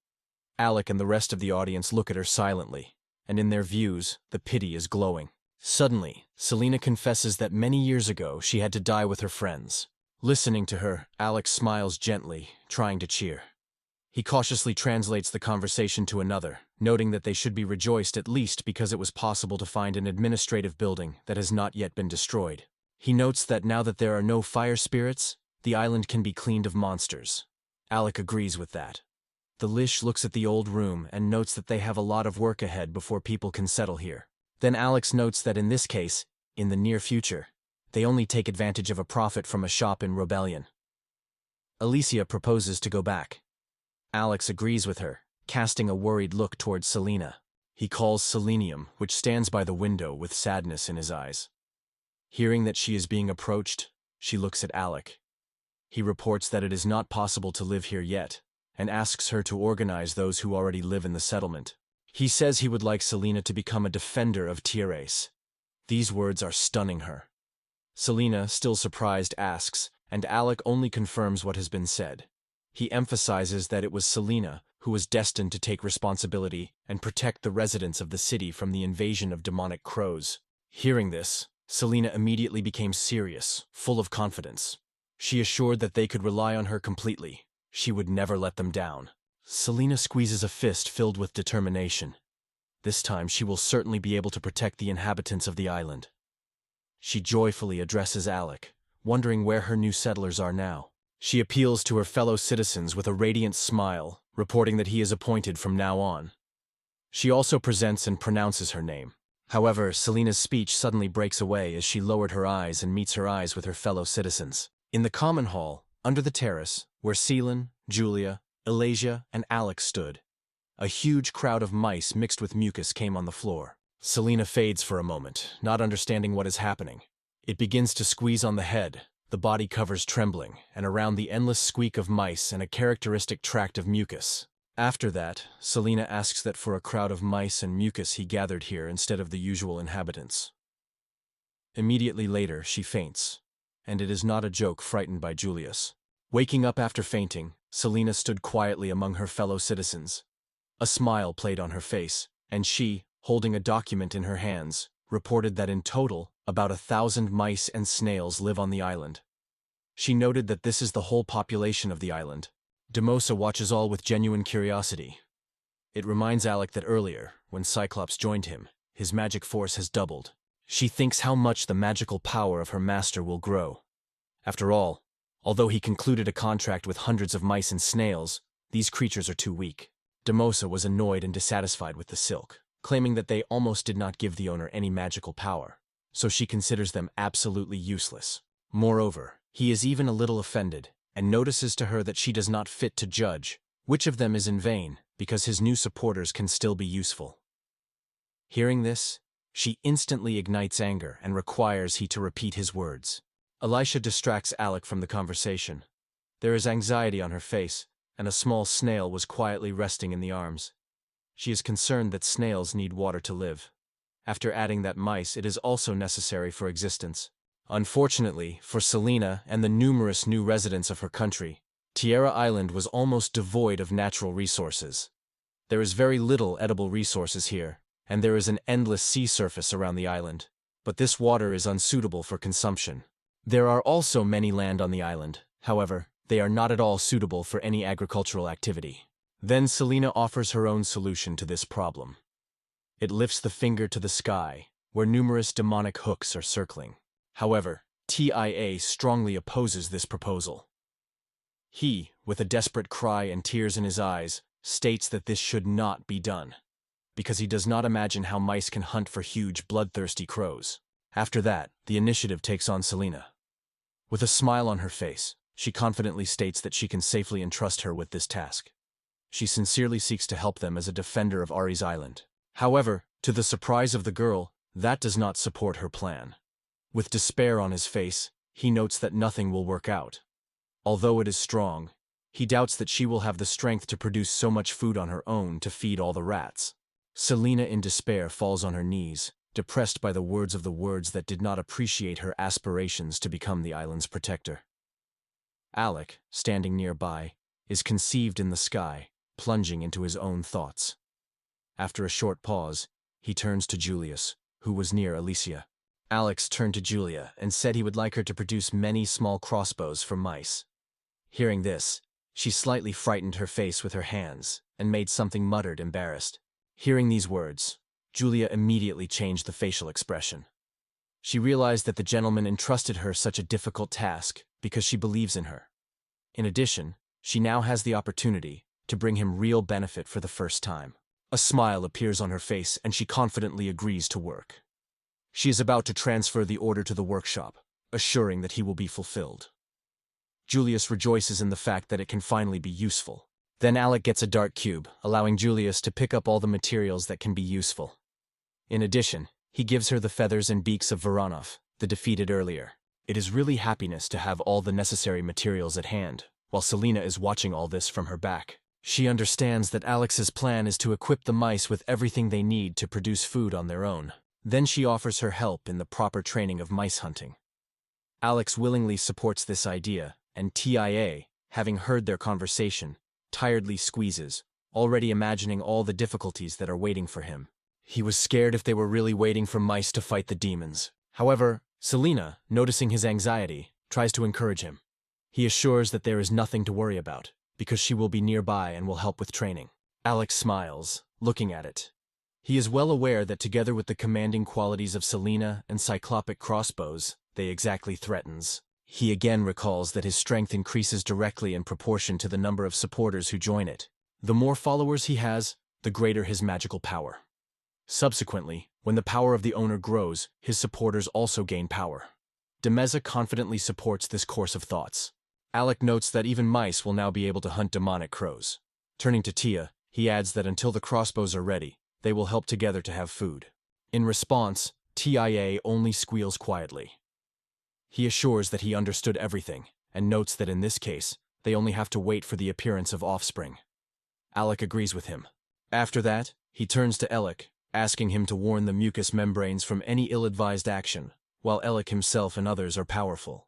Alec and the rest of the audience look at her silently, and in their views, the pity is glowing. Suddenly, Selena confesses that many years ago she had to die with her friends. Listening to her, Alec smiles gently, trying to cheer. He cautiously translates the conversation to another, noting that they should be rejoiced at least because it was possible to find an administrative building that has not yet been destroyed. He notes that now that there are no fire spirits, the island can be cleaned of monsters. Alec agrees with that. The Lish looks at the old room and notes that they have a lot of work ahead before people can settle here. Then Alex notes that in this case, in the near future, they only take advantage of a profit from a shop in Rebellion. Alicia proposes to go back. Alex agrees with her, casting a worried look towards Selena. He calls Selenium, which stands by the window with sadness in his eyes. Hearing that she is being approached, she looks at Alec. He reports that it is not possible to live here yet, and asks her to organize those who already live in the settlement. He says he would like Selena to become a defender of Tierrace. These words are stunning her. Selena, still surprised, asks, and Alec only confirms what has been said. He emphasizes that it was Selena who was destined to take responsibility and protect the residents of the city from the invasion of demonic crows. Hearing this, Selena immediately became serious, full of confidence. She assured that they could rely on her completely. She would never let them down. Selena squeezes a fist filled with determination. This time she will certainly be able to protect the inhabitants of the island. She joyfully addresses Alec, wondering where her new settlers are now. She appeals to her fellow citizens with a radiant smile, reporting that he is appointed from now on. She also presents and pronounces her name. However, Selena's speech suddenly breaks away as she lowered her eyes and meets her eyes with her fellow citizens. In the common hall, under the terrace, where Celan, Julia, Elasia, and Alex stood, a huge crowd of mice mixed with mucus came on the floor. Selena fades for a moment, not understanding what is happening. It begins to squeeze on the head, the body covers trembling, and around the endless squeak of mice and a characteristic tract of mucus. After that, Selena asks that for a crowd of mice and mucus he gathered here instead of the usual inhabitants. Immediately later, she faints, and it is not a joke frightened by Julius. Waking up after fainting, Selena stood quietly among her fellow citizens. A smile played on her face, and she, holding a document in her hands, reported that in total, about 1,000 mice and snails live on the island. She noted that this is the whole population of the island. Demosa watches all with genuine curiosity. It reminds Alec that earlier, when Cyclops joined him, his magic force has doubled. She thinks how much the magical power of her master will grow. After all, although he concluded a contract with hundreds of mice and snails, these creatures are too weak. Demosa was annoyed and dissatisfied with the silk, claiming that they almost did not give the owner any magical power, so she considers them absolutely useless. Moreover, he is even a little offended, and notices to her that she does not fit to judge which of them is in vain, because his new supporters can still be useful. Hearing this, she instantly ignites anger and requires he to repeat his words. Elisha distracts Alec from the conversation. There is anxiety on her face, and a small snail was quietly resting in the arms. She is concerned that snails need water to live. After adding that mice, it is also necessary for existence. Unfortunately, for Selena and the numerous new residents of her country, Tierra Island was almost devoid of natural resources. There is very little edible resources here, and there is an endless sea surface around the island, but this water is unsuitable for consumption. There are also many land on the island, however, they are not at all suitable for any agricultural activity. Then Selena offers her own solution to this problem. It lifts the finger to the sky, where numerous demonic hooks are circling. However, TIA strongly opposes this proposal. He, with a desperate cry and tears in his eyes, states that this should not be done, because he does not imagine how mice can hunt for huge, bloodthirsty crows. After that, the initiative takes on Selena. With a smile on her face, she confidently states that she can safely entrust her with this task. She sincerely seeks to help them as a defender of Ari's island. However, to the surprise of the girl, that does not support her plan. With despair on his face, he notes that nothing will work out. Although it is strong, he doubts that she will have the strength to produce so much food on her own to feed all the rats. Selena in despair falls on her knees, depressed by the words that did not appreciate her aspirations to become the island's protector. Alec, standing nearby, is conceived in the sky, plunging into his own thoughts. After a short pause, he turns to Julius, who was near Alicia. Alex turned to Julia and said he would like her to produce many small crossbows for mice. Hearing this, she slightly frightened her face with her hands and made something muttered, embarrassed. Hearing these words, Julia immediately changed the facial expression. She realized that the gentleman entrusted her such a difficult task because she believes in her. In addition, she now has the opportunity to bring him real benefit for the first time. A smile appears on her face and she confidently agrees to work. She is about to transfer the order to the workshop, assuring that he will be fulfilled. Julius rejoices in the fact that it can finally be useful. Then Alec gets a dart cube, allowing Julius to pick up all the materials that can be useful. In addition, he gives her the feathers and beaks of Voronov, the defeated earlier. It is really happiness to have all the necessary materials at hand, while Selena is watching all this from her back. She understands that Alex's plan is to equip the mice with everything they need to produce food on their own. Then she offers her help in the proper training of mice hunting. Alex willingly supports this idea, and TIA, having heard their conversation, tiredly squeezes, already imagining all the difficulties that are waiting for him. He was scared if they were really waiting for mice to fight the demons. However, Selena, noticing his anxiety, tries to encourage him. He assures that there is nothing to worry about, because she will be nearby and will help with training. Alex smiles, looking at it. He is well aware that together with the commanding qualities of Selena and cyclopic crossbows, they exactly threatens. He again recalls that his strength increases directly in proportion to the number of supporters who join it. The more followers he has, the greater his magical power. Subsequently, when the power of the owner grows, his supporters also gain power. Demeza confidently supports this course of thoughts. Alec notes that even mice will now be able to hunt demonic crows. Turning to Tia, he adds that until the crossbows are ready, they will help together to have food. In response, TIA only squeals quietly. He assures that he understood everything, and notes that in this case, they only have to wait for the appearance of offspring. Alec agrees with him. After that, he turns to Alec, asking him to warn the mucous membranes from any ill-advised action, while Alec himself and others are powerful.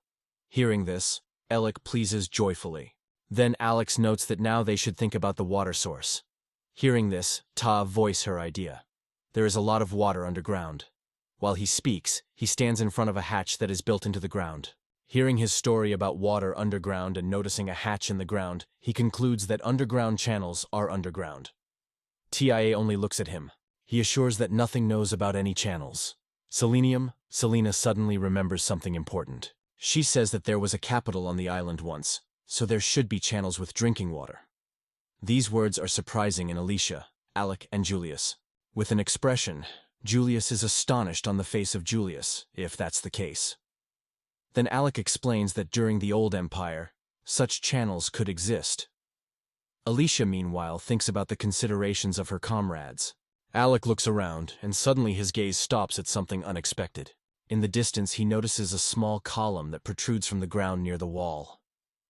Hearing this, Alec pleases joyfully. Then Alex notes that now they should think about the water source. Hearing this, Ta voice her idea. There is a lot of water underground. While he speaks, he stands in front of a hatch that is built into the ground. Hearing his story about water underground and noticing a hatch in the ground, he concludes that underground channels are underground. TIA only looks at him. He assures that nothing knows about any channels. Selena suddenly remembers something important. She says that there was a capital on the island once, so there should be channels with drinking water. These words are surprising in Alicia, Alec, and Julius. With an expression, Julius is astonished on the face of Julius, if that's the case. Then Alec explains that during the Old Empire, such channels could exist. Alicia, meanwhile, thinks about the considerations of her comrades. Alec looks around, and suddenly his gaze stops at something unexpected. In the distance, he notices a small column that protrudes from the ground near the wall.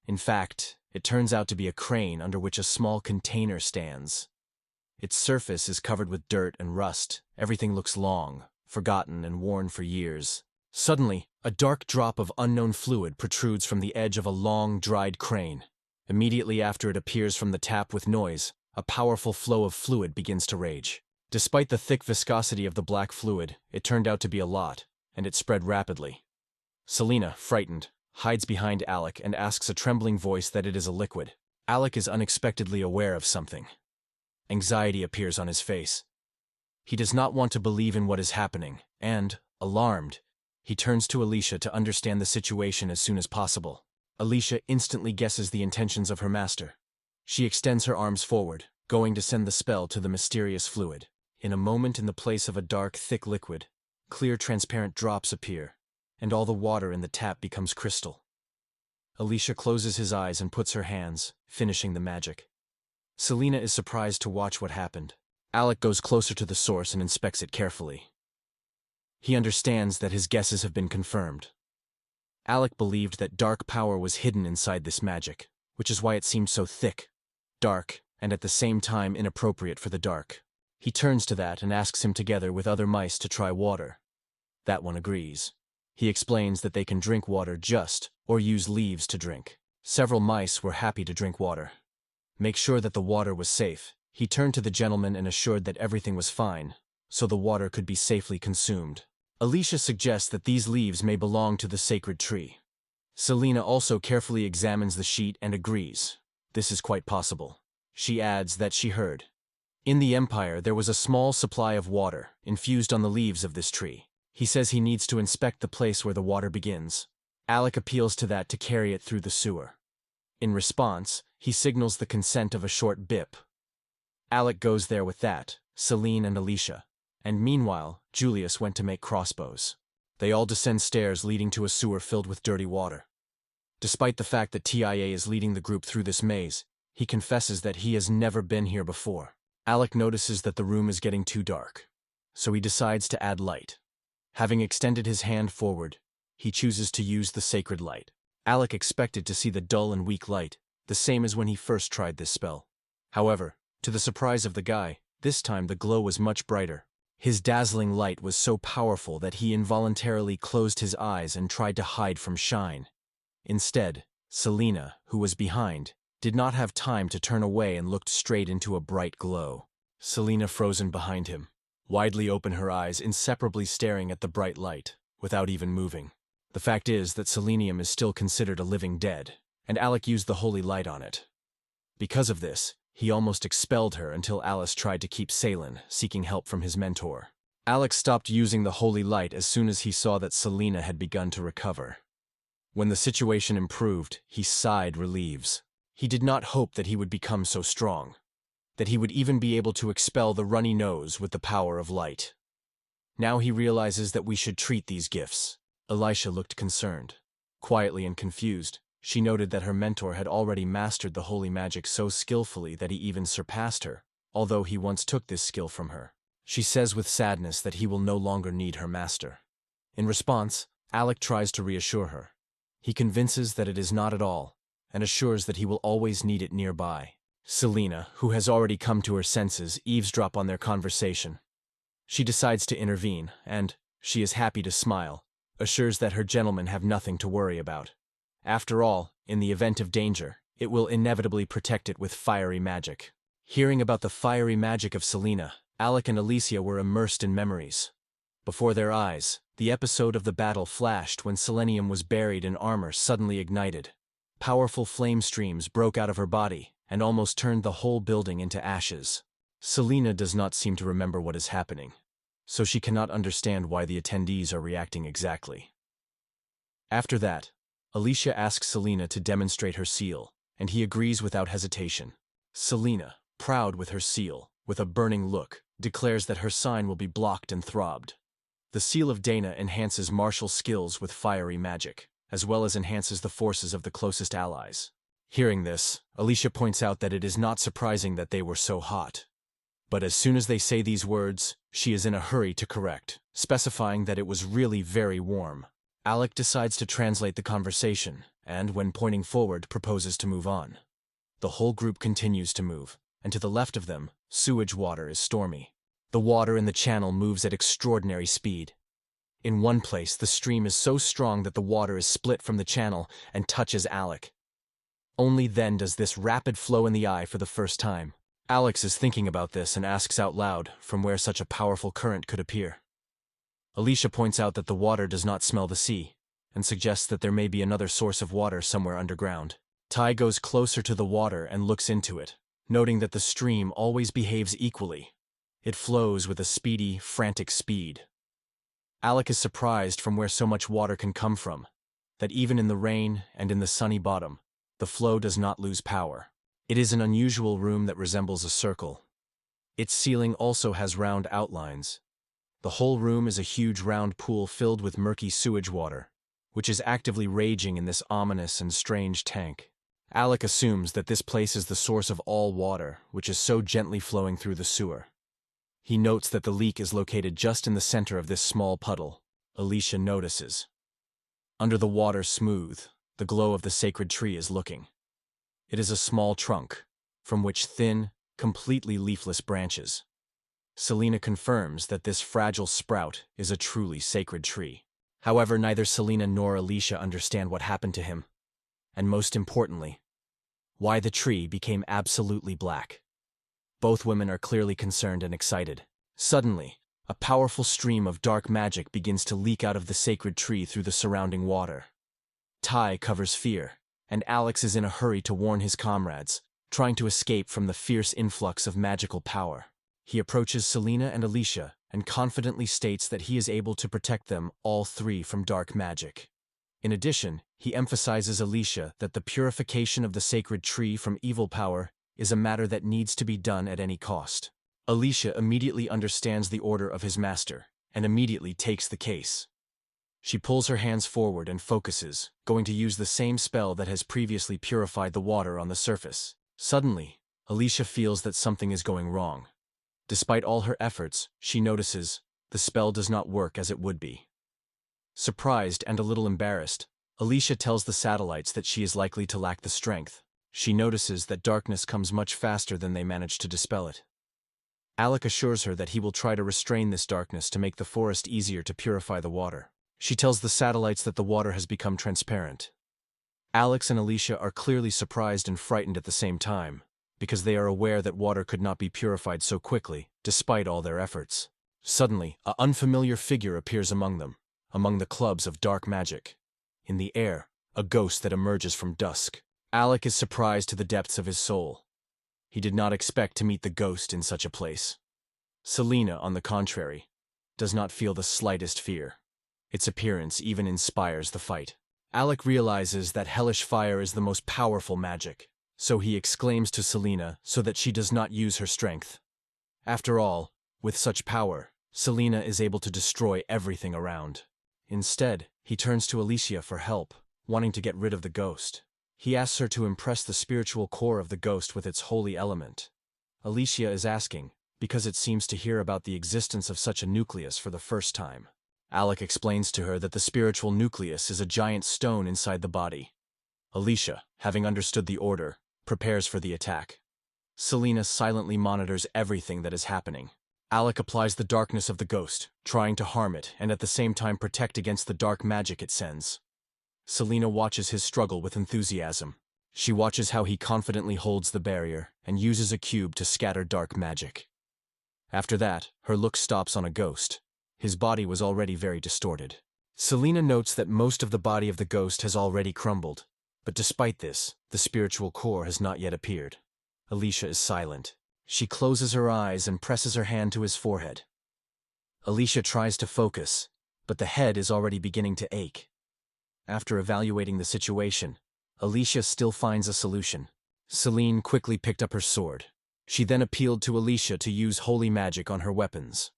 In fact, it turns out to be a crane under which a small container stands. Its surface is covered with dirt and rust. Everything looks long, forgotten, and worn for years. Suddenly, a dark drop of unknown fluid protrudes from the edge of a long, dried crane. Immediately after it appears from the tap with noise, a powerful flow of fluid begins to rage. Despite the thick viscosity of the black fluid, it turned out to be a lot, and it spread rapidly. Selena, frightened, hides behind Alec and asks a trembling voice that it is a liquid. Alec is unexpectedly aware of something. Anxiety appears on his face. He does not want to believe in what is happening, and, alarmed, he turns to Alicia to understand the situation as soon as possible. Alicia instantly guesses the intentions of her master. She extends her arms forward, going to send the spell to the mysterious fluid. In a moment, in the place of a dark, thick liquid, clear, transparent drops appear, and all the water in the tap becomes crystal. Alicia closes his eyes and puts her hands, finishing the magic. Selena is surprised to watch what happened. Alec goes closer to the source and inspects it carefully. He understands that his guesses have been confirmed. Alec believed that dark power was hidden inside this magic, which is why it seemed so thick, dark, and at the same time inappropriate for the dark. He turns to that and asks him together with other mice to try water. That one agrees. He explains that they can drink water just, or use leaves to drink. Several mice were happy to drink water. Make sure that the water was safe. He turned to the gentleman and assured that everything was fine, so the water could be safely consumed. Alicia suggests that these leaves may belong to the sacred tree. Selena also carefully examines the sheet and agrees. This is quite possible. She adds that she heard. In the Empire, there was a small supply of water, infused on the leaves of this tree. He says he needs to inspect the place where the water begins. Alec appeals to that to carry it through the sewer. In response, he signals the consent of a short bip. Alec goes there with that, Celine and Alicia. And meanwhile, Julius went to make crossbows. They all descend stairs leading to a sewer filled with dirty water. Despite the fact that TIA is leading the group through this maze, he confesses that he has never been here before. Alec notices that the room is getting too dark, so he decides to add light. Having extended his hand forward, he chooses to use the sacred light. Alec expected to see the dull and weak light, the same as when he first tried this spell. However, to the surprise of the guy, this time the glow was much brighter. His dazzling light was so powerful that he involuntarily closed his eyes and tried to hide from shine. Instead, Selena, who was behind, did not have time to turn away and looked straight into a bright glow. Selena frozen behind him, widely open her eyes, inseparably staring at the bright light, without even moving. The fact is that selenium is still considered a living dead, and Alec used the holy light on it. Because of this, he almost expelled her until Alice tried to keep Salen, seeking help from his mentor. Alec stopped using the holy light as soon as he saw that Selena had begun to recover. When the situation improved, he sighed relieved. He did not hope that he would become so strong, that he would even be able to expel the runny nose with the power of light. Now he realizes that we should treat these gifts. Elisha looked concerned. Quietly and confused, she noted that her mentor had already mastered the holy magic so skillfully that he even surpassed her, although he once took this skill from her. She says with sadness that he will no longer need her master. In response, Alec tries to reassure her. He convinces that it is not at all, and assures that he will always need it nearby. Selena, who has already come to her senses, eavesdrop on their conversation. She decides to intervene, and she is happy to smile, assures that her gentlemen have nothing to worry about. After all, in the event of danger, it will inevitably protect it with fiery magic. Hearing about the fiery magic of Selena, Alec and Alicia were immersed in memories. Before their eyes, the episode of the battle flashed when Selenium was buried in armor suddenly ignited. Powerful flame streams broke out of her body and almost turned the whole building into ashes. Selena does not seem to remember what is happening, so she cannot understand why the attendees are reacting exactly. After that, Alicia asks Selena to demonstrate her seal, and he agrees without hesitation. Selena, proud with her seal, with a burning look, declares that her sign will be blocked and throbbed. The seal of Dana enhances martial skills with fiery magic, as well as enhances the forces of the closest allies. Hearing this, Alicia points out that it is not surprising that they were so hot. But as soon as they say these words, she is in a hurry to correct, specifying that it was really very warm. Alec decides to translate the conversation, and when pointing forward, proposes to move on. The whole group continues to move, and to the left of them, sewage water is stormy. The water in the channel moves at extraordinary speed. In one place, the stream is so strong that the water is split from the channel and touches Alec. Only then does this rapid flow in the eye for the first time. Alex is thinking about this and asks out loud from where such a powerful current could appear. Alicia points out that the water does not smell the sea, and suggests that there may be another source of water somewhere underground. Ty goes closer to the water and looks into it, noting that the stream always behaves equally. It flows with a speedy, frantic speed. Alec is surprised from where so much water can come from, that even in the rain and in the sunny bottom, the flow does not lose power. It is an unusual room that resembles a circle. Its ceiling also has round outlines. The whole room is a huge round pool filled with murky sewage water, which is actively raging in this ominous and strange tank. Alec assumes that this place is the source of all water, which is so gently flowing through the sewer. He notes that the leak is located just in the center of this small puddle. Alicia notices. Under the water smooth, the glow of the sacred tree is looking. It is a small trunk, from which thin, completely leafless branches. Selena confirms that this fragile sprout is a truly sacred tree. However, neither Selena nor Alicia understand what happened to him, and most importantly, why the tree became absolutely black. Both women are clearly concerned and excited. Suddenly, a powerful stream of dark magic begins to leak out of the sacred tree through the surrounding water. Ty covers fear, and Alex is in a hurry to warn his comrades, trying to escape from the fierce influx of magical power. He approaches Selena and Alicia and confidently states that he is able to protect them all three from dark magic. In addition, he emphasizes Alicia that the purification of the sacred tree from evil power is a matter that needs to be done at any cost. Alicia immediately understands the order of his master and immediately takes the case. She pulls her hands forward and focuses, going to use the same spell that has previously purified the water on the surface. Suddenly, Alicia feels that something is going wrong. Despite all her efforts, she notices the spell does not work as it would be. Surprised and a little embarrassed, Alicia tells the satellites that she is likely to lack the strength. She notices that darkness comes much faster than they manage to dispel it. Alec assures her that he will try to restrain this darkness to make the forest easier to purify the water. She tells the satellites that the water has become transparent. Alex and Alicia are clearly surprised and frightened at the same time, because they are aware that water could not be purified so quickly, despite all their efforts. Suddenly, an unfamiliar figure appears among them, among the clubs of dark magic. In the air, a ghost that emerges from dusk. Alec is surprised to the depths of his soul. He did not expect to meet the ghost in such a place. Selena, on the contrary, does not feel the slightest fear. Its appearance even inspires the fight. Alec realizes that hellish fire is the most powerful magic, so he exclaims to Selena so that she does not use her strength. After all, with such power, Selena is able to destroy everything around. Instead, he turns to Alicia for help, wanting to get rid of the ghost. He asks her to impress the spiritual core of the ghost with its holy element. Alicia is asking, because it seems to hear about the existence of such a nucleus for the first time. Alec explains to her that the spiritual nucleus is a giant stone inside the body. Alicia, having understood the order, prepares for the attack. Selena silently monitors everything that is happening. Alec applies the darkness of the ghost, trying to harm it and at the same time protect against the dark magic it sends. Selena watches his struggle with enthusiasm. She watches how he confidently holds the barrier and uses a cube to scatter dark magic. After that, her look stops on a ghost. His body was already very distorted. Selena notes that most of the body of the ghost has already crumbled, but despite this, the spiritual core has not yet appeared. Alicia is silent. She closes her eyes and presses her hand to his forehead. Alicia tries to focus, but the head is already beginning to ache. After evaluating the situation, Alicia still finds a solution. Celine quickly picked up her sword. She then appealed to Alicia to use holy magic on her weapons.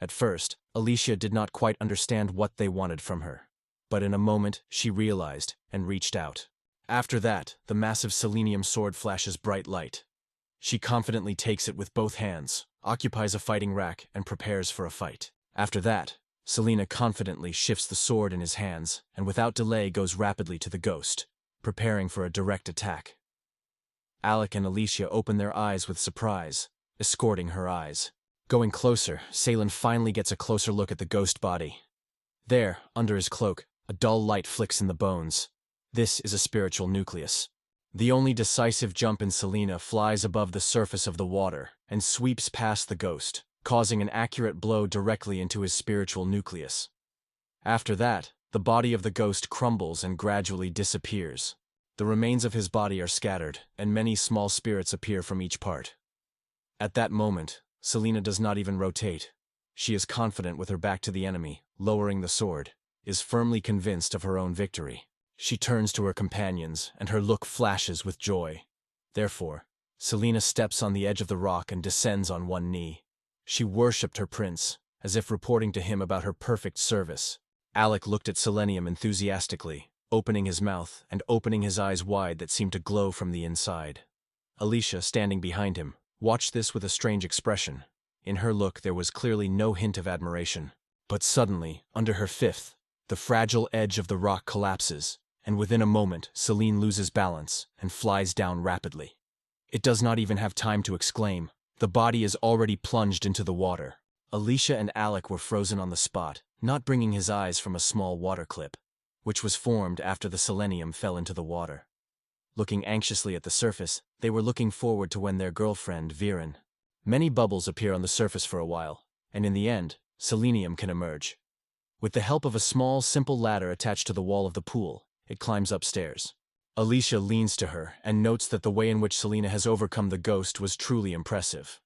At first, Alicia did not quite understand what they wanted from her, but in a moment she realized and reached out. After that, the massive selenium sword flashes bright light. She confidently takes it with both hands, occupies a fighting rack, and prepares for a fight. After that, Selena confidently shifts the sword in his hands and without delay goes rapidly to the ghost, preparing for a direct attack. Alec and Alicia open their eyes with surprise, escorting her eyes. Going closer, Salen finally gets a closer look at the ghost body. There, under his cloak, a dull light flicks in the bones. This is a spiritual nucleus. The only decisive jump in Selena flies above the surface of the water and sweeps past the ghost, causing an accurate blow directly into his spiritual nucleus. After that, the body of the ghost crumbles and gradually disappears. The remains of his body are scattered, and many small spirits appear from each part. At that moment, Selena does not even rotate. She is confident with her back to the enemy, lowering the sword, is firmly convinced of her own victory. She turns to her companions, and her look flashes with joy. Therefore, Selena steps on the edge of the rock and descends on one knee. She worshipped her prince, as if reporting to him about her perfect service. Alec looked at Selenium enthusiastically, opening his mouth and opening his eyes wide that seemed to glow from the inside. Alicia, standing behind him, watched this with a strange expression. In her look there was clearly no hint of admiration. But suddenly, under her fifth, the fragile edge of the rock collapses, and within a moment Selene loses balance and flies down rapidly. It does not even have time to exclaim. The body is already plunged into the water. Alicia and Alec were frozen on the spot, not bringing his eyes from a small water clip, which was formed after the selenium fell into the water. Looking anxiously at the surface, they were looking forward to when their girlfriend, Viren. Many bubbles appear on the surface for a while, and in the end, selenium can emerge. With the help of a small, simple ladder attached to the wall of the pool, it climbs upstairs. Alicia leans to her and notes that the way in which Selena has overcome the ghost was truly impressive.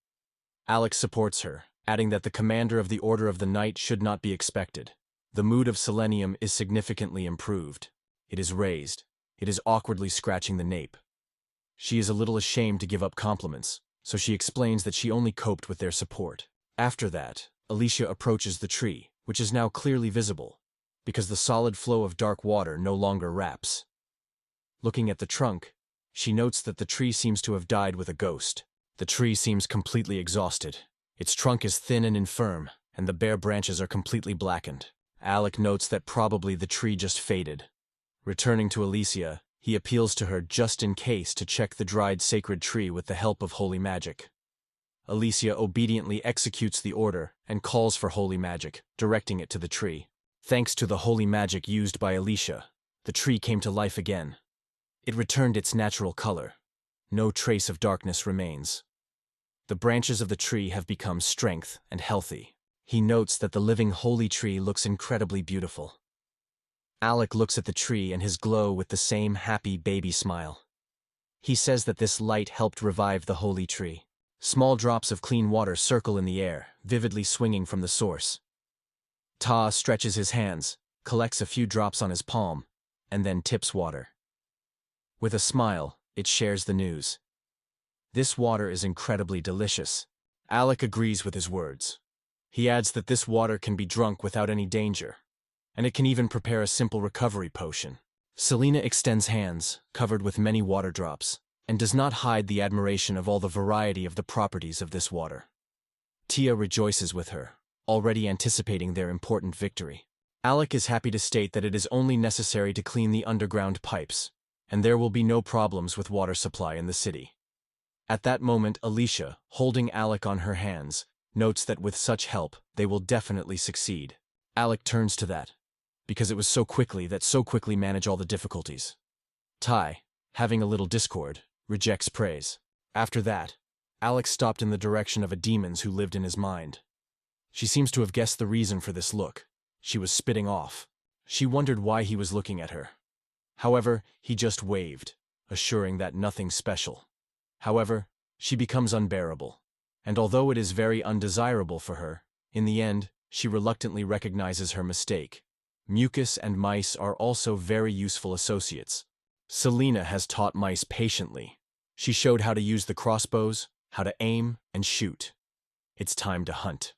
Alex supports her, adding that the commander of the Order of the Night should not be expected. The mood of Selenium is significantly improved. It is raised. It is awkwardly scratching the nape. She is a little ashamed to give up compliments, so she explains that she only coped with their support. After that, Alicia approaches the tree, which is now clearly visible, because the solid flow of dark water no longer wraps. Looking at the trunk, she notes that the tree seems to have died with a ghost. The tree seems completely exhausted. Its trunk is thin and infirm, and the bare branches are completely blackened. Alec notes that probably the tree just faded. Returning to Alicia, he appeals to her just in case to check the dried sacred tree with the help of holy magic. Alicia obediently executes the order and calls for holy magic, directing it to the tree. Thanks to the holy magic used by Alicia, the tree came to life again. It returned its natural color. No trace of darkness remains. The branches of the tree have become strength and healthy. He notes that the living holy tree looks incredibly beautiful. Alec looks at the tree and his glow with the same happy baby smile. He says that this light helped revive the holy tree. Small drops of clean water circle in the air, vividly swinging from the source. Ta stretches his hands, collects a few drops on his palm, and then tips water. With a smile, it shares the news. This water is incredibly delicious. Alec agrees with his words. He adds that this water can be drunk without any danger, and it can even prepare a simple recovery potion. Selena extends hands, covered with many water drops, and does not hide the admiration of all the variety of the properties of this water. Tia rejoices with her, already anticipating their important victory. Alec is happy to state that it is only necessary to clean the underground pipes, and there will be no problems with water supply in the city. At that moment, Alicia, holding Alec on her hands, notes that with such help, they will definitely succeed. Alec turns to that, because it was so quickly manage all the difficulties. Ty, having a little discord, rejects praise. After that, Alec stopped in the direction of a demons who lived in his mind. She seems to have guessed the reason for this look. She was spitting off. She wondered why he was looking at her. However, he just waved, assuring that nothing special. However, she becomes unbearable. And although it is very undesirable for her, in the end, she reluctantly recognizes her mistake. Mucus and mice are also very useful associates. Selena has taught mice patiently. She showed how to use the crossbows, how to aim and shoot. It's time to hunt.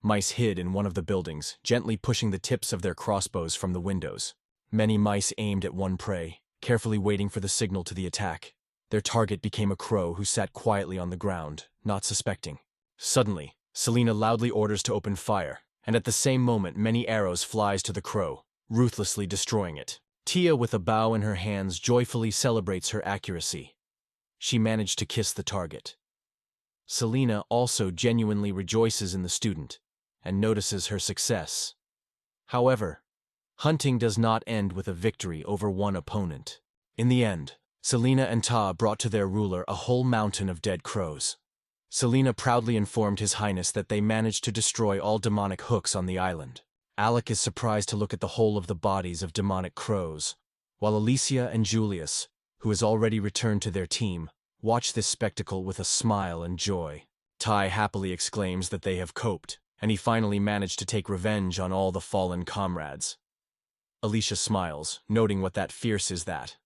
Mice hid in one of the buildings, gently pushing the tips of their crossbows from the windows. Many mice aimed at one prey, carefully waiting for the signal to the attack. Their target became a crow who sat quietly on the ground, not suspecting. Suddenly, Selena loudly orders to open fire, and at the same moment many arrows flies to the crow, ruthlessly destroying it. Tia, with a bow in her hands, joyfully celebrates her accuracy. She managed to kiss the target. Selena also genuinely rejoices in the student, and notices her success. However, hunting does not end with a victory over one opponent. In the end, Selena and Ta brought to their ruler a whole mountain of dead crows. Selena proudly informed His Highness that they managed to destroy all demonic hooks on the island. Alec is surprised to look at the whole of the bodies of demonic crows, while Alicia and Julius, who has already returned to their team, watch this spectacle with a smile and joy. Ty happily exclaims that they have coped, and he finally managed to take revenge on all the fallen comrades. Alicia smiles, noting what that fierce is that.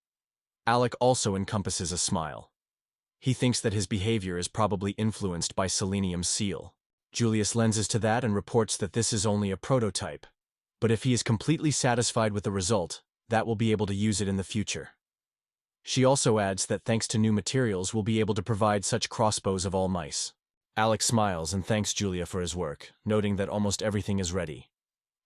Alec also encompasses a smile. He thinks that his behavior is probably influenced by Selenium's seal. Julius lenses to that and reports that this is only a prototype, but if he is completely satisfied with the result, that will be able to use it in the future. She also adds that thanks to new materials we'll be able to provide such crossbows of all mice. Alec smiles and thanks Julia for his work, noting that almost everything is ready.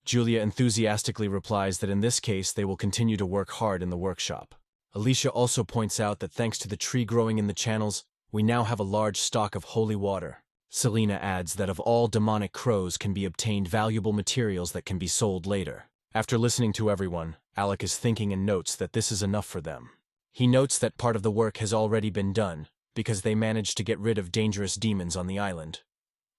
Julia enthusiastically replies that in this case they will continue to work hard in the workshop. Alicia also points out that thanks to the tree growing in the channels, we now have a large stock of holy water. Selena adds that of all demonic crows can be obtained valuable materials that can be sold later. After listening to everyone, Alec is thinking and notes that this is enough for them. He notes that part of the work has already been done, because they managed to get rid of dangerous demons on the island.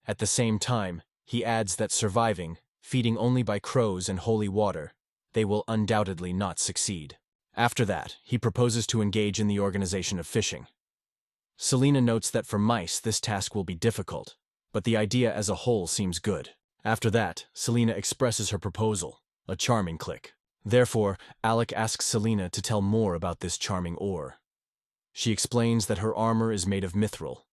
At the same time, he adds that surviving, feeding only by crows and holy water, they will undoubtedly not succeed. After that, he proposes to engage in the organization of fishing. Selena notes that for mice this task will be difficult, but the idea as a whole seems good. After that, Selena expresses her proposal, a charming click. Therefore, Alec asks Selena to tell more about this charming ore. She explains that her armor is made of mithril.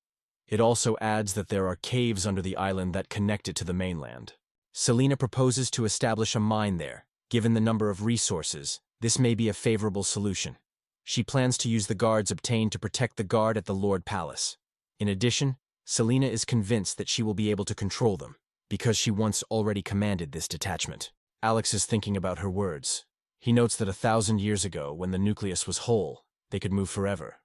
It also adds that there are caves under the island that connect it to the mainland. Selena proposes to establish a mine there. Given the number of resources, this may be a favorable solution. She plans to use the guards obtained to protect the guard at the Lord Palace. In addition, Selena is convinced that she will be able to control them, because she once already commanded this detachment. Alex is thinking about her words. He notes that 1,000 years ago, when the nucleus was whole, they could move forever.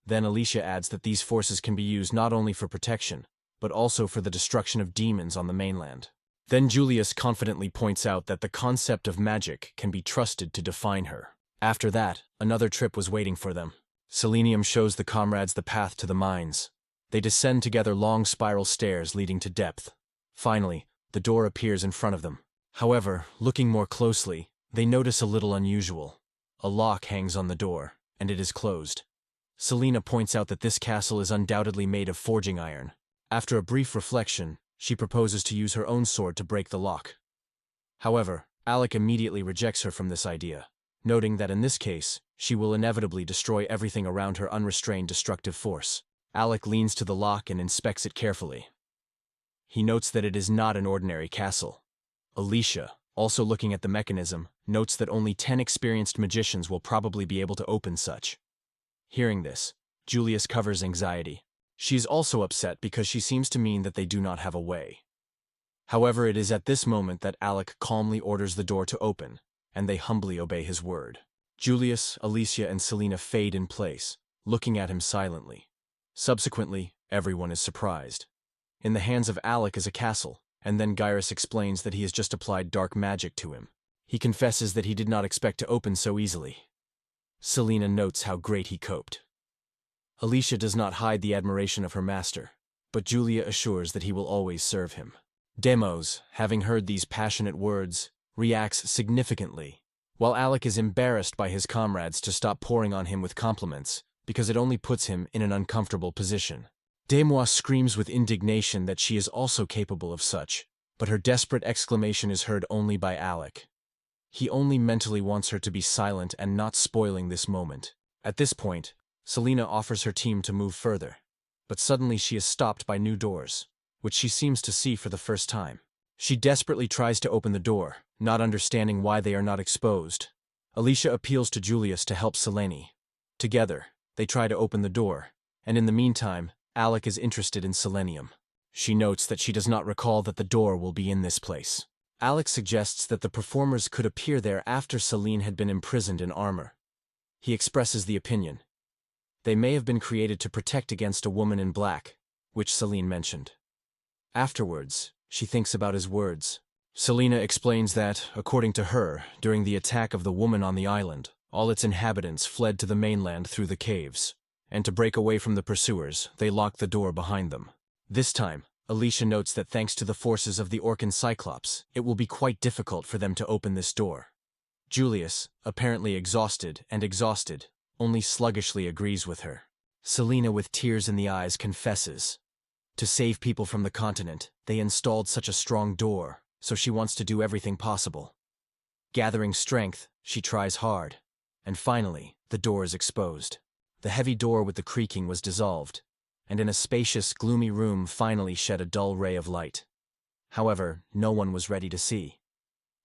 Then Alicia adds that these forces can be used not only for protection, but also for the destruction of demons on the mainland. Then Julius confidently points out that the concept of magic can be trusted to define her. After that, another trip was waiting for them. Selenium shows the comrades the path to the mines. They descend together long spiral stairs leading to depth. Finally, the door appears in front of them. However, looking more closely, they notice a little unusual. A lock hangs on the door, and it is closed. Selena points out that this castle is undoubtedly made of forging iron. After a brief reflection, she proposes to use her own sword to break the lock. However, Alec immediately rejects her from this idea, noting that in this case, she will inevitably destroy everything around her unrestrained destructive force. Alec leans to the lock and inspects it carefully. He notes that it is not an ordinary castle. Alicia, also looking at the mechanism, notes that only 10 experienced magicians will probably be able to open such. Hearing this, Julius covers anxiety. She is also upset because she seems to mean that they do not have a way. However, it is at this moment that Alec calmly orders the door to open, and they humbly obey his word. Julius, Alicia, and Selena fade in place, looking at him silently. Subsequently, everyone is surprised. In the hands of Alec is a castle, and then Gyrus explains that he has just applied dark magic to him. He confesses that he did not expect to open so easily. Selena notes how great he coped. Alicia does not hide the admiration of her master, but Julia assures that he will always serve him. Demos, having heard these passionate words, reacts significantly, while Alec is embarrassed by his comrades to stop pouring on him with compliments, because it only puts him in an uncomfortable position. Demois screams with indignation that she is also capable of such, but her desperate exclamation is heard only by Alec. He only mentally wants her to be silent and not spoiling this moment. At this point, Selena offers her team to move further, but suddenly she is stopped by new doors, which she seems to see for the first time. She desperately tries to open the door, not understanding why they are not exposed. Alicia appeals to Julius to help Selene. Together, they try to open the door, and in the meantime, Alec is interested in selenium. She notes that she does not recall that the door will be in this place. Alec suggests that the performers could appear there after Selene had been imprisoned in armor. He expresses the opinion. They may have been created to protect against a woman in black, which Selene mentioned. Afterwards, she thinks about his words. Selena explains that, according to her, during the attack of the woman on the island, all its inhabitants fled to the mainland through the caves, and to break away from the pursuers, they locked the door behind them. This time, Alicia notes that thanks to the forces of the Orcan Cyclops, it will be quite difficult for them to open this door. Julius, apparently exhausted, only sluggishly agrees with her. Selena, with tears in the eyes, confesses. To save people from the continent, they installed such a strong door, so she wants to do everything possible. Gathering strength, she tries hard, and finally, the door is exposed. The heavy door with the creaking was dissolved, and in a spacious, gloomy room finally shed a dull ray of light. However, no one was ready to see.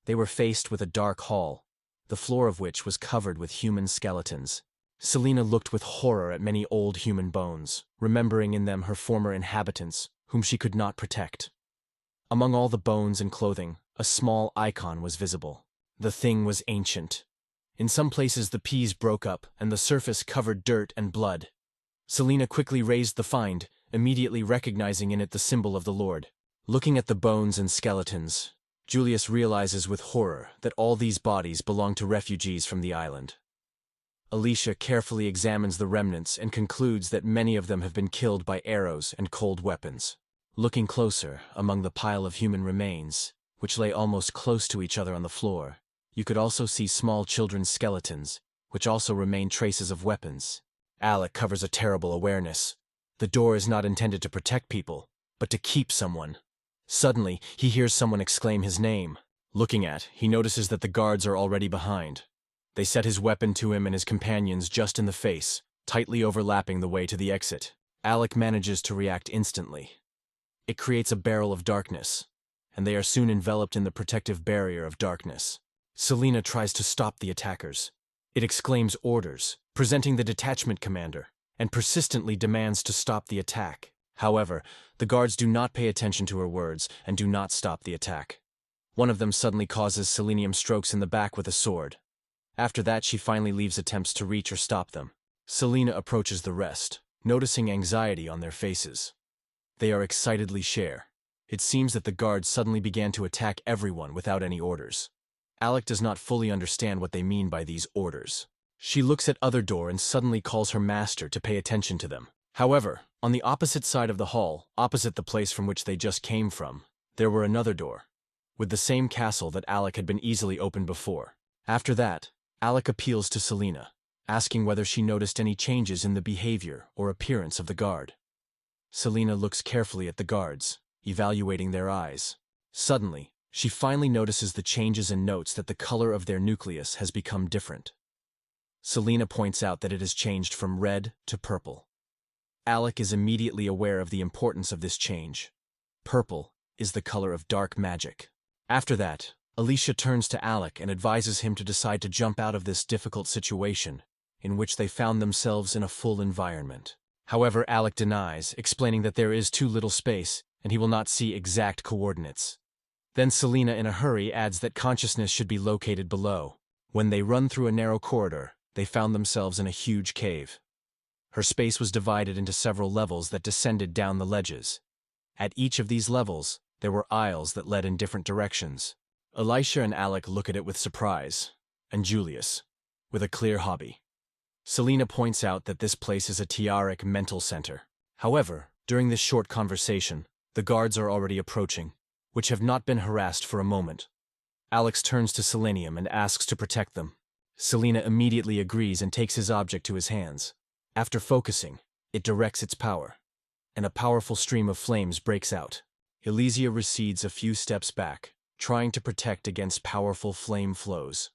They were faced with a dark hall, the floor of which was covered with human skeletons. Selena looked with horror at many old human bones, remembering in them her former inhabitants, whom she could not protect. Among all the bones and clothing, a small icon was visible. The thing was ancient. In some places the peas broke up, and the surface covered dirt and blood. Selena quickly raised the find, immediately recognizing in it the symbol of the Lord. Looking at the bones and skeletons, Julius realizes with horror that all these bodies belong to refugees from the island. Alicia carefully examines the remnants and concludes that many of them have been killed by arrows and cold weapons. Looking closer, among the pile of human remains, which lay almost close to each other on the floor, you could also see small children's skeletons, which also remain traces of weapons. Alec covers a terrible awareness. The door is not intended to protect people, but to keep someone. Suddenly, he hears someone exclaim his name. Looking at, he notices that the guards are already behind. They set his weapon to him and his companions just in the face, tightly overlapping the way to the exit. Alec manages to react instantly. It creates a barrel of darkness, and they are soon enveloped in the protective barrier of darkness. Selena tries to stop the attackers. It exclaims orders, presenting the detachment commander, and persistently demands to stop the attack. However, the guards do not pay attention to her words and do not stop the attack. One of them suddenly causes selenium strokes in the back with a sword. After that, she finally leaves attempts to reach or stop them. Selena approaches the rest, noticing anxiety on their faces. They are excitedly share. It seems that the guards suddenly began to attack everyone without any orders. Alec does not fully understand what they mean by these orders. She looks at other door and suddenly calls her master to pay attention to them. However, on the opposite side of the hall, opposite the place from which they just came from, there were another door, with the same castle that Alec had been easily opened before. After that, Alec appeals to Selena, asking whether she noticed any changes in the behavior or appearance of the guard. Selena looks carefully at the guards, evaluating their eyes. Suddenly, she finally notices the changes and notes that the color of their nucleus has become different. Selena points out that it has changed from red to purple. Alec is immediately aware of the importance of this change. Purple is the color of dark magic. After that, Alicia turns to Alec and advises him to decide to jump out of this difficult situation, in which they found themselves in a full environment. However, Alec denies, explaining that there is too little space, and he will not see exact coordinates. Then Selena, in a hurry, adds that consciousness should be located below. When they run through a narrow corridor, they found themselves in a huge cave. Her space was divided into several levels that descended down the ledges. At each of these levels, there were aisles that led in different directions. Alicia and Alec look at it with surprise, and Julius, with a clear hobby. Selena points out that this place is a tiaric mental center. However, during this short conversation, the guards are already approaching, which have not been harassed for a moment. Alex turns to Selenium and asks to protect them. Selena immediately agrees and takes his object to his hands. After focusing, it directs its power, and a powerful stream of flames breaks out. Elysia recedes a few steps back, trying to protect against powerful flame flows.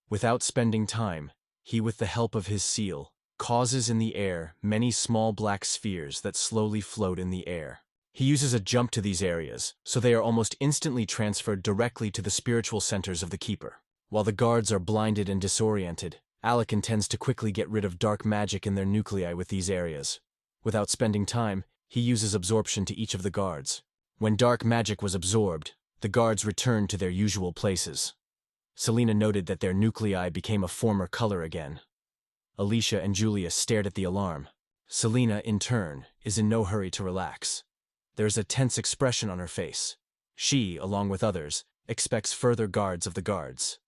Without spending time, he, with the help of his seal, causes in the air many small black spheres that slowly float in the air. He uses a jump to these areas, so they are almost instantly transferred directly to the spiritual centers of the Keeper. While the guards are blinded and disoriented, Alec intends to quickly get rid of dark magic in their nuclei with these areas. Without spending time, he uses absorption to each of the guards. When dark magic was absorbed, the guards returned to their usual places. Selena noted that their nuclei became a former color again. Alicia and Julius stared at the alarm. Selena, in turn, is in no hurry to relax. There's a tense expression on her face. She, along with others, expects further guards of the guards.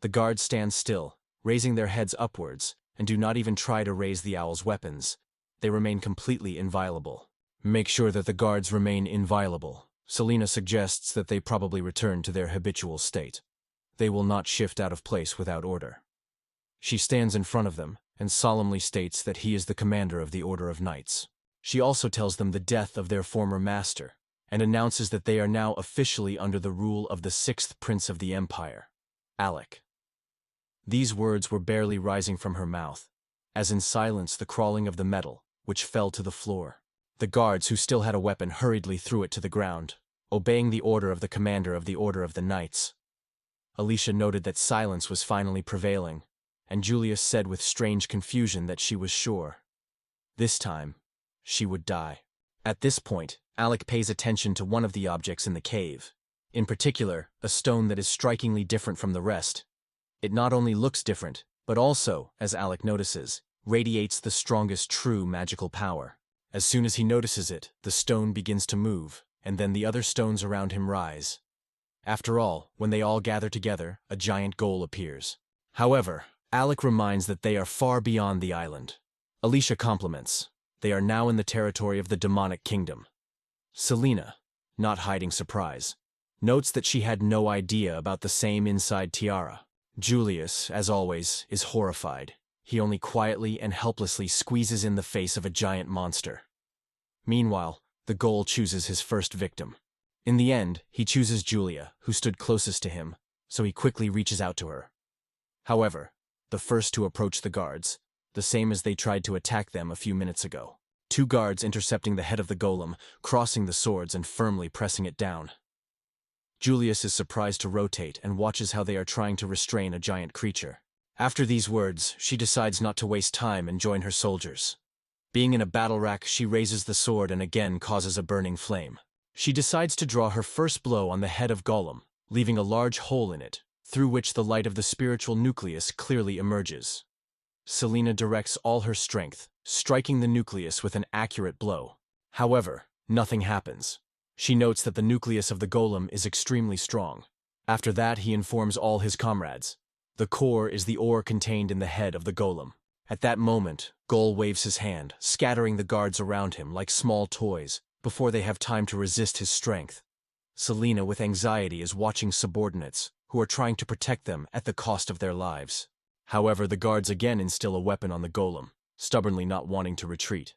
The guards stand still, raising their heads upwards, and do not even try to raise the owl's weapons. They remain completely inviolable. Make sure that the guards remain inviolable. Selena suggests that they probably return to their habitual state. They will not shift out of place without order. She stands in front of them and solemnly states that he is the commander of the Order of Knights. She also tells them the death of their former master, and announces that they are now officially under the rule of the sixth prince of the empire, Alec. These words were barely rising from her mouth, as in silence the crawling of the metal, which fell to the floor. The guards who still had a weapon hurriedly threw it to the ground, obeying the order of the commander of the Order of the Knights. Alicia noted that silence was finally prevailing, and Julius said with strange confusion that she was sure. This time, she would die. At this point, Alec pays attention to one of the objects in the cave. In particular, a stone that is strikingly different from the rest. It not only looks different, but also, as Alec notices, radiates the strongest true magical power. As soon as he notices it, the stone begins to move, and then the other stones around him rise. After all, when they all gather together, a giant goal appears. However, Alec reminds that they are far beyond the island. Alicia compliments. They are now in the territory of the demonic kingdom. Selena, not hiding surprise, notes that she had no idea about the same inside tiara. Julius, as always, is horrified. He only quietly and helplessly squeezes in the face of a giant monster. Meanwhile, the Ghoul chooses his first victim. In the end, he chooses Julia, who stood closest to him, so he quickly reaches out to her. However, the first to approach the guards, the same as they tried to attack them a few minutes ago. Two guards intercepting the head of the golem, crossing the swords and firmly pressing it down. Julius is surprised to rotate and watches how they are trying to restrain a giant creature. After these words, she decides not to waste time and join her soldiers. Being in a battle rack, she raises the sword and again causes a burning flame. She decides to draw her first blow on the head of Golem, leaving a large hole in it, through which the light of the spiritual nucleus clearly emerges. Selena directs all her strength, striking the nucleus with an accurate blow. However, nothing happens. She notes that the nucleus of the golem is extremely strong. After that, he informs all his comrades. The core is the ore contained in the head of the golem. At that moment, Gol waves his hand, scattering the guards around him like small toys, before they have time to resist his strength. Selena, with anxiety, is watching subordinates, who are trying to protect them at the cost of their lives. However, the guards again instill a weapon on the golem, stubbornly not wanting to retreat.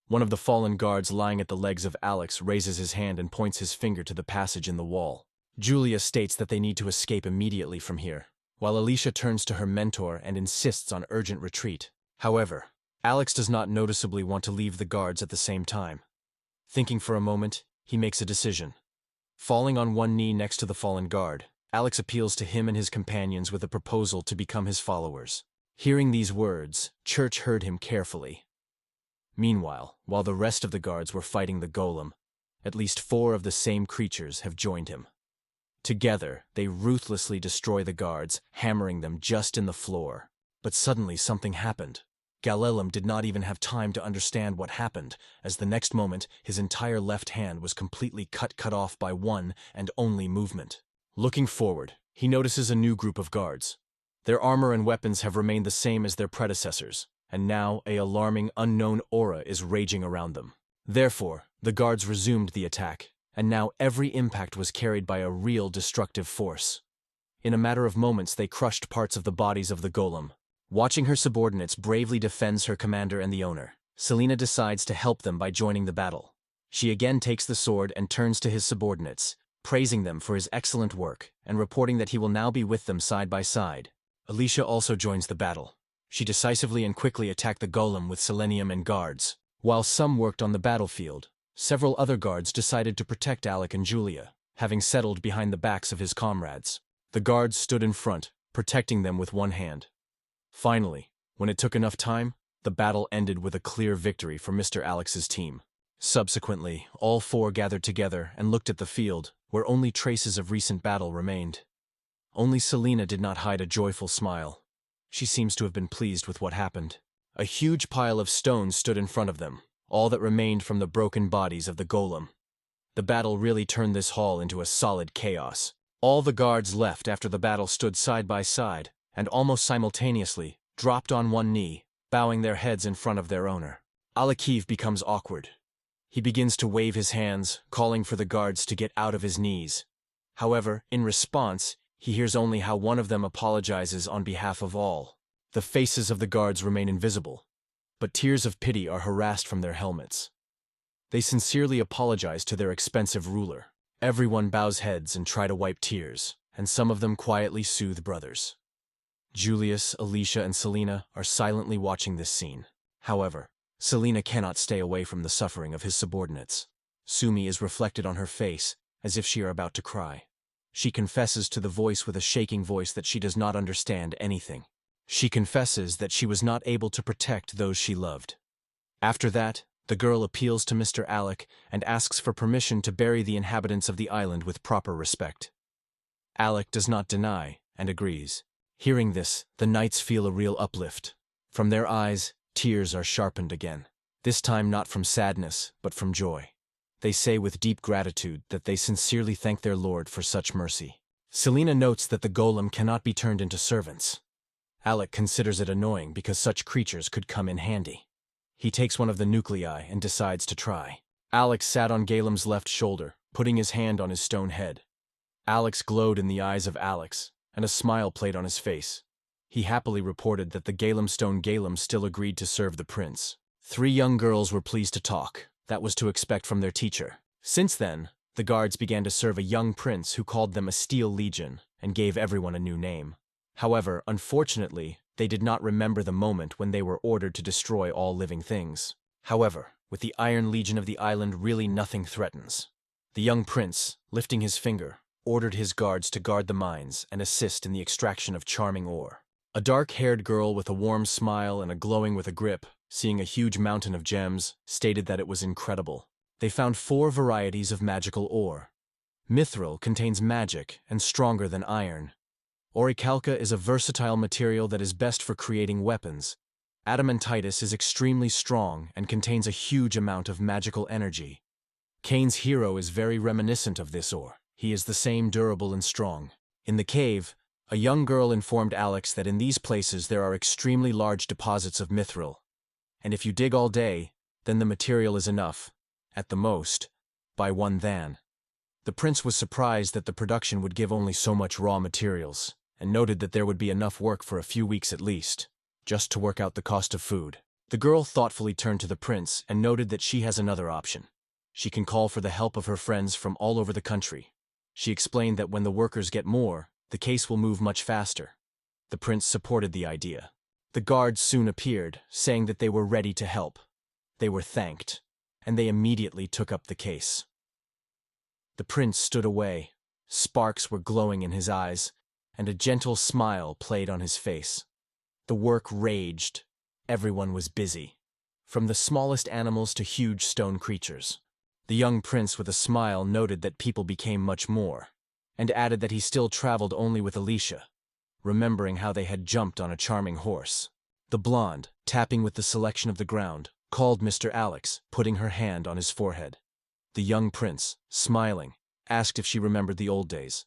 One of the fallen guards lying at the legs of Alex raises his hand and points his finger to the passage in the wall. Julia states that they need to escape immediately from here, while Alicia turns to her mentor and insists on urgent retreat. However, Alex does not noticeably want to leave the guards at the same time. Thinking for a moment, he makes a decision. Falling on one knee next to the fallen guard, Alex appeals to him and his companions with a proposal to become his followers. Hearing these words, Church heard him carefully. Meanwhile, while the rest of the guards were fighting the golem, at least 4 of the same creatures have joined him. Together, they ruthlessly destroy the guards, hammering them just in the floor. But suddenly something happened. Galelum did not even have time to understand what happened, as the next moment his entire left hand was completely cut off by one and only movement. Looking forward, he notices a new group of guards. Their armor and weapons have remained the same as their predecessors, and now an alarming unknown aura is raging around them. Therefore, the guards resumed the attack, and now every impact was carried by a real destructive force. In a matter of moments they crushed parts of the bodies of the golem. Watching her subordinates bravely defends her commander and the owner, Selena decides to help them by joining the battle. She again takes the sword and turns to his subordinates, praising them for his excellent work and reporting that he will now be with them side by side. Alicia also joins the battle. She decisively and quickly attacked the golem with selenium and guards. While some worked on the battlefield, several other guards decided to protect Alec and Julia, having settled behind the backs of his comrades. The guards stood in front, protecting them with one hand. Finally, when it took enough time, the battle ended with a clear victory for Mr. Alex's team. Subsequently, all four gathered together and looked at the field, where only traces of recent battle remained. Only Selena did not hide a joyful smile. She seems to have been pleased with what happened. A huge pile of stones stood in front of them, all that remained from the broken bodies of the golem. The battle really turned this hall into a solid chaos. All the guards left after the battle stood side by side, and almost simultaneously dropped on one knee, bowing their heads in front of their owner. Alakiv becomes awkward. He begins to wave his hands, calling for the guards to get out of his knees. However, in response, he hears only how one of them apologizes on behalf of all. The faces of the guards remain invisible, but tears of pity are harassed from their helmets. They sincerely apologize to their expensive ruler. Everyone bows heads and try to wipe tears, and some of them quietly soothe brothers. Julius, Alicia, and Selena are silently watching this scene. However, Selena cannot stay away from the suffering of his subordinates. Sumi is reflected on her face, as if she are about to cry. She confesses to the voice with a shaking voice that she does not understand anything. She confesses that she was not able to protect those she loved. After that, the girl appeals to Mr. Alec and asks for permission to bury the inhabitants of the island with proper respect. Alec does not deny and agrees. Hearing this, the knights feel a real uplift. From their eyes, tears are sharpened again. This time not from sadness, but from joy. They say with deep gratitude that they sincerely thank their lord for such mercy. Selena notes that the golem cannot be turned into servants. Alec considers it annoying because such creatures could come in handy. He takes one of the nuclei and decides to try. Alex sat on Galem's left shoulder, putting his hand on his stone head. Alex glowed in the eyes of Alex, and a smile played on his face. He happily reported that the Galem stone Galem still agreed to serve the prince. 3 young girls were pleased to talk. That was to expect from their teacher. Since then, the guards began to serve a young prince who called them a Steel Legion and gave everyone a new name. However, unfortunately, they did not remember the moment when they were ordered to destroy all living things. However, with the Iron Legion of the island, really nothing threatens. The young prince, lifting his finger, ordered his guards to guard the mines and assist in the extraction of charming ore. A dark-haired girl with a warm smile and a glowing with a grip, seeing a huge mountain of gems, stated that it was incredible. They found 4 varieties of magical ore. Mithril contains magic and stronger than iron. Orichalca is a versatile material that is best for creating weapons. Adamantitis is extremely strong and contains a huge amount of magical energy. Kane's hero is very reminiscent of this ore. He is the same durable and strong. In the cave, a young girl informed Alex that in these places there are extremely large deposits of mithril. And if you dig all day, then the material is enough, at the most, by one than. The prince was surprised that the production would give only so much raw materials, and noted that there would be enough work for a few weeks at least, just to work out the cost of food. The girl thoughtfully turned to the prince and noted that she has another option. She can call for the help of her friends from all over the country. She explained that when the workers get more, the case will move much faster. The prince supported the idea. The guards soon appeared, saying that they were ready to help. They were thanked, and they immediately took up the case. The prince stood away. Sparks were glowing in his eyes, and a gentle smile played on his face. The work raged. Everyone was busy, from the smallest animals to huge stone creatures. The young prince with a smile noted that people became much more, and added that he still traveled only with Alicia, remembering how they had jumped on a charming horse. The blonde, tapping with the selection of the ground, called Mr. Alex, putting her hand on his forehead. The young prince, smiling, asked if she remembered the old days.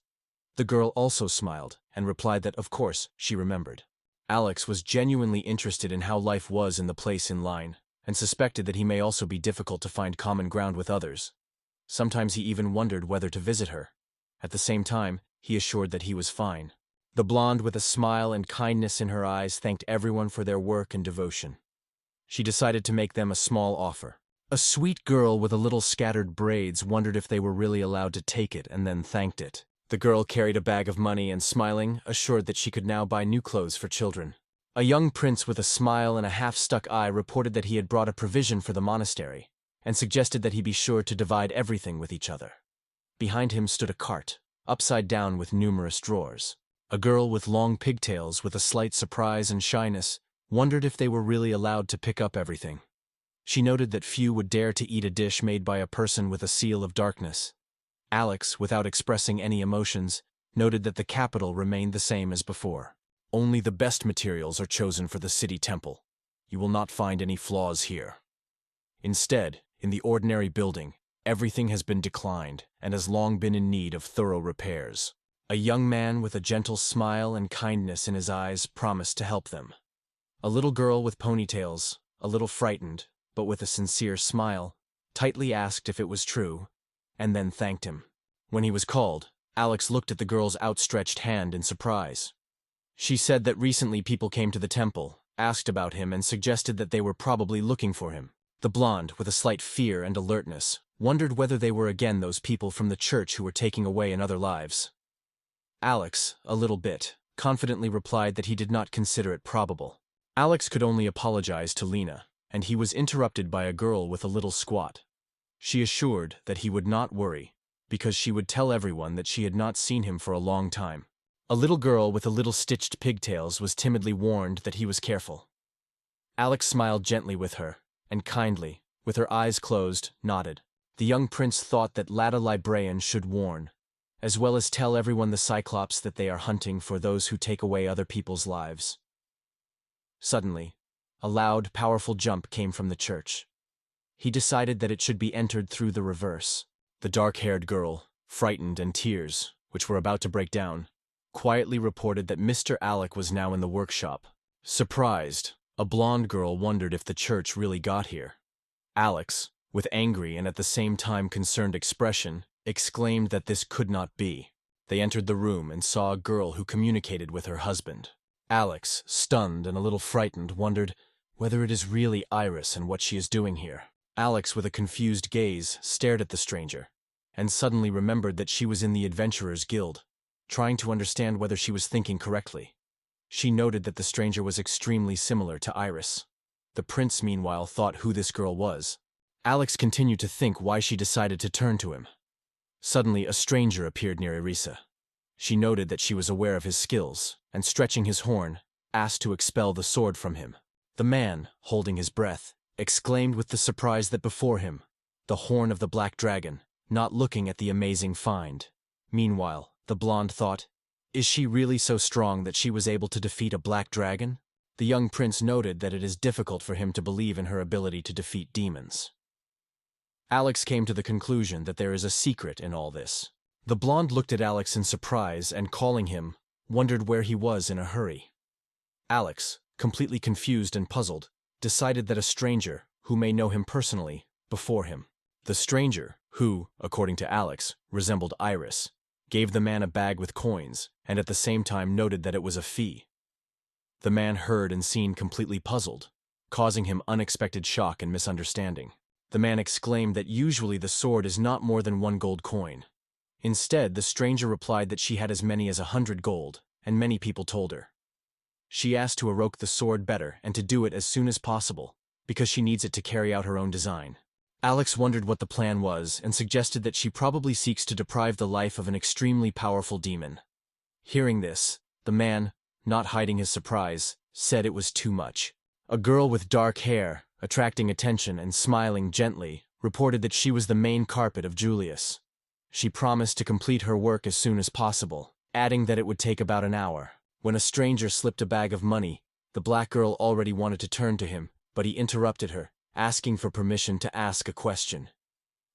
The girl also smiled and replied that of course she remembered. Alex was genuinely interested in how life was in the place in line, and suspected that he may also be difficult to find common ground with others. Sometimes he even wondered whether to visit her. At the same time, he assured that he was fine. The blonde, with a smile and kindness in her eyes, thanked everyone for their work and devotion. She decided to make them a small offer. A sweet girl with a little scattered braids wondered if they were really allowed to take it and then thanked it. The girl carried a bag of money and, smiling, assured that she could now buy new clothes for children. A young prince with a smile and a half-stuck eye reported that he had brought a provision for the monastery, and suggested that he be sure to divide everything with each other. Behind him stood a cart, upside down with numerous drawers. A girl with long pigtails, with a slight surprise and shyness, wondered if they were really allowed to pick up everything. She noted that few would dare to eat a dish made by a person with a seal of darkness. Alex, without expressing any emotions, noted that the capital remained the same as before. Only the best materials are chosen for the city temple. You will not find any flaws here. Instead, in the ordinary building, everything has been declined and has long been in need of thorough repairs. A young man with a gentle smile and kindness in his eyes promised to help them. A little girl with ponytails, a little frightened, but with a sincere smile, tightly asked if it was true, and then thanked him. When he was called, Alex looked at the girl's outstretched hand in surprise. She said that recently people came to the temple, asked about him, and suggested that they were probably looking for him. The blonde, with a slight fear and alertness, wondered whether they were again those people from the church who were taking away another lives. Alex, a little bit, confidently replied that he did not consider it probable. Alex could only apologize to Lena, and he was interrupted by a girl with a little squat. She assured that he would not worry, because she would tell everyone that she had not seen him for a long time. A little girl with a little stitched pigtails was timidly warned that he was careful. Alex smiled gently with her, and kindly, with her eyes closed, nodded. The young prince thought that Librien should warn, as well as tell everyone the Cyclops that they are hunting for those who take away other people's lives. Suddenly, a loud, powerful jump came from the church. He decided that it should be entered through the reverse. The dark-haired girl, frightened and tears, which were about to break down, quietly reported that Mr. Alec was now in the workshop. Surprised, a blonde girl wondered if the church really got here. Alex, with angry and at the same time concerned expression, exclaimed that this could not be. They entered the room and saw a girl who communicated with her husband. Alex, stunned and a little frightened, wondered whether it is really Iris and what she is doing here. Alex, with a confused gaze, stared at the stranger, and suddenly remembered that she was in the Adventurers Guild, trying to understand whether she was thinking correctly. She noted that the stranger was extremely similar to Iris. The prince, meanwhile, thought who this girl was. Alex continued to think why she decided to turn to him. Suddenly, a stranger appeared near Irisa. She noted that she was aware of his skills, and stretching his horn, asked to expel the sword from him. The man, holding his breath, exclaimed with the surprise that before him, the horn of the black dragon, not looking at the amazing find. Meanwhile, the blonde thought, is she really so strong that she was able to defeat a black dragon? The young prince noted that it is difficult for him to believe in her ability to defeat demons. Alex came to the conclusion that there is a secret in all this. The blonde looked at Alex in surprise and, calling him, wondered where he was in a hurry. Alex, completely confused and puzzled, decided that a stranger, who may know him personally, before him. The stranger, who, according to Alex, resembled Iris, gave the man a bag with coins, and at the same time noted that it was a fee. The man heard and seemed completely puzzled, causing him unexpected shock and misunderstanding. The man exclaimed that usually the sword is not more than 1 gold coin. Instead, the stranger replied that she had as many as 100 gold, and many people told her. She asked to eroke the sword better and to do it as soon as possible, because she needs it to carry out her own design. Alex wondered what the plan was and suggested that she probably seeks to deprive the life of an extremely powerful demon. Hearing this, the man, not hiding his surprise, said it was too much. A girl with dark hair, attracting attention and smiling gently, reported that she was the main carpet of Julius. She promised to complete her work as soon as possible, adding that it would take about an hour. When a stranger slipped a bag of money, The black girl already wanted to turn to him, but he interrupted her, asking for permission to ask a question.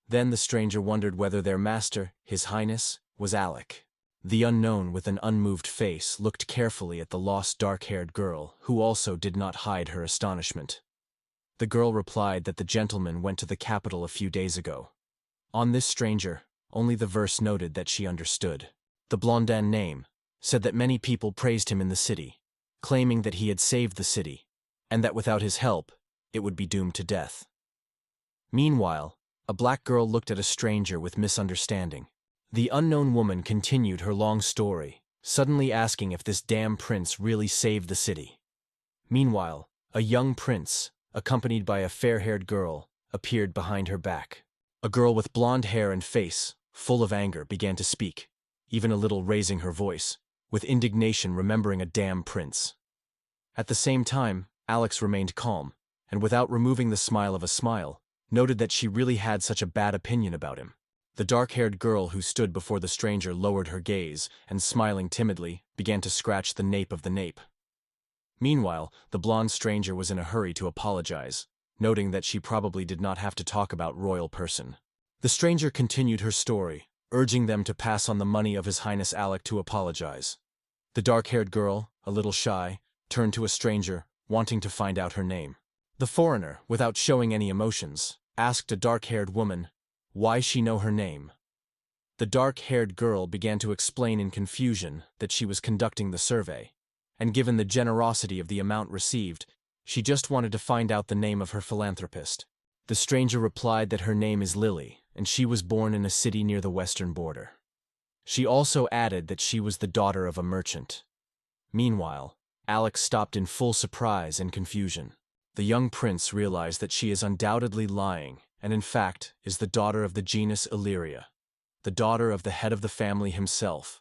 Then the stranger wondered whether their master, His Highness, was Alec. The unknown, with an unmoved face, looked carefully at the lost dark-haired girl, who also did not hide her astonishment. The girl replied that the gentleman went to the capital a few days ago. On this stranger, only the verse noted that she understood. The Blondan name said that many people praised him in the city, claiming that he had saved the city, and that without his help, it would be doomed to death. Meanwhile, a black girl looked at a stranger with misunderstanding. The unknown woman continued her long story, suddenly asking if this damn prince really saved the city. Meanwhile, a young prince, accompanied by a fair-haired girl, appeared behind her back. A girl with blonde hair and face, full of anger, began to speak, even a little raising her voice, with indignation, remembering a damn prince. At the same time, Alex remained calm, and without removing the smile of a smile, noted that she really had such a bad opinion about him. The dark-haired girl who stood before the stranger lowered her gaze and, smiling timidly, began to scratch the nape of the nape. Meanwhile, the blonde stranger was in a hurry to apologize, noting that she probably did not have to talk about royal person. The stranger continued her story, urging them to pass on the money of His Highness Alec to apologize. The dark-haired girl, a little shy, turned to a stranger, wanting to find out her name. The foreigner, without showing any emotions, asked a dark-haired woman why she know her name. The dark-haired girl began to explain in confusion that she was conducting the survey, and given the generosity of the amount received, she just wanted to find out the name of her philanthropist. The stranger replied that her name is Lily, and she was born in a city near the western border. She also added that she was the daughter of a merchant. Meanwhile, Alex stopped in full surprise and confusion. The young prince realized that she is undoubtedly lying, and in fact is the daughter of the genus Illyria, the daughter of the head of the family himself,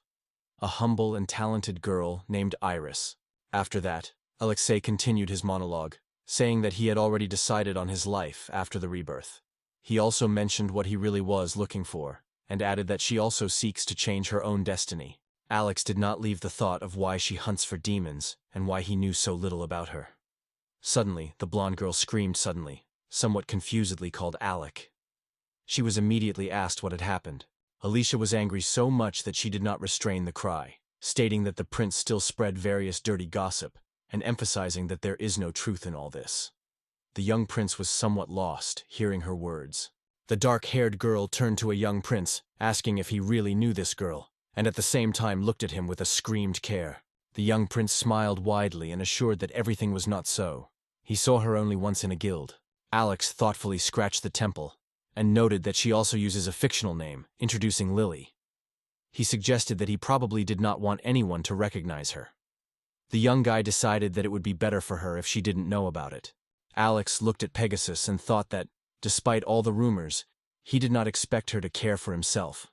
a humble and talented girl named Iris. After that, Alexei continued his monologue, saying that he had already decided on his life after the rebirth. He also mentioned what he really was looking for, and added that she also seeks to change her own destiny. Alex did not leave the thought of why she hunts for demons and why he knew so little about her. Suddenly, the blonde girl screamed suddenly, somewhat confusedly called Alec. She was immediately asked what had happened. Alicia was angry so much that she did not restrain the cry, stating that the prince still spread various dirty gossip, and emphasizing that there is no truth in all this. The young prince was somewhat lost, hearing her words. The dark-haired girl turned to a young prince, asking if he really knew this girl, and at the same time looked at him with a screamed care. The young prince smiled widely and assured that everything was not so. He saw her only once in a guild. Alex thoughtfully scratched the temple, and noted that she also uses a fictional name, introducing Lily. He suggested that he probably did not want anyone to recognize her. The young guy decided that it would be better for her if she didn't know about it. Alex looked at Pegasus and thought that, despite all the rumors, he did not expect her to care for himself.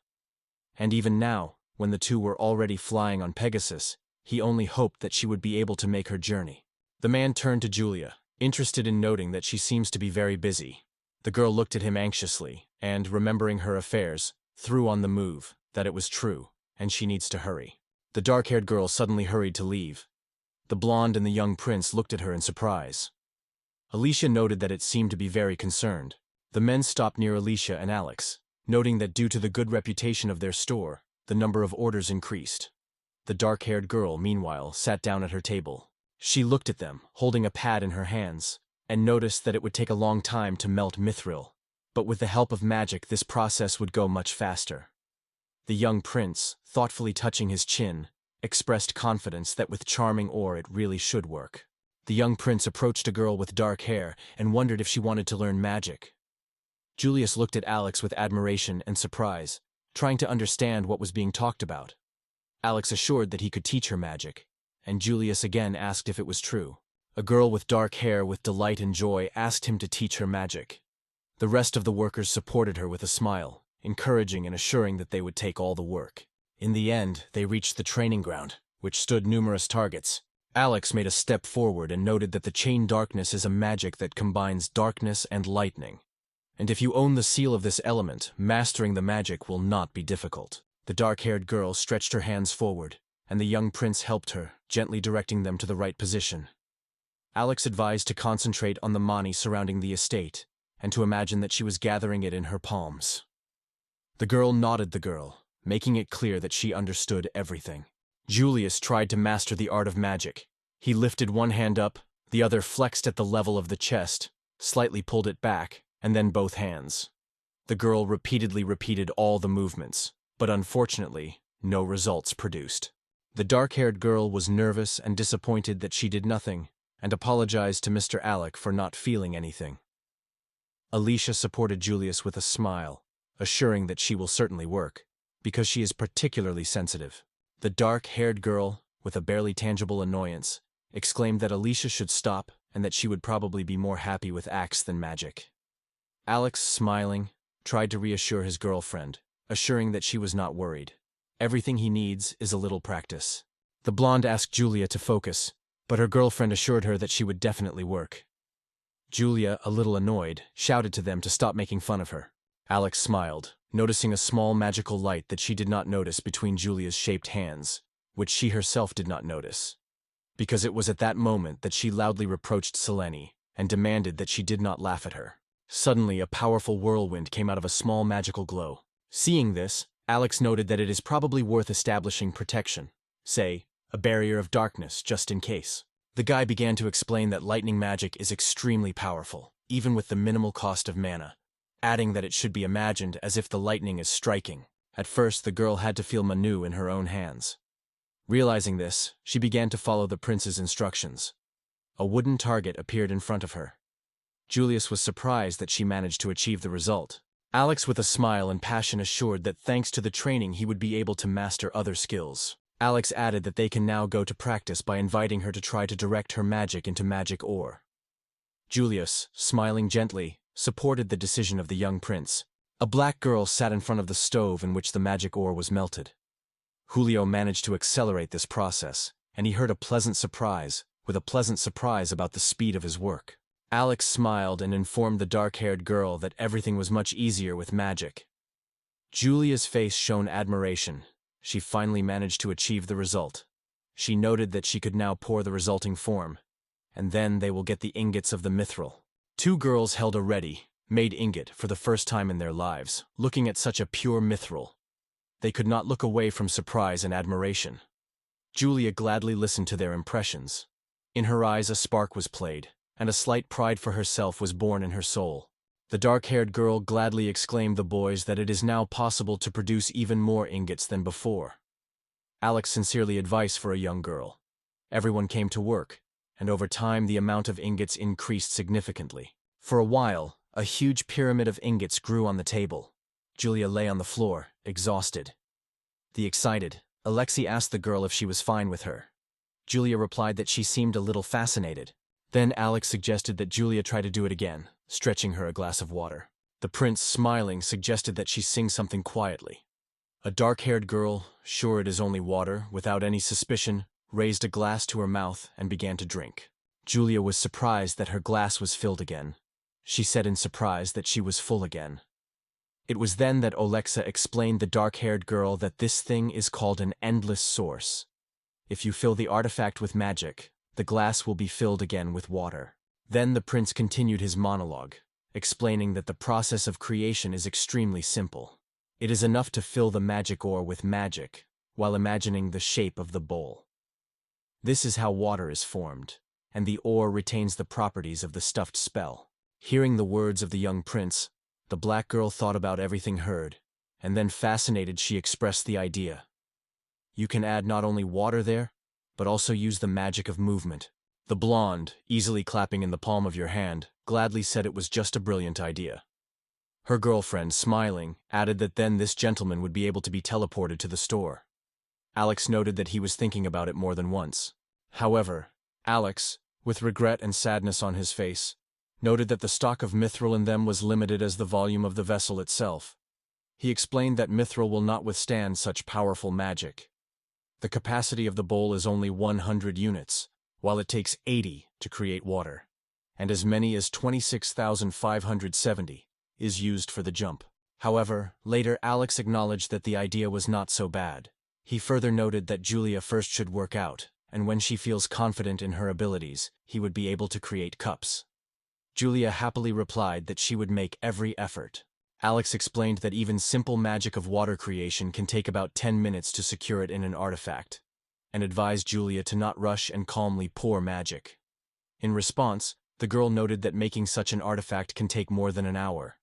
And even now, when the two were already flying on Pegasus, he only hoped that she would be able to make her journey. The man turned to Julia, interested in noting that she seems to be very busy. The girl looked at him anxiously, and, remembering her affairs, threw on the move that it was true, and she needs to hurry. The dark-haired girl suddenly hurried to leave. The blonde and the young prince looked at her in surprise. Alicia noted that it seemed to be very concerned. The men stopped near Alicia and Alex, noting that due to the good reputation of their store, the number of orders increased. The dark-haired girl, meanwhile, sat down at her table. She looked at them, holding a pad in her hands, and noticed that it would take a long time to melt mithril, but with the help of magic this process would go much faster. The young prince, thoughtfully touching his chin, expressed confidence that with charming ore it really should work. The young prince approached a girl with dark hair and wondered if she wanted to learn magic. Julius looked at Alex with admiration and surprise, trying to understand what was being talked about. Alex assured that he could teach her magic, and Julius again asked if it was true. A girl with dark hair with delight and joy asked him to teach her magic. The rest of the workers supported her with a smile, encouraging and assuring that they would take all the work. In the end, they reached the training ground, which stood numerous targets. Alex made a step forward and noted that the chain darkness is a magic that combines darkness and lightning. And if you own the seal of this element, mastering the magic will not be difficult. The dark-haired girl stretched her hands forward, and the young prince helped her, gently directing them to the right position. Alex advised to concentrate on the money surrounding the estate, and to imagine that she was gathering it in her palms. The girl nodded the girl, making it clear that she understood everything. Julius tried to master the art of magic. He lifted one hand up, the other flexed at the level of the chest, slightly pulled it back, and then both hands. The girl repeatedly repeated all the movements, but unfortunately, no results produced. The dark-haired girl was nervous and disappointed that she did nothing, and apologized to Mr. Alec for not feeling anything. Alicia supported Julius with a smile, assuring that she will certainly work, because she is particularly sensitive. The dark-haired girl, with a barely tangible annoyance, exclaimed that Alicia should stop and that she would probably be more happy with axe than magic. Alex, smiling, tried to reassure his girlfriend, assuring that she was not worried. Everything he needs is a little practice. The blonde asked Julia to focus, but her girlfriend assured her that she would definitely work. Julia, a little annoyed, shouted to them to stop making fun of her. Alex smiled, noticing a small magical light that she did not notice between Julia's shaped hands, which she herself did not notice. Because it was at that moment that she loudly reproached Selene, and demanded that she did not laugh at her. Suddenly, a powerful whirlwind came out of a small magical glow. Seeing this, Alex noted that it is probably worth establishing protection, say, a barrier of darkness, just in case. The guy began to explain that lightning magic is extremely powerful, even with the minimal cost of mana, adding that it should be imagined as if the lightning is striking. At first, the girl had to feel Manu in her own hands. Realizing this, she began to follow the prince's instructions. A wooden target appeared in front of her. Julius was surprised that she managed to achieve the result. Alex, with a smile and passion, assured that thanks to the training he would be able to master other skills. Alex added that they can now go to practice by inviting her to try to direct her magic into magic ore. Julius, smiling gently, supported the decision of the young prince. A black girl sat in front of the stove in which the magic ore was melted. Julio managed to accelerate this process, and he heard a pleasant surprise about the speed of his work. Alex smiled and informed the dark-haired girl that everything was much easier with magic. Julia's face shone admiration. She finally managed to achieve the result. She noted that she could now pour the resulting form, and then they will get the ingots of the mithril. Two girls held a ready-made ingot for the first time in their lives, looking at such a pure mithril. They could not look away from surprise and admiration. Julia gladly listened to their impressions. In her eyes a spark was played, and a slight pride for herself was born in her soul. The dark-haired girl gladly exclaimed to the boys that it is now possible to produce even more ingots than before. Alex sincerely advised for a young girl. Everyone came to work, and over time the amount of ingots increased significantly. For a while, a huge pyramid of ingots grew on the table. Julia lay on the floor, exhausted. The excited Alexei asked the girl if she was fine with her. Julia replied that she seemed a little fascinated. Then Alex suggested that Julia try to do it again, stretching her a glass of water. The prince, smiling, suggested that she sing something quietly. A dark-haired girl, sure it is only water, without any suspicion, raised a glass to her mouth and began to drink. Julia was surprised that her glass was filled again. She said in surprise that she was full again. It was then that Alexa explained the dark-haired girl that this thing is called an endless source. If you fill the artifact with magic, the glass will be filled again with water. Then the prince continued his monologue, explaining that the process of creation is extremely simple. It is enough to fill the magic ore with magic, while imagining the shape of the bowl. This is how water is formed, and the ore retains the properties of the stuffed spell. Hearing the words of the young prince, the black girl thought about everything heard, and then fascinated she expressed the idea. You can add not only water there, but also use the magic of movement. The blonde, easily clapping in the palm of your hand, gladly said it was just a brilliant idea. Her girlfriend, smiling, added that then this gentleman would be able to be teleported to the store. Alex noted that he was thinking about it more than once. However, Alex, with regret and sadness on his face, noted that the stock of mithril in them was limited as the volume of the vessel itself. He explained that mithril will not withstand such powerful magic. The capacity of the bowl is only 100 units, while it takes 80 to create water, and as many as 26,570 is used for the jump. However, later Alex acknowledged that the idea was not so bad. He further noted that Julia first should work out, and when she feels confident in her abilities, he would be able to create cups. Julia happily replied that she would make every effort. Alex explained that even simple magic of water creation can take about 10 minutes to secure it in an artifact, and advised Julia to not rush and calmly pour magic. In response, the girl noted that making such an artifact can take more than an hour.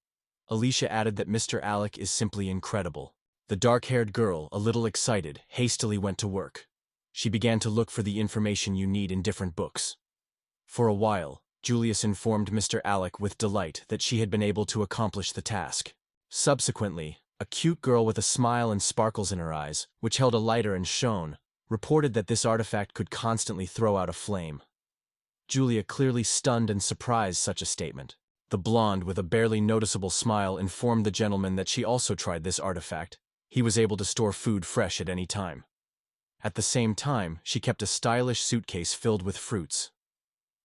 Alicia added that Mr. Alec is simply incredible. The dark-haired girl, a little excited, hastily went to work. She began to look for the information you need in different books. For a while, Julius informed Mr. Alec with delight that she had been able to accomplish the task. Subsequently, a cute girl with a smile and sparkles in her eyes, which held a lighter and shone, reported that this artifact could constantly throw out a flame. Julia clearly stunned and surprised such a statement. The blonde, with a barely noticeable smile, informed the gentleman that she also tried this artifact. He was able to store food fresh at any time. At the same time, she kept a stylish suitcase filled with fruits.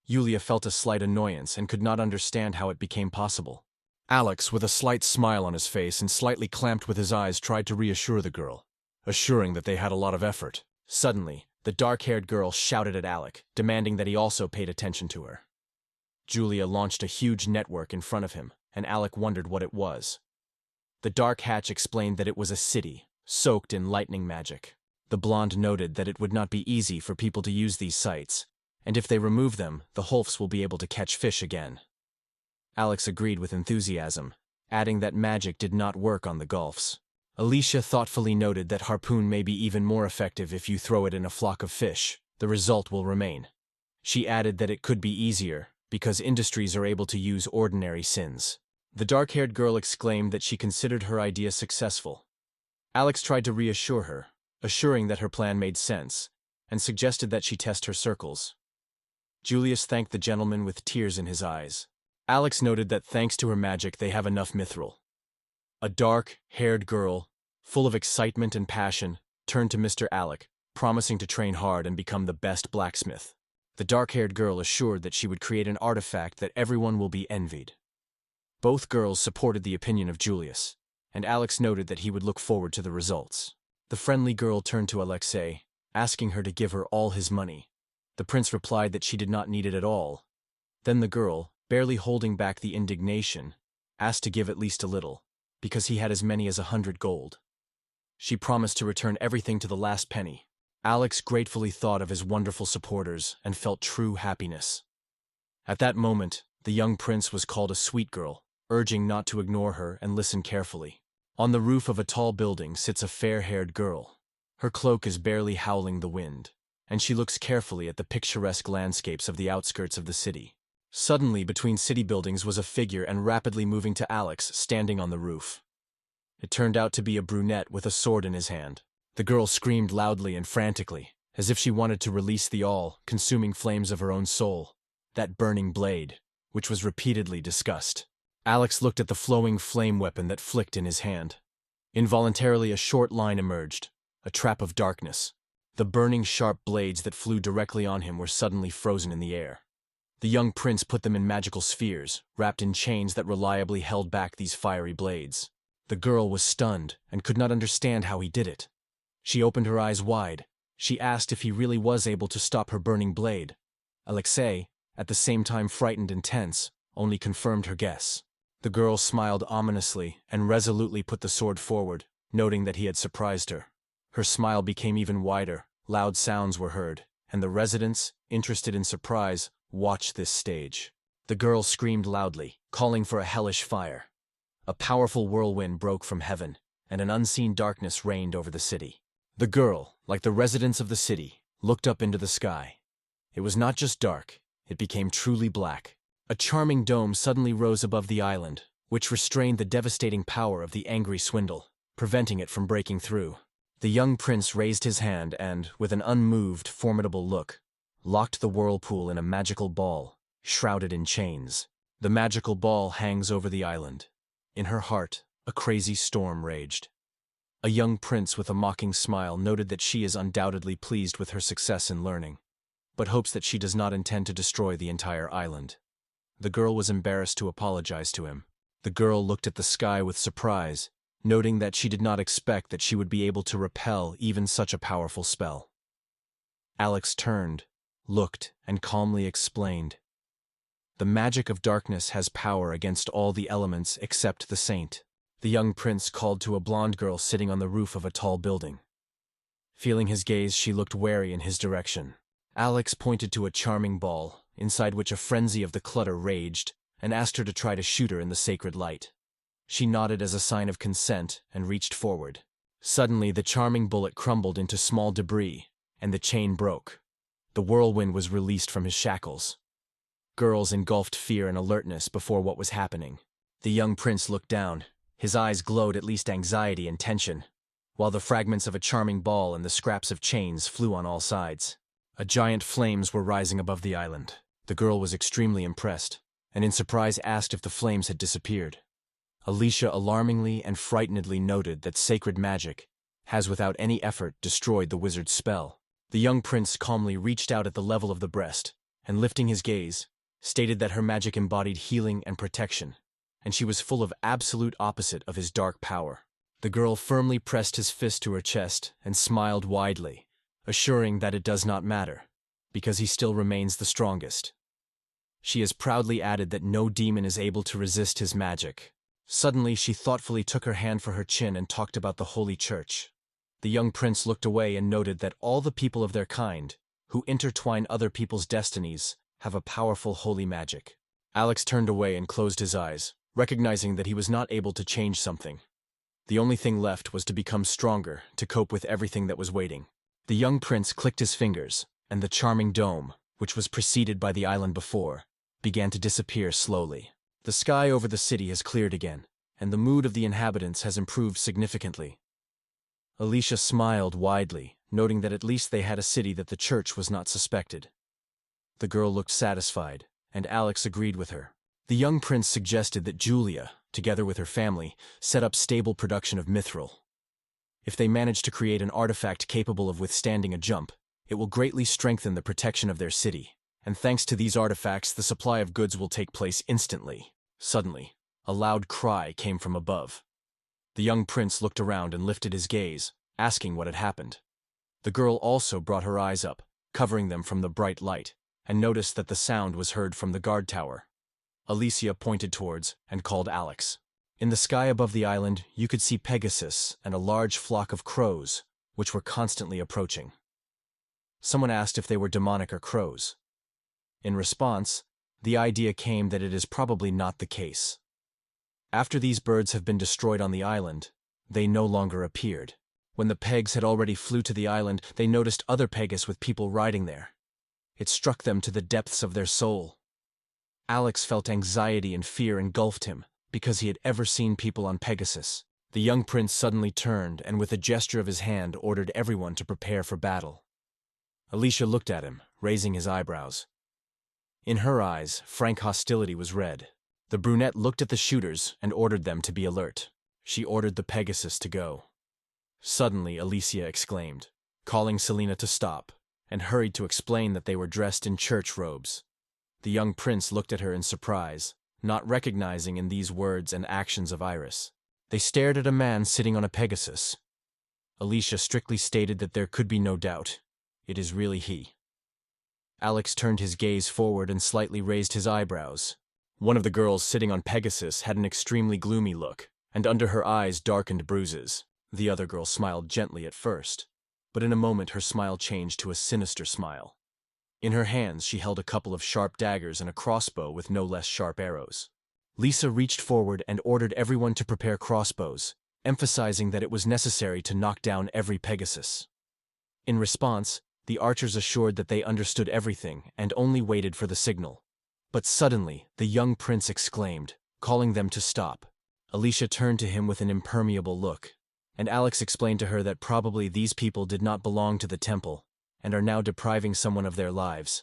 Julia felt a slight annoyance and could not understand how it became possible. Alex, with a slight smile on his face and slightly clamped with his eyes, tried to reassure the girl, assuring that they had a lot of effort. Suddenly, the dark-haired girl shouted at Alec, demanding that he also paid attention to her. Julia launched a huge network in front of him, and Alec wondered what it was. The dark hatch explained that it was a city, soaked in lightning magic. The blonde noted that it would not be easy for people to use these sites, and if they remove them, the Holfs will be able to catch fish again. Alex agreed with enthusiasm, adding that magic did not work on the gulfs. Alicia thoughtfully noted that harpoon may be even more effective if you throw it in a flock of fish. The result will remain. She added that it could be easier, because industries are able to use ordinary sins. The dark-haired girl exclaimed that she considered her idea successful. Alex tried to reassure her, assuring that her plan made sense, and suggested that she test her circles. Julius thanked the gentleman with tears in his eyes. Alex noted that thanks to her magic they have enough mithril. A dark-haired girl, full of excitement and passion, turned to Mr. Alec, promising to train hard and become the best blacksmith. The dark-haired girl assured that she would create an artifact that everyone will be envied. Both girls supported the opinion of Julius, and Alex noted that he would look forward to the results. The friendly girl turned to Alexei, asking her to give her all his money. The prince replied that she did not need it at all. Then the girl, barely holding back the indignation, asked to give at least a little, because he had as many as 100 gold. She promised to return everything to the last penny. Alex gratefully thought of his wonderful supporters and felt true happiness. At that moment, the young prince was called a sweet girl, urging not to ignore her and listen carefully. On the roof of a tall building sits a fair-haired girl. Her cloak is barely howling the wind, and she looks carefully at the picturesque landscapes of the outskirts of the city. Suddenly, between city buildings was a figure and rapidly moving to Alex, standing on the roof. It turned out to be a brunette with a sword in his hand. The girl screamed loudly and frantically, as if she wanted to release the all-consuming flames of her own soul, that burning blade, which was repeatedly discussed. Alex looked at the flowing flame weapon that flicked in his hand. Involuntarily, a short line emerged, a trap of darkness. The burning sharp blades that flew directly on him were suddenly frozen in the air. The young prince put them in magical spheres, wrapped in chains that reliably held back these fiery blades. The girl was stunned and could not understand how he did it. She opened her eyes wide. She asked if he really was able to stop her burning blade. Alexei, at the same time frightened and tense, only confirmed her guess. The girl smiled ominously and resolutely put the sword forward, noting that he had surprised her. Her smile became even wider, loud sounds were heard, and the residents, interested in surprise, watched this stage. The girl screamed loudly, calling for a hellish fire. A powerful whirlwind broke from heaven, and an unseen darkness reigned over the city. The girl, like the residents of the city, looked up into the sky. It was not just dark, it became truly black. A charming dome suddenly rose above the island, which restrained the devastating power of the angry swindle, preventing it from breaking through. The young prince raised his hand and, with an unmoved, formidable look, locked the whirlpool in a magical ball, shrouded in chains. The magical ball hangs over the island. In her heart, a crazy storm raged. A young prince with a mocking smile noted that she is undoubtedly pleased with her success in learning, but hopes that she does not intend to destroy the entire island. The girl was embarrassed to apologize to him. The girl looked at the sky with surprise, noting that she did not expect that she would be able to repel even such a powerful spell. Alex turned, looked, and calmly explained. The magic of darkness has power against all the elements except the saint. The young prince called to a blonde girl sitting on the roof of a tall building. Feeling his gaze, she looked wary in his direction. Alex pointed to a charming ball, inside which a frenzy of the clutter raged, and asked her to try to shoot her in the sacred light. She nodded as a sign of consent and reached forward. Suddenly, the charming bullet crumbled into small debris, and the chain broke. The whirlwind was released from his shackles. Girls engulfed fear and alertness before what was happening. The young prince looked down. His eyes glowed at least anxiety and tension, while the fragments of a charming ball and the scraps of chains flew on all sides. Giant flames were rising above the island. The girl was extremely impressed, and in surprise asked if the flames had disappeared. Alicia alarmingly and frightenedly noted that sacred magic has without any effort destroyed the wizard's spell. The young prince calmly reached out at the level of the breast, and lifting his gaze, stated that her magic embodied healing and protection, and she was full of absolute opposite of his dark power. The girl firmly pressed his fist to her chest and smiled widely, assuring that it does not matter, because he still remains the strongest. She has proudly added that no demon is able to resist his magic. Suddenly, she thoughtfully took her hand for her chin and talked about the Holy Church. The young prince looked away and noted that all the people of their kind, who intertwine other people's destinies, have a powerful holy magic. Alex turned away and closed his eyes, recognizing that he was not able to change something. The only thing left was to become stronger, to cope with everything that was waiting. The young prince clicked his fingers, and the charming dome, which was preceded by the island before, began to disappear slowly. The sky over the city has cleared again, and the mood of the inhabitants has improved significantly. Alicia smiled widely, noting that at least they had a city that the church was not suspected. The girl looked satisfied, and Alex agreed with her. The young prince suggested that Julia, together with her family, set up stable production of mithril. If they manage to create an artifact capable of withstanding a jump, it will greatly strengthen the protection of their city, and thanks to these artifacts, the supply of goods will take place instantly. Suddenly, a loud cry came from above. The young prince looked around and lifted his gaze, asking what had happened. The girl also brought her eyes up, covering them from the bright light, and noticed that the sound was heard from the guard tower. Alicia pointed towards and called Alex. In the sky above the island, you could see Pegasus and a large flock of crows, which were constantly approaching. Someone asked if they were demonic or crows. In response, the idea came that it is probably not the case. After these birds have been destroyed on the island, they no longer appeared. When the pegs had already flew to the island, they noticed other Pegas with people riding there. It struck them to the depths of their soul. Alex felt anxiety and fear engulfed him, because he had ever seen people on Pegasus. The young prince suddenly turned and with a gesture of his hand ordered everyone to prepare for battle. Alicia looked at him, raising his eyebrows. In her eyes, frank hostility was read. The brunette looked at the shooters and ordered them to be alert. She ordered the Pegasus to go. Suddenly, Alicia exclaimed, calling Selena to stop, and hurried to explain that they were dressed in church robes. The young prince looked at her in surprise, not recognizing in these words and actions of Iris. They stared at a man sitting on a Pegasus. Alicia strictly stated that there could be no doubt. It is really he. Alex turned his gaze forward and slightly raised his eyebrows. One of the girls sitting on Pegasus had an extremely gloomy look, and under her eyes darkened bruises. The other girl smiled gently at first, but in a moment her smile changed to a sinister smile. In her hands she held a couple of sharp daggers and a crossbow with no less sharp arrows. Lisa reached forward and ordered everyone to prepare crossbows, emphasizing that it was necessary to knock down every Pegasus. In response, the archers assured that they understood everything and only waited for the signal. But suddenly, the young prince exclaimed, calling them to stop. Alicia turned to him with an impermeable look, and Alex explained to her that probably these people did not belong to the temple and are now depriving someone of their lives.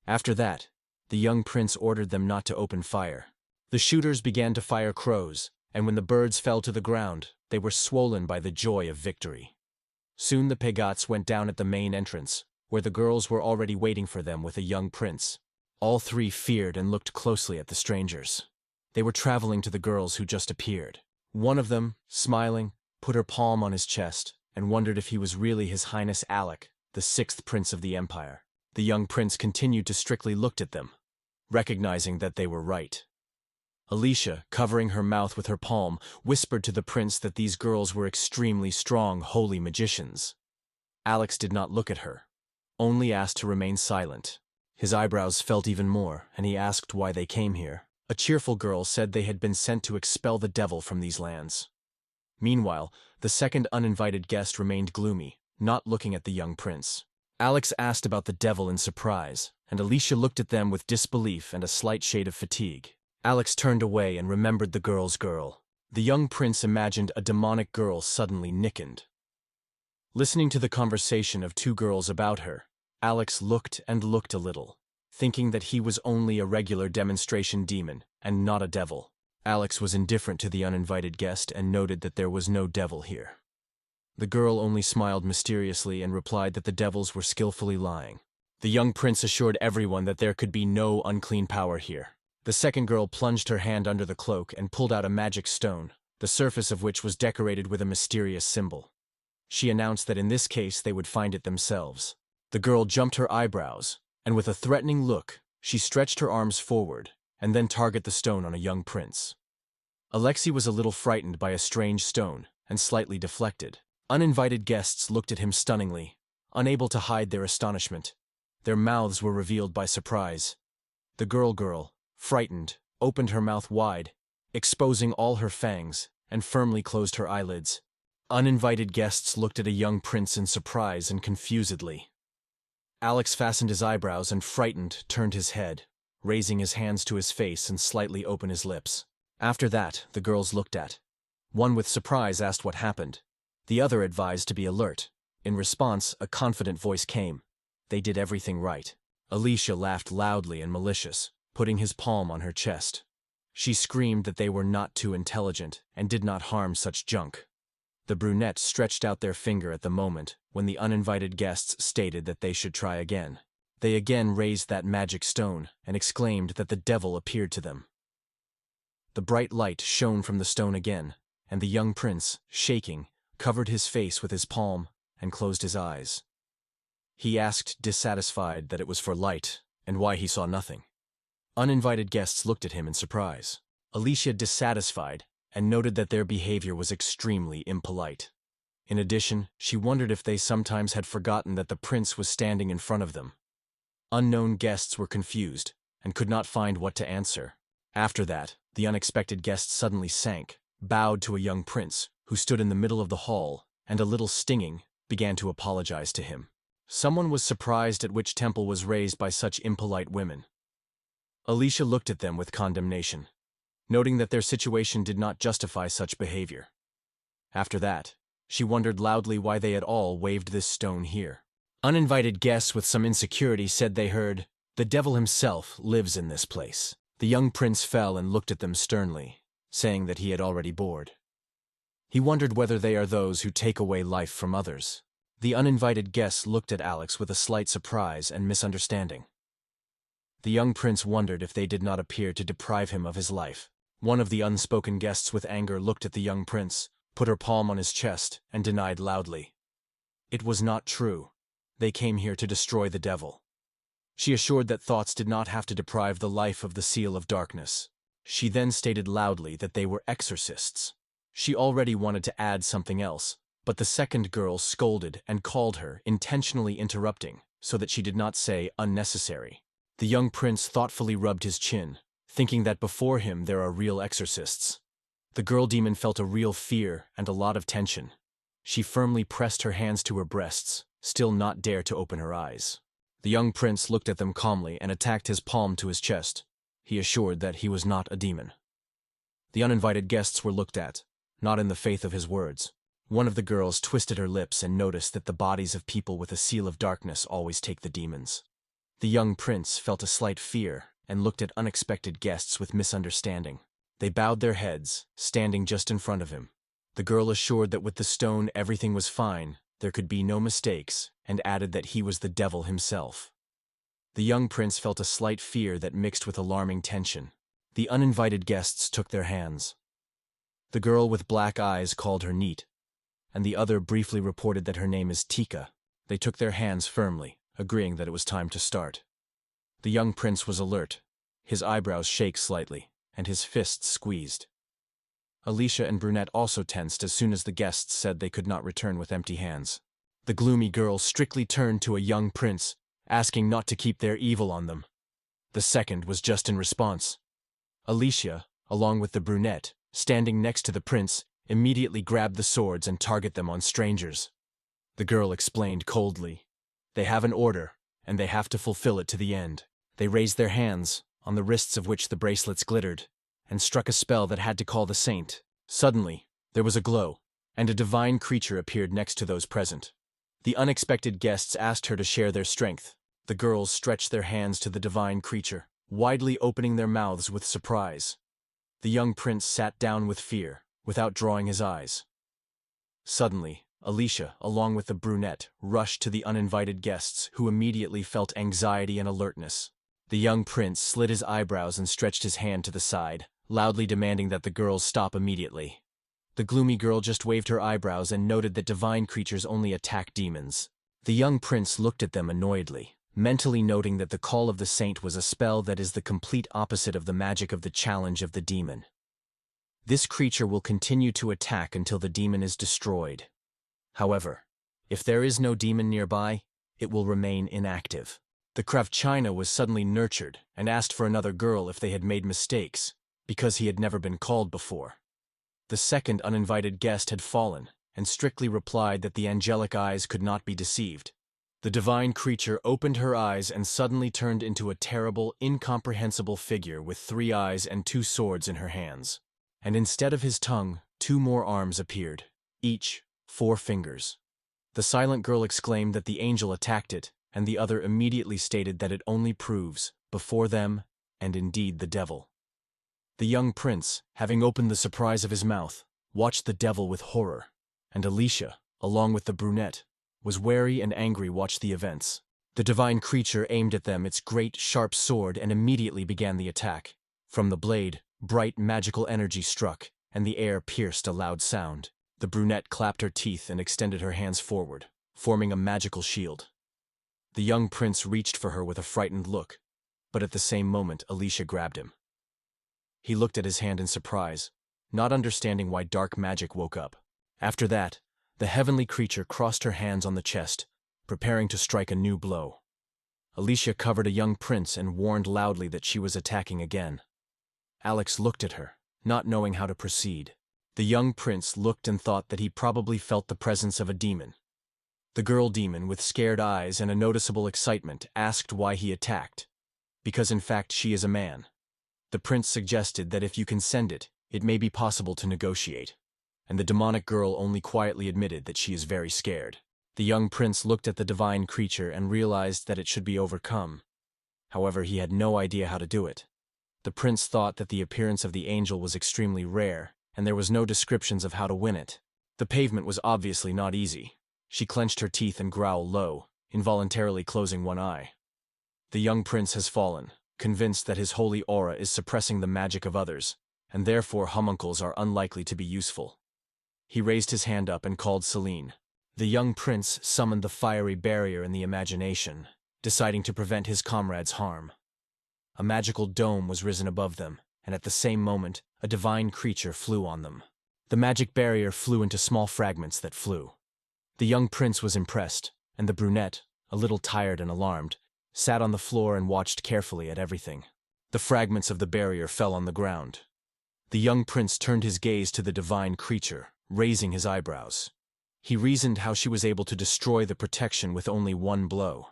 After that, the young prince ordered them not to open fire. The shooters began to fire crows, and when the birds fell to the ground, they were swollen by the joy of victory. Soon the Pegats went down at the main entrance, where the girls were already waiting for them with a young prince. All three feared and looked closely at the strangers. They were traveling to the girls who just appeared. One of them, smiling, put her palm on his chest and wondered if he was really His Highness Alec, the sixth prince of the empire. The young prince continued to strictly look at them, recognizing that they were right. Alicia, covering her mouth with her palm, whispered to the prince that these girls were extremely strong, holy magicians. Alex did not look at her, only asked to remain silent. His eyebrows felt even more, and he asked why they came here. A cheerful girl said they had been sent to expel the devil from these lands. Meanwhile, the second uninvited guest remained gloomy, not looking at the young prince. Alex asked about the devil in surprise, and Alicia looked at them with disbelief and a slight shade of fatigue. Alex turned away and remembered the girl's girl. The young prince imagined a demonic girl suddenly nickened. Listening to the conversation of two girls about her, Alex looked and looked a little, thinking that he was only a regular demonstration demon and not a devil. Alex was indifferent to the uninvited guest and noted that there was no devil here. The girl only smiled mysteriously and replied that the devils were skillfully lying. The young prince assured everyone that there could be no unclean power here. The second girl plunged her hand under the cloak and pulled out a magic stone, the surface of which was decorated with a mysterious symbol. She announced that in this case they would find it themselves. The girl jumped her eyebrows, and with a threatening look, she stretched her arms forward, and then targeted the stone on a young prince. Alexei was a little frightened by a strange stone, and slightly deflected. Uninvited guests looked at him stunningly, unable to hide their astonishment. Their mouths were revealed by surprise. The girl, frightened, opened her mouth wide, exposing all her fangs, and firmly closed her eyelids. Uninvited guests looked at a young prince in surprise and confusedly. Alex fastened his eyebrows and, frightened, turned his head, raising his hands to his face and slightly opened his lips. After that, the girls looked at. One with surprise asked what happened. The other advised to be alert. In response, a confident voice came. They did everything right. Alicia laughed loudly and malicious, putting his palm on her chest. She screamed that they were not too intelligent and did not harm such junk. The brunettes stretched out their finger at the moment when the uninvited guests stated that they should try again. They again raised that magic stone and exclaimed that the devil appeared to them. The bright light shone from the stone again, and the young prince, shaking, covered his face with his palm and closed his eyes. He asked, dissatisfied, that it was for light and why he saw nothing. Uninvited guests looked at him in surprise. Alicia, dissatisfied, and noted that their behavior was extremely impolite. In addition, she wondered if they sometimes had forgotten that the prince was standing in front of them. Unknown guests were confused and could not find what to answer. After that, the unexpected guest suddenly sank, bowed to a young prince who stood in the middle of the hall, and a little stinging, began to apologize to him. Someone was surprised at which temple was raised by such impolite women. Alicia looked at them with condemnation, noting that their situation did not justify such behavior. After that, she wondered loudly why they had all waved this stone here. Uninvited guests with some insecurity said they heard, "The devil himself lives in this place." The young prince fell and looked at them sternly, saying that he had already bored. He wondered whether they are those who take away life from others. The uninvited guests looked at Alex with a slight surprise and misunderstanding. The young prince wondered if they did not appear to deprive him of his life. One of the unspoken guests with anger looked at the young prince, put her palm on his chest, and denied loudly. It was not true. They came here to destroy the devil. She assured that thoughts did not have to deprive the life of the seal of darkness. She then stated loudly that they were exorcists. She already wanted to add something else, but the second girl scolded and called her, intentionally interrupting, so that she did not say unnecessary. The young prince thoughtfully rubbed his chin, thinking that before him there are real exorcists. The girl demon felt a real fear and a lot of tension. She firmly pressed her hands to her breasts, still not dare to open her eyes. The young prince looked at them calmly and attacked his palm to his chest. He assured that he was not a demon. The uninvited guests were looked at, not in the faith of his words. One of the girls twisted her lips and noticed that the bodies of people with a seal of darkness always take the demons. The young prince felt a slight fear and looked at unexpected guests with misunderstanding. They bowed their heads, standing just in front of him. The girl assured that with the stone everything was fine, there could be no mistakes, and added that he was the devil himself. The young prince felt a slight fear that mixed with alarming tension. The uninvited guests took their hands. The girl with black eyes called her Neat, and the other briefly reported that her name is Tika. They took their hands firmly, agreeing that it was time to start. The young prince was alert, his eyebrows shake slightly, and his fists squeezed. Alicia and Brunette also tensed as soon as the guests said they could not return with empty hands. The gloomy girl strictly turned to a young prince, asking not to keep their evil on them. The second was just in response. Alicia, along with the brunette, standing next to the prince, immediately grabbed the swords and target them on strangers. The girl explained coldly. They have an order, and they have to fulfill it to the end. They raised their hands, on the wrists of which the bracelets glittered, and struck a spell that had to call the saint. Suddenly, there was a glow, and a divine creature appeared next to those present. The unexpected guests asked her to share their strength. The girls stretched their hands to the divine creature, widely opening their mouths with surprise. The young prince sat down with fear, without drawing his eyes. Suddenly, Alicia, along with the brunette, rushed to the uninvited guests, who immediately felt anxiety and alertness. The young prince slid his eyebrows and stretched his hand to the side, loudly demanding that the girls stop immediately. The gloomy girl just waved her eyebrows and noted that divine creatures only attack demons. The young prince looked at them annoyedly, mentally noting that the call of the saint was a spell that is the complete opposite of the magic of the challenge of the demon. This creature will continue to attack until the demon is destroyed. However, if there is no demon nearby, it will remain inactive. The Kravchina was suddenly nurtured and asked for another girl if they had made mistakes, because he had never been called before. The second uninvited guest had fallen, and strictly replied that the angelic eyes could not be deceived. The divine creature opened her eyes and suddenly turned into a terrible, incomprehensible figure with 3 eyes and 2 swords in her hands. And instead of his tongue, 2 more arms appeared, each 4 fingers. The silent girl exclaimed that the angel attacked it, and the other immediately stated that it only proves, before them, and indeed the devil. The young prince, having opened the surprise of his mouth, watched the devil with horror, and Alicia, along with the brunette, was wary and angry watched the events. The divine creature aimed at them its great, sharp sword and immediately began the attack. From the blade, bright magical energy struck, and the air pierced a loud sound. The brunette clapped her teeth and extended her hands forward, forming a magical shield. The young prince reached for her with a frightened look, but at the same moment Alicia grabbed him. He looked at his hand in surprise, not understanding why dark magic woke up. After that, the heavenly creature crossed her hands on the chest, preparing to strike a new blow. Alicia covered a young prince and warned loudly that she was attacking again. Alex looked at her, not knowing how to proceed. The young prince looked and thought that he probably felt the presence of a demon. The girl demon, with scared eyes and a noticeable excitement, asked why he attacked. Because in fact she is a man. The prince suggested that if you can send it, it may be possible to negotiate. And the demonic girl only quietly admitted that she is very scared. The young prince looked at the divine creature and realized that it should be overcome. However, he had no idea how to do it. The prince thought that the appearance of the angel was extremely rare, and there was no descriptions of how to win it. The pavement was obviously not easy. She clenched her teeth and growled low, involuntarily closing one eye. The young prince has fallen, convinced that his holy aura is suppressing the magic of others, and therefore homuncles are unlikely to be useful. He raised his hand up and called Celine. The young prince summoned the fiery barrier in the imagination, deciding to prevent his comrades' harm. A magical dome was risen above them, and at the same moment, a divine creature flew on them. The magic barrier flew into small fragments that flew. The young prince was impressed, and the brunette, a little tired and alarmed, sat on the floor and watched carefully at everything. The fragments of the barrier fell on the ground. The young prince turned his gaze to the divine creature, raising his eyebrows. He reasoned how she was able to destroy the protection with only one blow.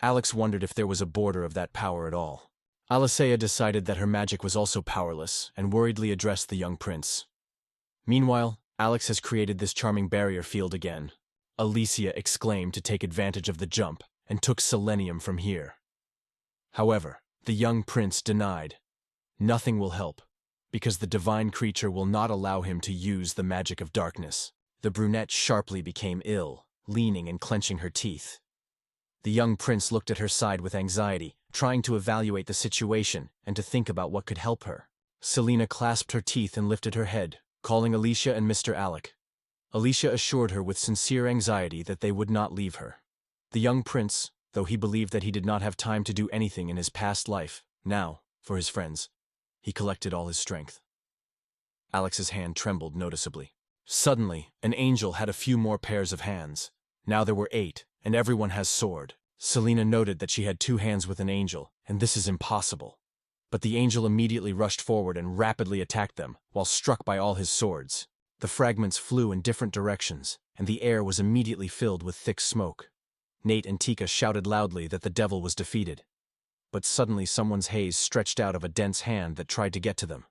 Alex wondered if there was a border of that power at all. Alicia decided that her magic was also powerless and worriedly addressed the young prince. Meanwhile, Alex has created this charming barrier field again. Alicia exclaimed to take advantage of the jump and took selenium from here. However, the young prince denied. Nothing will help, because the divine creature will not allow him to use the magic of darkness. The brunette sharply became ill, leaning and clenching her teeth. The young prince looked at her side with anxiety, trying to evaluate the situation and to think about what could help her. Selena clasped her teeth and lifted her head, calling Alicia and Mr. Alec. Alicia assured her with sincere anxiety that they would not leave her. The young prince, though he believed that he did not have time to do anything in his past life, now, for his friends, he collected all his strength. Alex's hand trembled noticeably. Suddenly, an angel had a few more pairs of hands. Now there were 8, and everyone has sword. Selena noted that she had 2 hands with an angel, and this is impossible. But the angel immediately rushed forward and rapidly attacked them, while struck by all his swords. The fragments flew in different directions, and the air was immediately filled with thick smoke. Nate and Tika shouted loudly that the devil was defeated. But suddenly someone's haze stretched out of a dense hand that tried to get to them.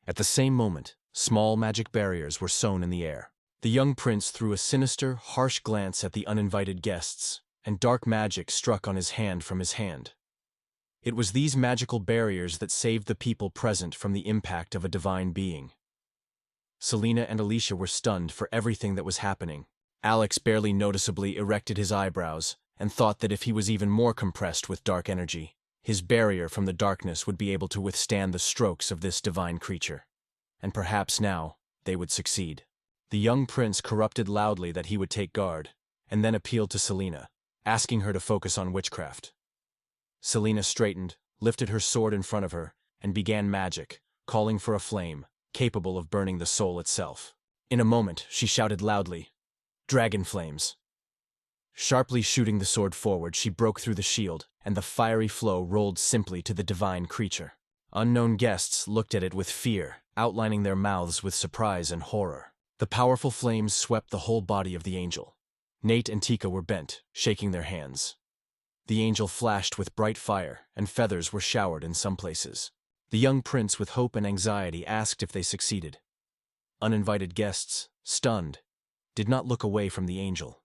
At the same moment, small magic barriers were sown in the air. The young prince threw a sinister, harsh glance at the uninvited guests, and dark magic struck on his hand from his hand. It was these magical barriers that saved the people present from the impact of a divine being. Selena and Alicia were stunned for everything that was happening. Alex barely noticeably erected his eyebrows and thought that if he was even more compressed with dark energy, his barrier from the darkness would be able to withstand the strokes of this divine creature. And perhaps now, they would succeed. The young prince corrupted loudly that he would take guard, and then appealed to Selena, asking her to focus on witchcraft. Selena straightened, lifted her sword in front of her, and began magic, calling for a flame, capable of burning the soul itself. In a moment, she shouted loudly, "Dragon flames!" Sharply shooting the sword forward, she broke through the shield, and the fiery flow rolled simply to the divine creature. Unknown guests looked at it with fear, outlining their mouths with surprise and horror. The powerful flames swept the whole body of the angel. Nate and Tika were bent, shaking their hands. The angel flashed with bright fire, and feathers were showered in some places. The young prince, with hope and anxiety, asked if they succeeded. Uninvited guests, stunned, did not look away from the angel.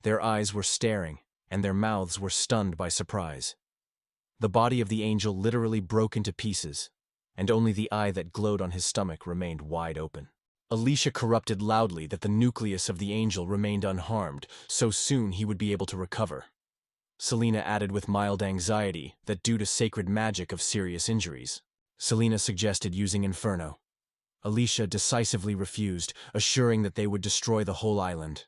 Their eyes were staring, and their mouths were stunned by surprise. The body of the angel literally broke into pieces, and only the eye that glowed on his stomach remained wide open. Alicia corrupted loudly that the nucleus of the angel remained unharmed, so soon he would be able to recover. Selena added with mild anxiety that due to sacred magic of serious injuries. Selena suggested using Inferno. Alicia decisively refused, assuring that they would destroy the whole island.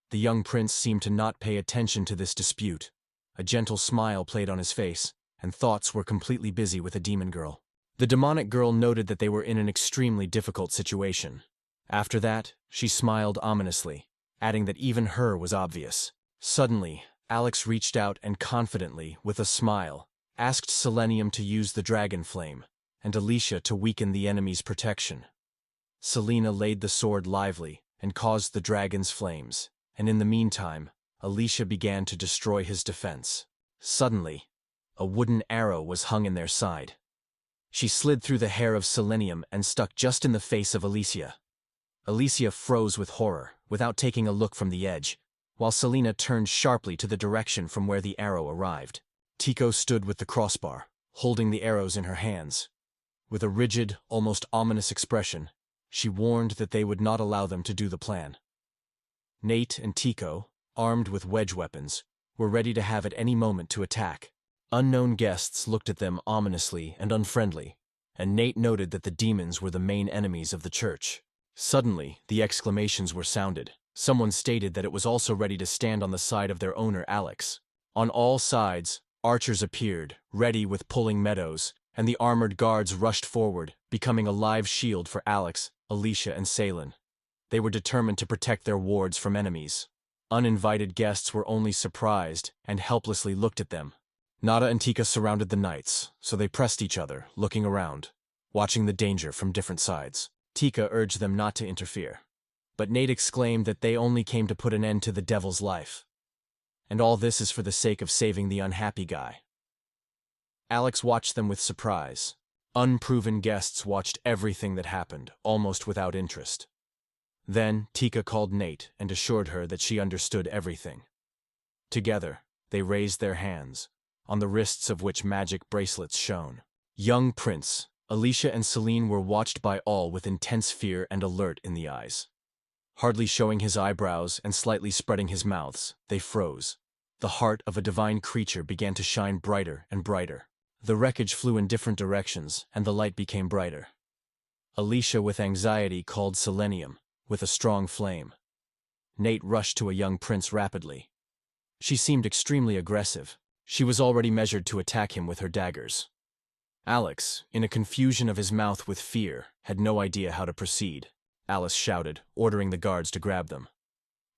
The young prince seemed to not pay attention to this dispute. A gentle smile played on his face, and thoughts were completely busy with a demon girl. The demonic girl noted that they were in an extremely difficult situation. After that, she smiled ominously, adding that even her was obvious. Suddenly, Alex reached out and confidently, with a smile, asked Selenium to use the dragon flame, and Alicia to weaken the enemy's protection. Selena laid the sword lively and caused the dragon's flames, and in the meantime, Alicia began to destroy his defense. Suddenly, a wooden arrow was hung in their side. She slid through the hair of Selenium and stuck just in the face of Alicia. Alicia froze with horror, without taking a look from the edge, while Selena turned sharply to the direction from where the arrow arrived. Tico stood with the crossbar, holding the arrows in her hands. With a rigid, almost ominous expression, she warned that they would not allow them to do the plan. Nate and Tico, armed with wedge weapons, were ready to have at any moment to attack. Unknown guests looked at them ominously and unfriendly, and Nate noted that the demons were the main enemies of the church. Suddenly, the exclamations were sounded. Someone stated that it was also ready to stand on the side of their owner, Alex. On all sides, archers appeared, ready with pulling meadows, and the armored guards rushed forward, becoming a live shield for Alex, Alicia, and Salen. They were determined to protect their wards from enemies. Uninvited guests were only surprised and helplessly looked at them. Nada and Tika surrounded the knights, so they pressed each other, looking around, watching the danger from different sides. Tika urged them not to interfere, but Nate exclaimed that they only came to put an end to the devil's life. And all this is for the sake of saving the unhappy guy. Alex watched them with surprise. Unproven guests watched everything that happened, almost without interest. Then, Tika called Nate and assured her that she understood everything. Together, they raised their hands, on the wrists of which magic bracelets shone. Young Prince, Alicia and Selene were watched by all with intense fear and alert in the eyes. Hardly showing his eyebrows and slightly spreading his mouths, they froze. The heart of a divine creature began to shine brighter and brighter. The wreckage flew in different directions, and the light became brighter. Alicia, with anxiety, called Selenium, with a strong flame. Nate rushed to a young prince rapidly. She seemed extremely aggressive. She was already measured to attack him with her daggers. Alex, in a confusion of his mouth with fear, had no idea how to proceed. Alice shouted, ordering the guards to grab them.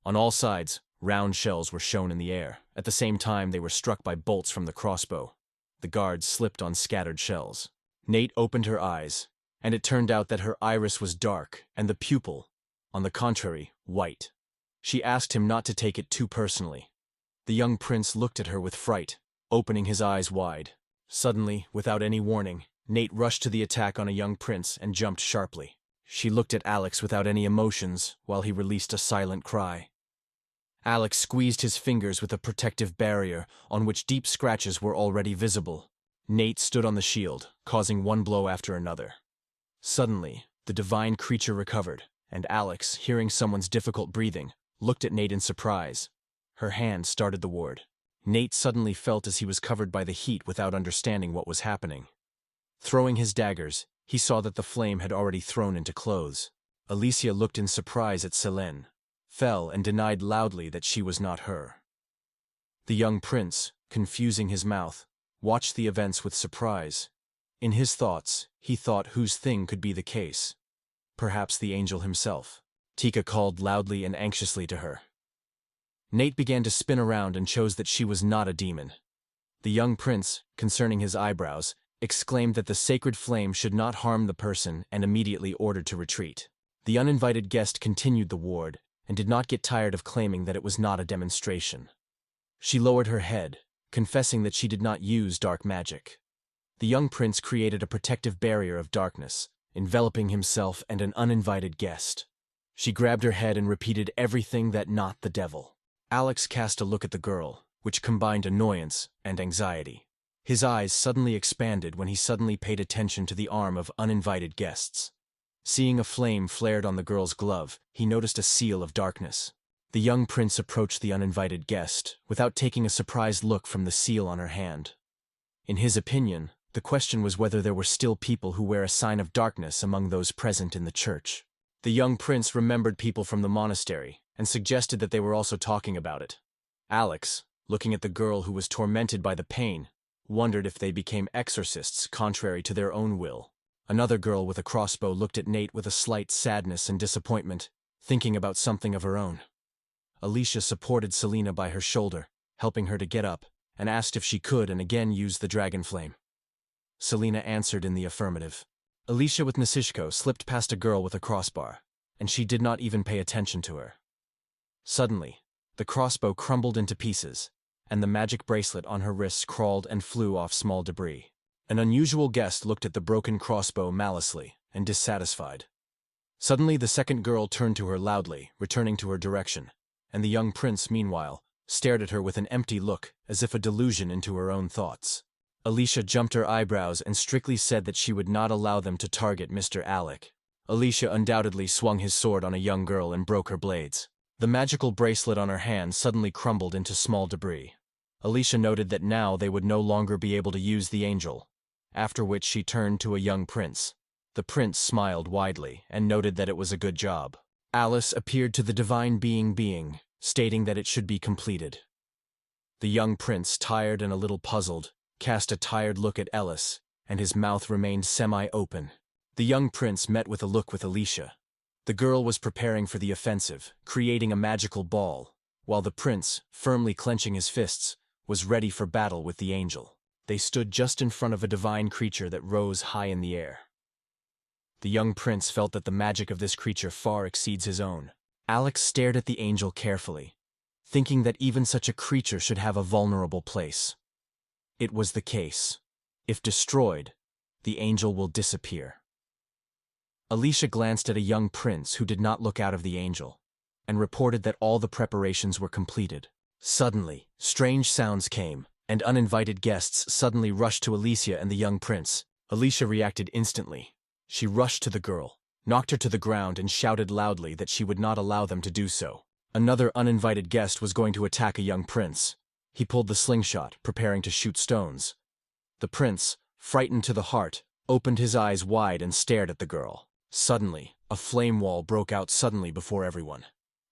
On all sides, round shells were shown in the air. At the same time, they were struck by bolts from the crossbow. The guards slipped on scattered shells. Nate opened her eyes, and it turned out that her iris was dark and the pupil, on the contrary, white. She asked him not to take it too personally. The young prince looked at her with fright, opening his eyes wide. Suddenly, without any warning, Nate rushed to the attack on a young prince and jumped sharply. She looked at Alex without any emotions while he released a silent cry. Alex squeezed his fingers with a protective barrier on which deep scratches were already visible. Nate stood on the shield, causing one blow after another. Suddenly, the divine creature recovered, and Alex, hearing someone's difficult breathing, looked at Nate in surprise. Her hand started the ward. Nate suddenly felt as he was covered by the heat without understanding what was happening. Throwing his daggers, he saw that the flame had already thrown into clothes. Alicia looked in surprise at Selene, fell and denied loudly that she was not her. The young prince, confusing his mouth, watched the events with surprise. In his thoughts, he thought whose thing could be the case. Perhaps the angel himself. Tika called loudly and anxiously to her. Nate began to spin around and chose that she was not a demon. The young prince, concerning his eyebrows, exclaimed that the sacred flame should not harm the person and immediately ordered to retreat. The uninvited guest continued the ward and did not get tired of claiming that it was not a demonstration. She lowered her head, confessing that she did not use dark magic. The young prince created a protective barrier of darkness, enveloping himself and an uninvited guest. She grabbed her head and repeated everything that not the devil. Alex cast a look at the girl, which combined annoyance and anxiety. His eyes suddenly expanded when he suddenly paid attention to the arm of uninvited guests. Seeing a flame flared on the girl's glove, he noticed a seal of darkness. The young prince approached the uninvited guest, without taking a surprised look from the seal on her hand. In his opinion, the question was whether there were still people who wear a sign of darkness among those present in the church. The young prince remembered people from the monastery, and suggested that they were also talking about it. Alex, looking at the girl who was tormented by the pain, wondered if they became exorcists contrary to their own will. Another girl with a crossbow looked at Nate with a slight sadness and disappointment, thinking about something of her own. Alicia supported Selena by her shoulder, helping her to get up, and asked if she could and again use the dragon flame. Selena answered in the affirmative. Alicia with Nisishko slipped past a girl with a crossbar, and she did not even pay attention to her. Suddenly, the crossbow crumbled into pieces, and the magic bracelet on her wrists crawled and flew off small debris. An unusual guest looked at the broken crossbow maliciously and dissatisfied. Suddenly the second girl turned to her loudly, returning to her direction, and the young prince, meanwhile, stared at her with an empty look, as if a delusion into her own thoughts. Alicia jumped her eyebrows and strictly said that she would not allow them to target Mr. Alec. Alicia undoubtedly swung his sword on a young girl and broke her blades. The magical bracelet on her hand suddenly crumbled into small debris. Alicia noted that now they would no longer be able to use the angel, after which she turned to a young prince. The prince smiled widely and noted that it was a good job. Alice appeared to the divine being, stating that it should be completed. The young prince, tired and a little puzzled, cast a tired look at Ellis, and his mouth remained semi-open. The young prince met with a look with Alicia. The girl was preparing for the offensive, creating a magical ball, while the prince, firmly clenching his fists, was ready for battle with the angel. They stood just in front of a divine creature that rose high in the air. The young prince felt that the magic of this creature far exceeds his own. Alex stared at the angel carefully, thinking that even such a creature should have a vulnerable place. It was the case. If destroyed, the angel will disappear. Alicia glanced at a young prince who did not look out of the angel, and reported that all the preparations were completed. Suddenly, strange sounds came, and uninvited guests suddenly rushed to Alicia and the young prince. Alicia reacted instantly. She rushed to the girl, knocked her to the ground and shouted loudly that she would not allow them to do so. Another uninvited guest was going to attack a young prince. He pulled the slingshot, preparing to shoot stones. The prince, frightened to the heart, opened his eyes wide and stared at the girl. Suddenly, a flame wall broke out suddenly before everyone.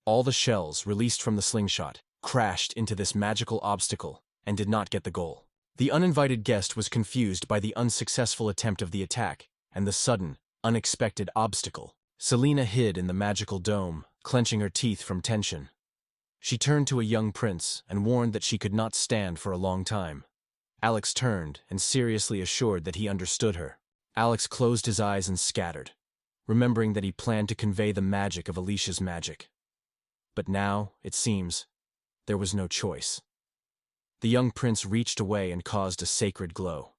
All the shells, released from the slingshot, crashed into this magical obstacle and did not get the goal. The uninvited guest was confused by the unsuccessful attempt of the attack and the sudden, unexpected obstacle. Selena hid in the magical dome, clenching her teeth from tension. She turned to a young prince and warned that she could not stand for a long time. Alex turned and seriously assured that he understood her. Alex closed his eyes and scattered, remembering that he planned to convey the magic of Alicia's magic. But now, it seems, there was no choice. The young prince reached away and caused a sacred glow.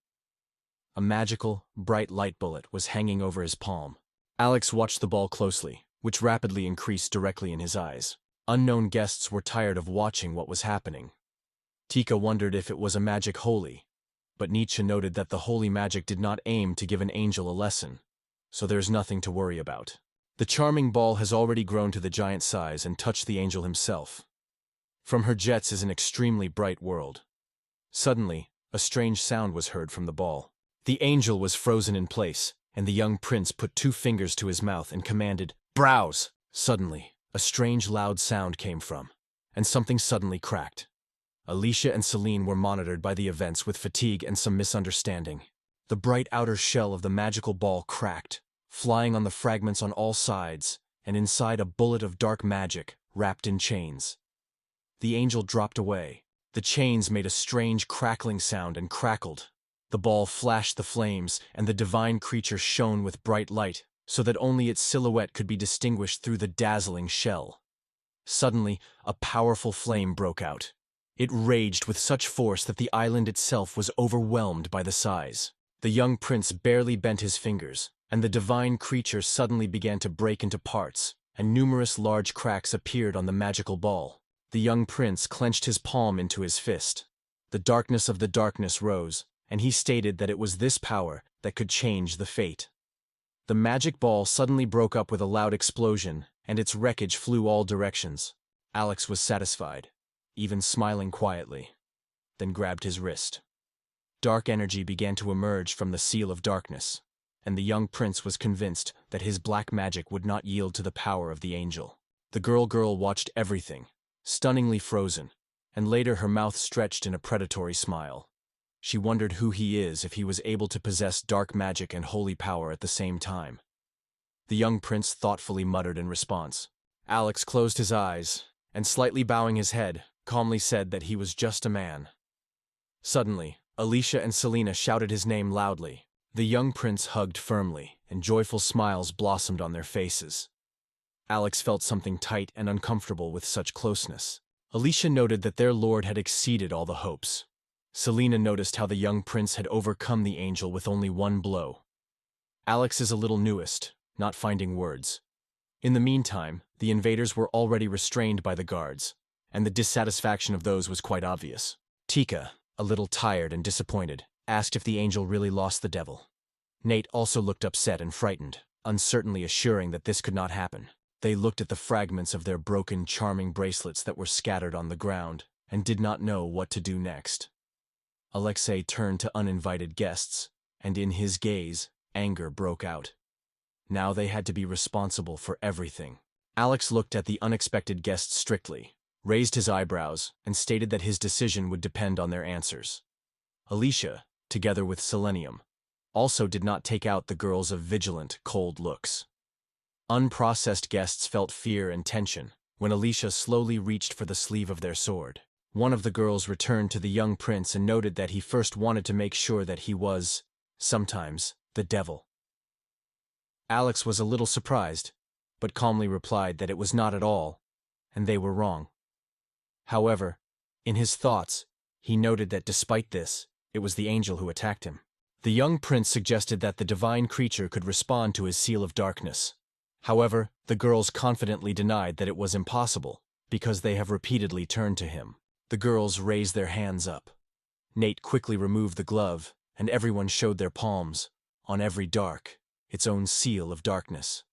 A magical, bright light bullet was hanging over his palm. Alex watched the ball closely, which rapidly increased directly in his eyes. Unknown guests were tired of watching what was happening. Tika wondered if it was a magic holy, but Nietzsche noted that the holy magic did not aim to give an angel a lesson, so there's nothing to worry about. The charming ball has already grown to the giant size and touched the angel himself. From her jets is an extremely bright world. Suddenly, a strange sound was heard from the ball. The angel was frozen in place, and the young prince put 2 fingers to his mouth and commanded, "Browse!" Suddenly, a strange loud sound came from, and something suddenly cracked. Alicia and Celine were monitored by the events with fatigue and some misunderstanding. The bright outer shell of the magical ball cracked, flying on the fragments on all sides, and inside a bullet of dark magic, wrapped in chains. The angel dropped away. The chains made a strange crackling sound and crackled. The ball flashed the flames, and the divine creature shone with bright light, so that only its silhouette could be distinguished through the dazzling shell. Suddenly, a powerful flame broke out. It raged with such force that the island itself was overwhelmed by the size. The young prince barely bent his fingers, and the divine creature suddenly began to break into parts, and numerous large cracks appeared on the magical ball. The young prince clenched his palm into his fist. The darkness of the darkness rose, and he stated that it was this power that could change the fate. The magic ball suddenly broke up with a loud explosion, and its wreckage flew all directions. Alex was satisfied, even smiling quietly, then grabbed his wrist. Dark energy began to emerge from the seal of darkness, and the young prince was convinced that his black magic would not yield to the power of the angel. The girl watched everything, stunningly frozen, and later her mouth stretched in a predatory smile. She wondered who he is if he was able to possess dark magic and holy power at the same time. The young prince thoughtfully muttered in response. Alex closed his eyes, and slightly bowing his head, calmly said that he was just a man. Suddenly, Alicia and Selena shouted his name loudly. The young prince hugged firmly, and joyful smiles blossomed on their faces. Alex felt something tight and uncomfortable with such closeness. Alicia noted that their lord had exceeded all the hopes. Selena noticed how the young prince had overcome the angel with only 1 blow. Alex is a little newest, not finding words. In the meantime, the invaders were already restrained by the guards, and the dissatisfaction of those was quite obvious. Tika, a little tired and disappointed, asked if the angel really lost the devil. Nate also looked upset and frightened, uncertainly assuring that this could not happen. They looked at the fragments of their broken, charming bracelets that were scattered on the ground, and did not know what to do next. Alexei turned to uninvited guests, and in his gaze, anger broke out. Now they had to be responsible for everything. Alex looked at the unexpected guests strictly, raised his eyebrows, and stated that his decision would depend on their answers. Alicia, together with Selenium, also did not take out the girls of vigilant, cold looks. Unprocessed guests felt fear and tension when Alicia slowly reached for the sleeve of their sword. One of the girls returned to the young prince and noted that he first wanted to make sure that he was, sometimes, the devil. Alex was a little surprised, but calmly replied that it was not at all, and they were wrong. However, in his thoughts, he noted that despite this, it was the angel who attacked him. The young prince suggested that the divine creature could respond to his seal of darkness. However, the girls confidently denied that it was impossible, because they have repeatedly turned to him. The girls raised their hands up. Nate quickly removed the glove, and everyone showed their palms, on every dark, its own seal of darkness.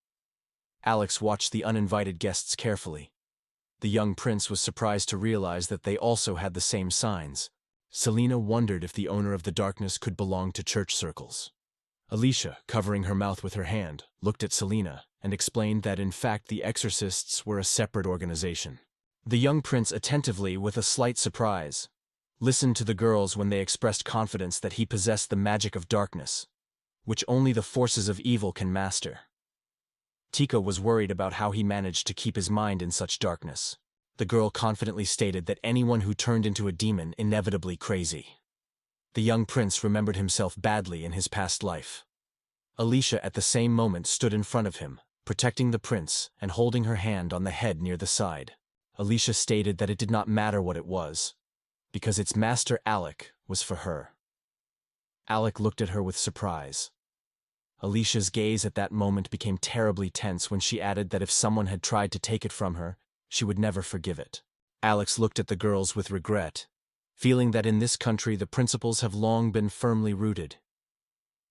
Alex watched the uninvited guests carefully. The young prince was surprised to realize that they also had the same signs. Selena wondered if the owner of the darkness could belong to church circles. Alicia, covering her mouth with her hand, looked at Selena and explained that in fact the exorcists were a separate organization. The young prince attentively, with a slight surprise, listened to the girls when they expressed confidence that he possessed the magic of darkness, which only the forces of evil can master. Tika was worried about how he managed to keep his mind in such darkness. The girl confidently stated that anyone who turned into a demon inevitably crazy. The young prince remembered himself badly in his past life. Alicia at the same moment stood in front of him, protecting the prince and holding her hand on the head near the side. Alicia stated that it did not matter what it was, because its master Alec was for her. Alec looked at her with surprise. Alicia's gaze at that moment became terribly tense when she added that if someone had tried to take it from her, she would never forgive it. Alex looked at the girls with regret, feeling that in this country the principles have long been firmly rooted.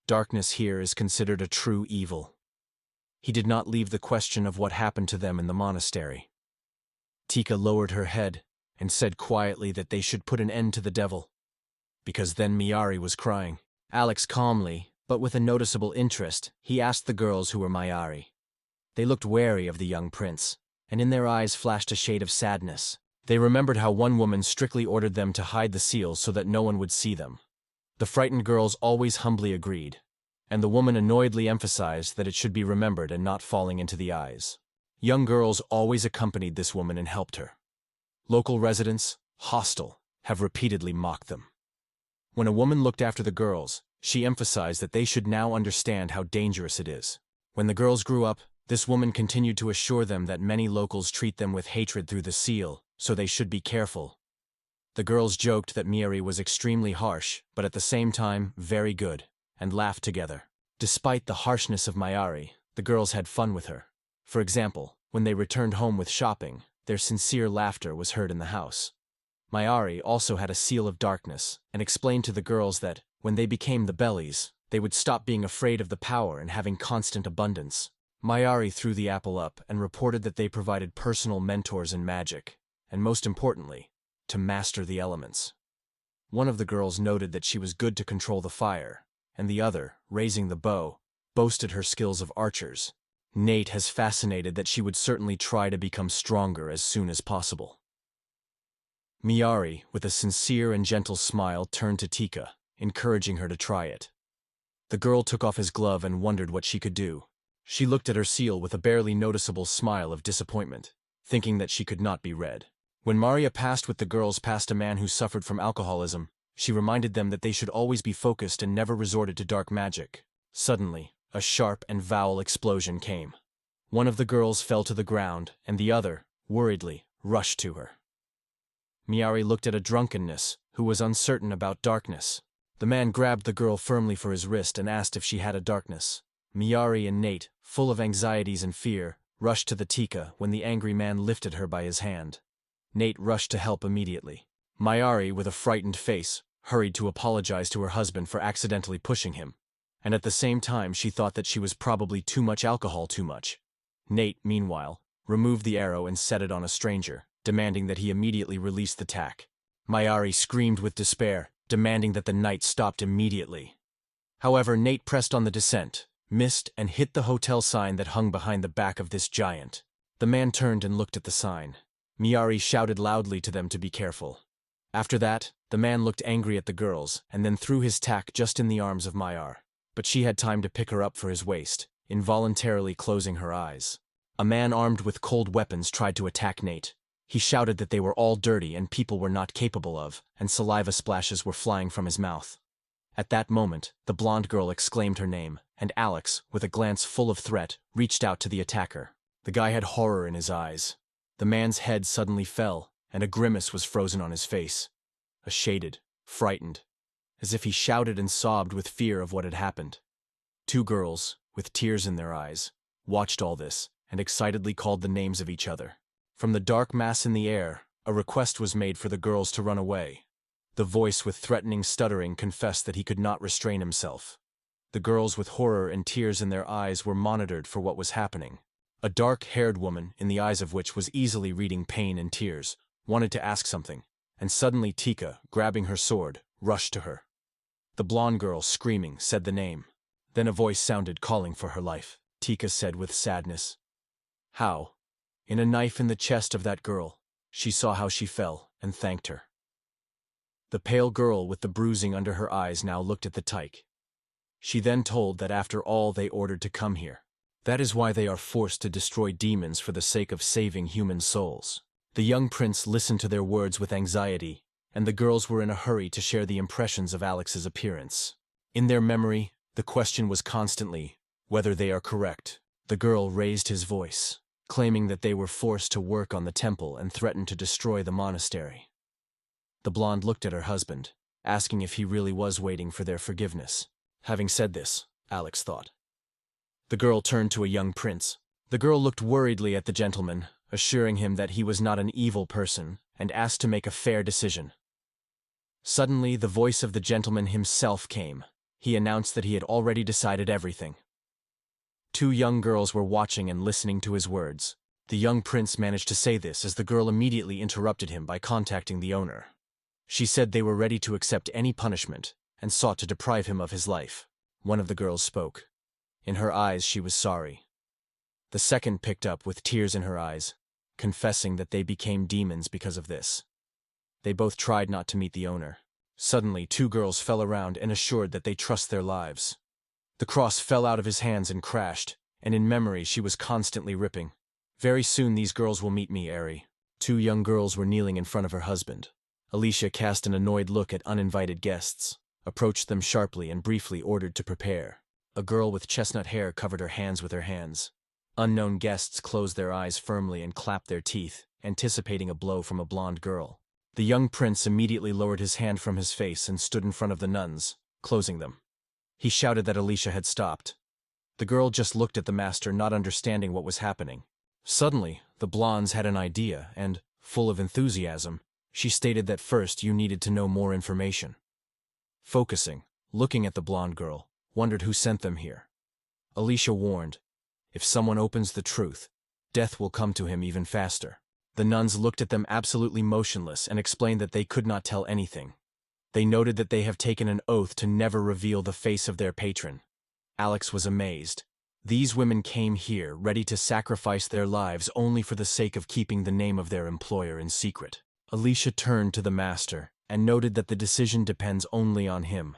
Darkness here is considered a true evil. He did not leave the question of what happened to them in the monastery. Tika lowered her head and said quietly that they should put an end to the devil, because then Miari was crying. Alex calmly, but with a noticeable interest, he asked the girls who were Miari. They looked wary of the young prince, and in their eyes flashed a shade of sadness. They remembered how one woman strictly ordered them to hide the seals so that no one would see them. The frightened girls always humbly agreed, and the woman annoyedly emphasized that it should be remembered and not falling into the eyes. Young girls always accompanied this woman and helped her. Local residents, hostile, have repeatedly mocked them. When a woman looked after the girls, she emphasized that they should now understand how dangerous it is. When the girls grew up, this woman continued to assure them that many locals treat them with hatred through the seal, so they should be careful. The girls joked that Miari was extremely harsh, but at the same time, very good, and laughed together. Despite the harshness of Miari, the girls had fun with her. For example, when they returned home with shopping, their sincere laughter was heard in the house. Miari also had a seal of darkness, and explained to the girls that, when they became the bellies, they would stop being afraid of the power and having constant abundance. Miari threw the apple up and reported that they provided personal mentors in magic, and most importantly, to master the elements. One of the girls noted that she was good to control the fire, and the other, raising the bow, boasted her skills of archers. Nate has fascinated that she would certainly try to become stronger as soon as possible. Miari, with a sincere and gentle smile, turned to Tika, encouraging her to try it. The girl took off his glove and wondered what she could do. She looked at her seal with a barely noticeable smile of disappointment, thinking that she could not be read. When Maria passed with the girls past a man who suffered from alcoholism, she reminded them that they should always be focused and never resorted to dark magic. Suddenly, a sharp and foul explosion came. One of the girls fell to the ground, and the other, worriedly, rushed to her. Miari looked at a drunkenness who was uncertain about darkness. The man grabbed the girl firmly for his wrist and asked if she had a darkness. Miari and Nate, full of anxieties and fear, rushed to the Tika when the angry man lifted her by his hand. Nate rushed to help immediately. Miari, with a frightened face, hurried to apologize to her husband for accidentally pushing him, and at the same time she thought that she was probably too much alcohol. Nate, meanwhile, removed the arrow and set it on a stranger, demanding that he immediately release the tack. Miari screamed with despair, demanding that the knight stopped immediately. However, Nate pressed on the descent, missed, and hit the hotel sign that hung behind the back of this giant. The man turned and looked at the sign. Miari shouted loudly to them to be careful. After that, the man looked angry at the girls and then threw his tack just in the arms of Miar. But she had time to pick her up for his waist, involuntarily closing her eyes. A man armed with cold weapons tried to attack Nate. He shouted that they were all dirty and people were not capable of, and saliva splashes were flying from his mouth. At that moment, the blonde girl exclaimed her name, and Alex, with a glance full of threat, reached out to the attacker. The guy had horror in his eyes. The man's head suddenly fell, and a grimace was frozen on his face. A shaded, frightened, as if he shouted and sobbed with fear of what had happened. Two girls, with tears in their eyes, watched all this, and excitedly called the names of each other. From the dark mass in the air, a request was made for the girls to run away. The voice with threatening stuttering confessed that he could not restrain himself. The girls with horror and tears in their eyes were monitored for what was happening. A dark-haired woman, in the eyes of which was easily reading pain and tears, wanted to ask something, and suddenly Tika, grabbing her sword, rushed to her. The blonde girl, screaming, said the name. Then a voice sounded calling for her life. Tika said with sadness, "How? In a knife in the chest of that girl. She saw how she fell and thanked her. The pale girl with the bruising under her eyes now looked at the tyke. She then told that after all they ordered to come here. That is why they are forced to destroy demons for the sake of saving human souls. The young prince listened to their words with anxiety, and the girls were in a hurry to share the impressions of Alex's appearance. In their memory, the question was constantly whether they are correct. The girl raised his voice, claiming that they were forced to work on the temple and threatened to destroy the monastery. The blonde looked at her husband, asking if he really was waiting for their forgiveness. Having said this, Alex thought. The girl turned to a young prince. The girl looked worriedly at the gentleman, assuring him that he was not an evil person, and asked to make a fair decision. Suddenly, the voice of the gentleman himself came. He announced that he had already decided everything. Two young girls were watching and listening to his words. The young prince managed to say this as the girl immediately interrupted him by contacting the owner. She said they were ready to accept any punishment and sought to deprive him of his life. One of the girls spoke. In her eyes she was sorry. The second picked up with tears in her eyes, confessing that they became demons because of this. They both tried not to meet the owner. Suddenly, two girls fell around and assured that they trust their lives. The cross fell out of his hands and crashed, and in memory she was constantly ripping. Very soon these girls will meet me, Ari. Two young girls were kneeling in front of her husband. Alicia cast an annoyed look at uninvited guests, approached them sharply and briefly ordered to prepare. A girl with chestnut hair covered her hands with her hands. Unknown guests closed their eyes firmly and clapped their teeth, anticipating a blow from a blonde girl. The young prince immediately lowered his hand from his face and stood in front of the nuns, closing them. He shouted that Alicia had stopped. The girl just looked at the master, not understanding what was happening. Suddenly, the blondes had an idea and, full of enthusiasm, she stated that first you needed to know more information. Focusing, looking at the blonde girl, wondered who sent them here. Alicia warned, if someone opens the truth, death will come to him even faster. The nuns looked at them absolutely motionless and explained that they could not tell anything. They noted that they have taken an oath to never reveal the face of their patron. Alex was amazed. These women came here ready to sacrifice their lives only for the sake of keeping the name of their employer in secret. Alicia turned to the master and noted that the decision depends only on him.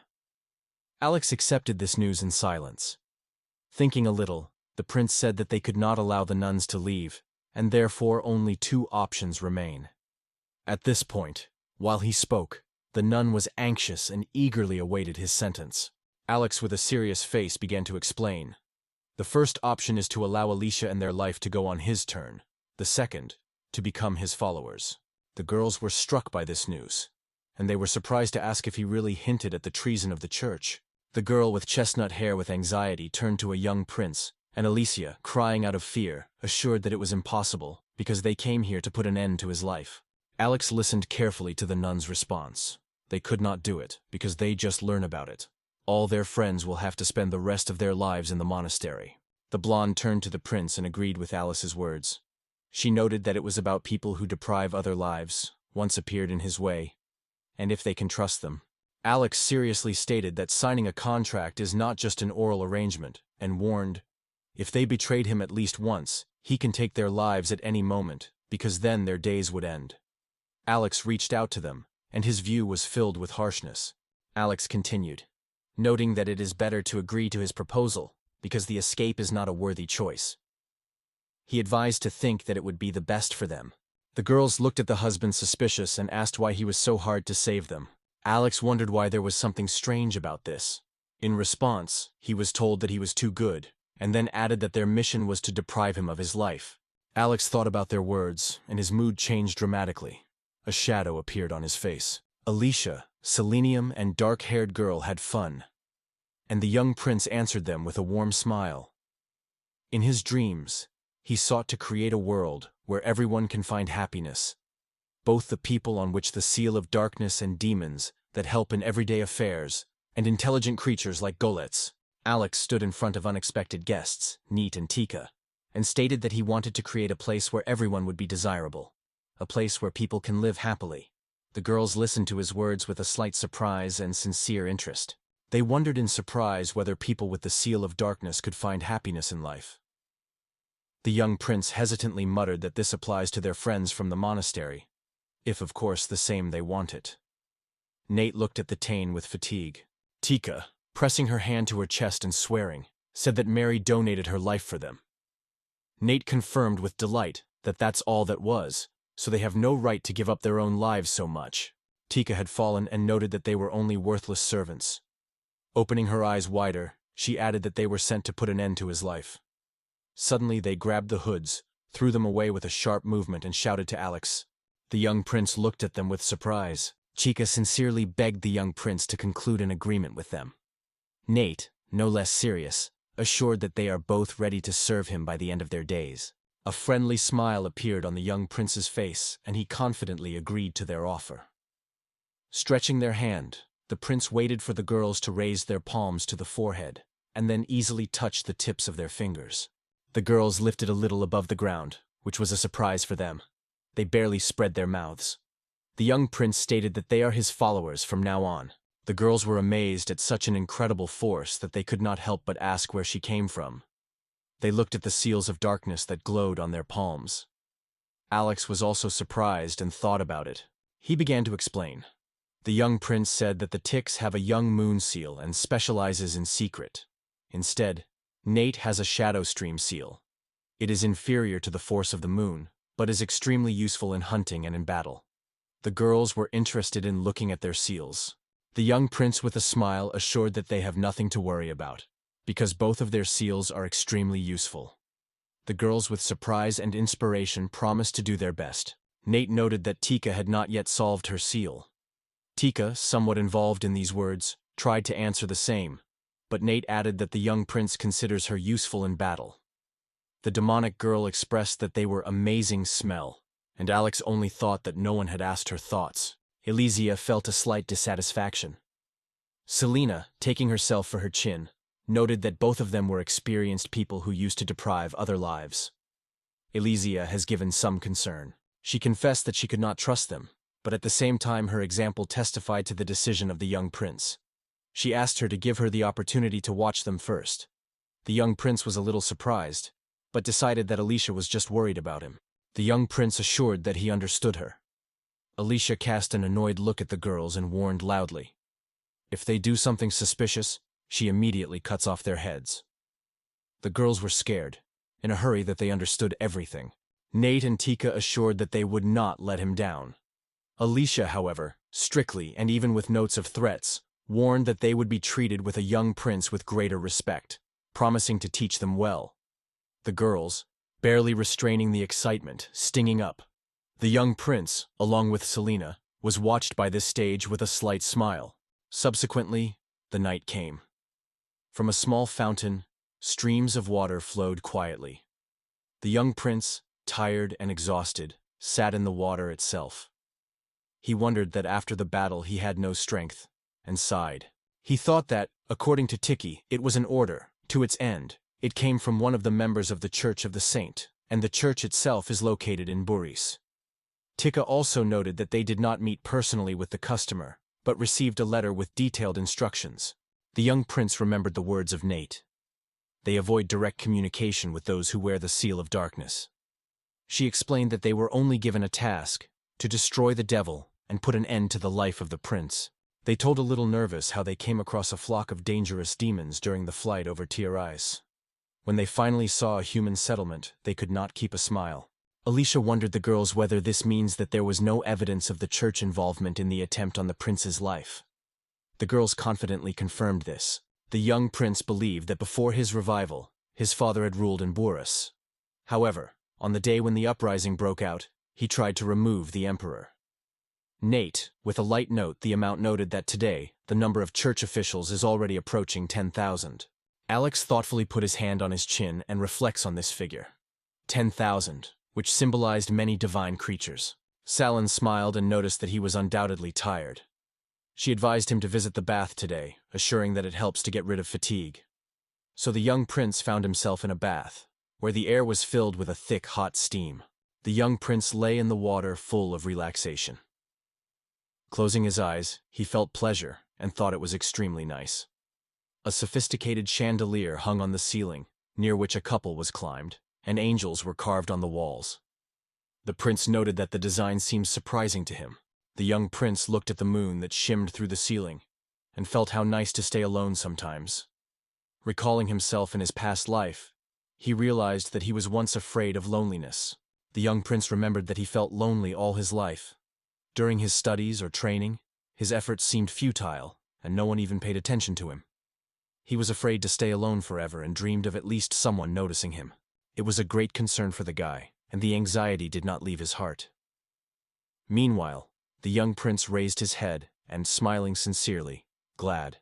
Alex accepted this news in silence. Thinking a little, the prince said that they could not allow the nuns to leave, and therefore only two options remain. At this point, while he spoke, the nun was anxious and eagerly awaited his sentence. Alex, with a serious face, began to explain. The first option is to allow Alicia and their life to go on his turn. The second, to become his followers. The girls were struck by this news, and they were surprised to ask if he really hinted at the treason of the church. The girl with chestnut hair with anxiety turned to a young prince, and Alicia, crying out of fear, assured that it was impossible because they came here to put an end to his life. Alex listened carefully to the nun's response. They could not do it because they just learn about it. All their friends will have to spend the rest of their lives in the monastery. The blonde turned to the prince and agreed with Alice's words. She noted that it was about people who deprive other lives, once appeared in his way, and if they can trust them. Alex seriously stated that signing a contract is not just an oral arrangement, and warned, if they betrayed him at least once, he can take their lives at any moment, because then their days would end. Alex reached out to them, and his view was filled with harshness. Alex continued, noting that it is better to agree to his proposal, because the escape is not a worthy choice. He advised to think that it would be the best for them. The girls looked at the husband suspicious and asked why he was so hard to save them. Alex wondered why there was something strange about this. In response, he was told that he was too good, and then added that their mission was to deprive him of his life. Alex thought about their words, and his mood changed dramatically. A shadow appeared on his face. Alicia, Selenium, and dark-haired girl had fun, and the young prince answered them with a warm smile. In his dreams, he sought to create a world where everyone can find happiness, both the people on which the seal of darkness and demons that help in everyday affairs, and intelligent creatures like Golems. Alex stood in front of unexpected guests, Neat and Tika, and stated that he wanted to create a place where everyone would be desirable, a place where people can live happily. The girls listened to his words with a slight surprise and sincere interest. They wondered in surprise whether people with the seal of darkness could find happiness in life. The young prince hesitantly muttered that this applies to their friends from the monastery, if of course the same they want it. Nate looked at the Tane with fatigue. Tika, pressing her hand to her chest and swearing, said that Mary donated her life for them. Nate confirmed with delight that that's all that was, so they have no right to give up their own lives so much. Tika had fallen and noted that they were only worthless servants. Opening her eyes wider, she added that they were sent to put an end to his life. Suddenly they grabbed the hoods, threw them away with a sharp movement and shouted to Alex. The young prince looked at them with surprise. Tika sincerely begged the young prince to conclude an agreement with them. Nate, no less serious, assured that they are both ready to serve him by the end of their days. A friendly smile appeared on the young prince's face, and he confidently agreed to their offer. Stretching their hand, the prince waited for the girls to raise their palms to the forehead, and then easily touched the tips of their fingers. The girls lifted a little above the ground, which was a surprise for them. They barely spread their mouths. The young prince stated that they are his followers from now on. The girls were amazed at such an incredible force that they could not help but ask where she came from. They looked at the seals of darkness that glowed on their palms. Alex was also surprised and thought about it. He began to explain. The young prince said that the Ticks have a young moon seal and specializes in secret. Instead, Nate has a shadow stream seal. It is inferior to the force of the moon, but is extremely useful in hunting and in battle. The girls were interested in looking at their seals. The young prince with a smile assured that they have nothing to worry about, because both of their seals are extremely useful. The girls with surprise and inspiration promised to do their best. Nate noted that Tika had not yet solved her seal. Tika, somewhat involved in these words, tried to answer the same, but Nate added that the young prince considers her useful in battle. The demonic girl expressed that they were amazing smell, and Alex only thought that no one had asked her thoughts. Elysia felt a slight dissatisfaction. Selena, taking herself for her chin, noted that both of them were experienced people who used to deprive other lives. Elysia has given some concern. She confessed that she could not trust them, but at the same time her example testified to the decision of the young prince. She asked her to give her the opportunity to watch them first. The young prince was a little surprised, but decided that Alicia was just worried about him. The young prince assured that he understood her. Alicia cast an annoyed look at the girls and warned loudly. If they do something suspicious, she immediately cuts off their heads. The girls were scared, in a hurry that they understood everything. Nate and Tika assured that they would not let him down. Alicia, however, strictly and even with notes of threats, warned that they would be treated with a young prince with greater respect, promising to teach them well. The girls, barely restraining the excitement, stinging up. The young prince, along with Selena, was watched by this stage with a slight smile. Subsequently, the night came. From a small fountain, streams of water flowed quietly. The young prince, tired and exhausted, sat in the water itself. He wondered that after the battle he had no strength, and sighed. He thought that, according to Tiki, it was an order, to its end. It came from one of the members of the Church of the Saint, and the church itself is located in Buris. Tika also noted that they did not meet personally with the customer, but received a letter with detailed instructions. The young prince remembered the words of Nate. They avoid direct communication with those who wear the seal of darkness. She explained that they were only given a task, to destroy the devil and put an end to the life of the prince. They told a little nervous how they came across a flock of dangerous demons during the flight over Tiarais. When they finally saw a human settlement, they could not keep a smile. Alicia wondered the girls whether this means that there was no evidence of the church involvement in the attempt on the prince's life. The girls confidently confirmed this. The young prince believed that before his revival, his father had ruled in Buris. However, on the day when the uprising broke out, he tried to remove the emperor. Nate, with a light note the amount noted that today, the number of church officials is already approaching 10,000. Alex thoughtfully put his hand on his chin and reflects on this figure. 10,000, which symbolized many divine creatures. Salin smiled and noticed that he was undoubtedly tired. She advised him to visit the bath today, assuring that it helps to get rid of fatigue. So the young prince found himself in a bath, where the air was filled with a thick, hot steam. The young prince lay in the water full of relaxation. Closing his eyes, he felt pleasure and thought it was extremely nice. A sophisticated chandelier hung on the ceiling, near which a couple was climbed. and angels were carved on the walls. The prince noted that the design seemed surprising to him. The young prince looked at the moon that shimmered through the ceiling, and felt how nice to stay alone sometimes. Recalling himself in his past life, he realized that he was once afraid of loneliness. The young prince remembered that he felt lonely all his life. During his studies or training, his efforts seemed futile, and no one even paid attention to him. He was afraid to stay alone forever and dreamed of at least someone noticing him. It was a great concern for the guy, and the anxiety did not leave his heart. Meanwhile, the young prince raised his head and, smiling sincerely, glad.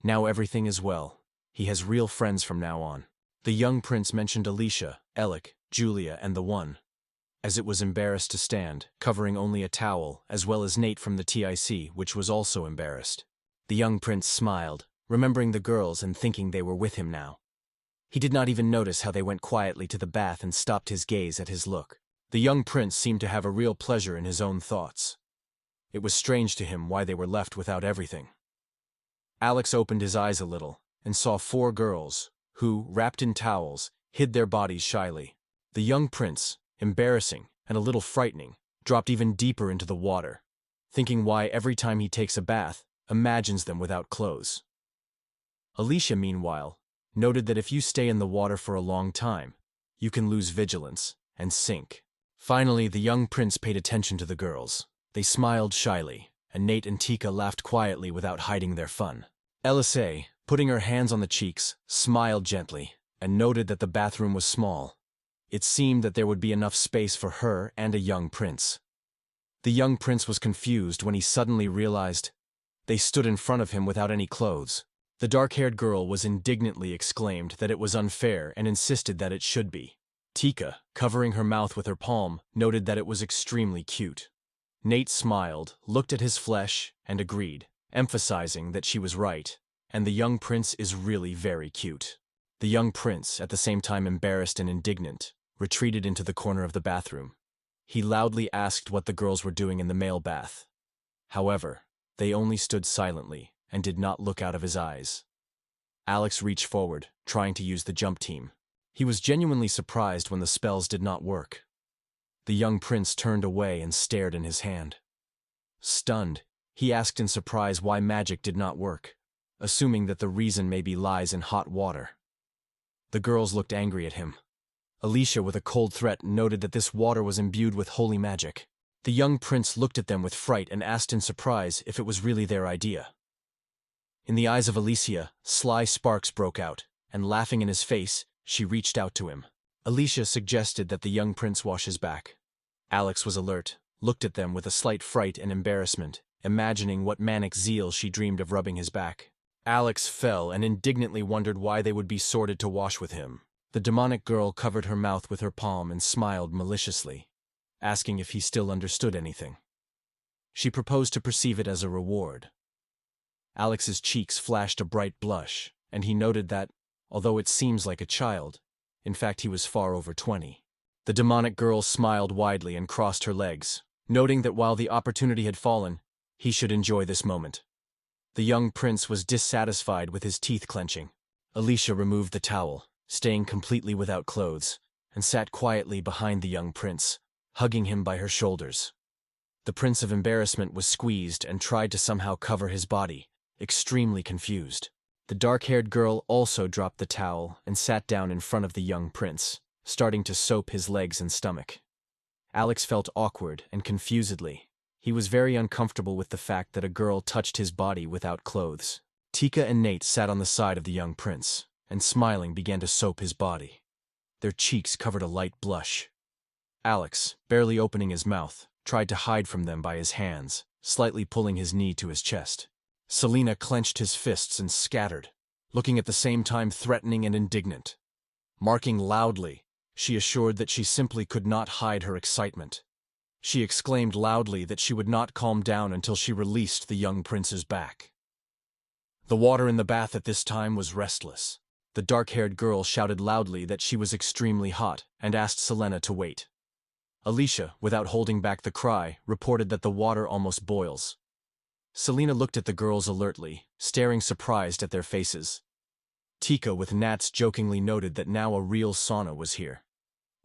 Now everything is well. He has real friends from now on. The young prince mentioned Alicia, Alec, Julia, and the One, as it was embarrassed to stand, covering only a towel, as well as Nate from the TIC, which was also embarrassed. The young prince smiled, remembering the girls and thinking they were with him now. He did not even notice how they went quietly to the bath and stopped his gaze at his look. The young prince seemed to have a real pleasure in his own thoughts. It was strange to him why they were left without everything. Alex opened his eyes a little and saw 4 girls, who, wrapped in towels, hid their bodies shyly. The young prince, embarrassing and a little frightening, dropped even deeper into the water, thinking why every time he takes a bath, imagines them without clothes. Alicia, meanwhile, noted that if you stay in the water for a long time, you can lose vigilance and sink. Finally, the young prince paid attention to the girls. They smiled shyly, and Nate and Tika laughed quietly without hiding their fun. Elise, putting her hands on the cheeks, smiled gently, and noted that the bathroom was small. It seemed that there would be enough space for her and a young prince. The young prince was confused when he suddenly realized they stood in front of him without any clothes. The dark-haired girl was indignantly exclaimed that it was unfair and insisted that it should be. Tika, covering her mouth with her palm, noted that it was extremely cute. Nate smiled, looked at his flesh, and agreed, emphasizing that she was right, and the young prince is really very cute. The young prince, at the same time embarrassed and indignant, retreated into the corner of the bathroom. He loudly asked what the girls were doing in the male bath. However, they only stood silently and did not look out of his eyes. Alex reached forward, trying to use the jump team. He was genuinely surprised when the spells did not work. The young prince turned away and stared in his hand. Stunned, he asked in surprise why magic did not work, assuming that the reason maybe lies in hot water. The girls looked angry at him. Alicia, with a cold threat, noted that this water was imbued with holy magic. The young prince looked at them with fright and asked in surprise if it was really their idea. In the eyes of Alicia, sly sparks broke out, and laughing in his face, she reached out to him. Alicia suggested that the young prince wash his back. Alex was alert, looked at them with a slight fright and embarrassment, imagining what manic zeal she dreamed of rubbing his back. Alex fell and indignantly wondered why they would be sorted to wash with him. The demonic girl covered her mouth with her palm and smiled maliciously, asking if he still understood anything. She proposed to perceive it as a reward. Alex's cheeks flashed a bright blush, and he noted that, although it seems like a child, in fact he was far over 20. The demonic girl smiled widely and crossed her legs, noting that while the opportunity had fallen, he should enjoy this moment. The young prince was dissatisfied with his teeth clenching. Alicia removed the towel, staying completely without clothes, and sat quietly behind the young prince, hugging him by her shoulders. The prince of embarrassment was squeezed and tried to somehow cover his body, extremely confused. The dark-haired girl also dropped the towel and sat down in front of the young prince, starting to soap his legs and stomach. Alex felt awkward and confusedly. He was very uncomfortable with the fact that a girl touched his body without clothes. Tika and Nate sat on the side of the young prince, and smiling began to soap his body. Their cheeks covered a light blush. Alex, barely opening his mouth, tried to hide from them by his hands, slightly pulling his knee to his chest. Selena clenched his fists and scattered, looking at the same time threatening and indignant. Marking loudly, she assured that she simply could not hide her excitement. She exclaimed loudly that she would not calm down until she released the young prince's back. The water in the bath at this time was restless. The dark-haired girl shouted loudly that she was extremely hot and asked Selena to wait. Alicia, without holding back the cry, reported that the water almost boils. Selena looked at the girls alertly, staring surprised at their faces. Tika with Nats jokingly noted that now a real sauna was here.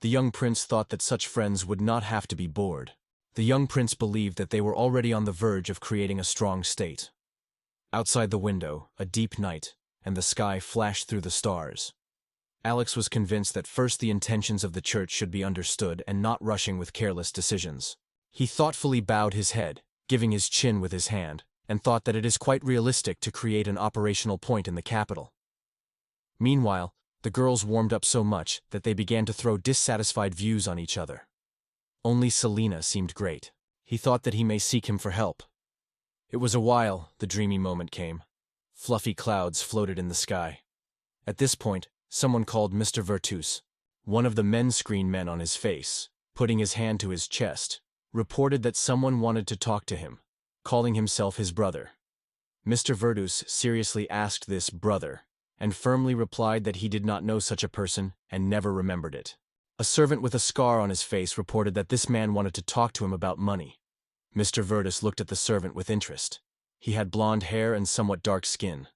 The young prince thought that such friends would not have to be bored. The young prince believed that they were already on the verge of creating a strong state. Outside the window, a deep night, and the sky flashed through the stars. Alex was convinced that first the intentions of the church should be understood and not rushing with careless decisions. He thoughtfully bowed his head, giving his chin with his hand, and thought that it is quite realistic to create an operational point in the capital. Meanwhile, the girls warmed up so much that they began to throw dissatisfied views on each other. Only Selena seemed great. He thought that he may seek him for help. It was a while, the dreamy moment came. Fluffy clouds floated in the sky. At this point, someone called Mr. Virtus. One of the men's screen men on his face, putting his hand to his chest, reported that someone wanted to talk to him, calling himself his brother. Mr. Virtus seriously asked this brother, and firmly replied that he did not know such a person and never remembered it. A servant with a scar on his face reported that this man wanted to talk to him about money. Mr. Virtus looked at the servant with interest. He had blonde hair and somewhat dark skin.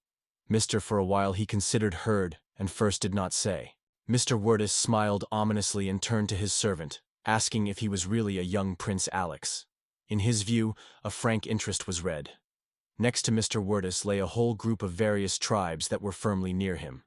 For a while he considered heard and first did not say. Mr. Virtus smiled ominously and turned to his servant, asking if he was really a young Prince Alex. In his view, a frank interest was read. Next to Mr. Virtus lay a whole group of various tribes that were firmly near him.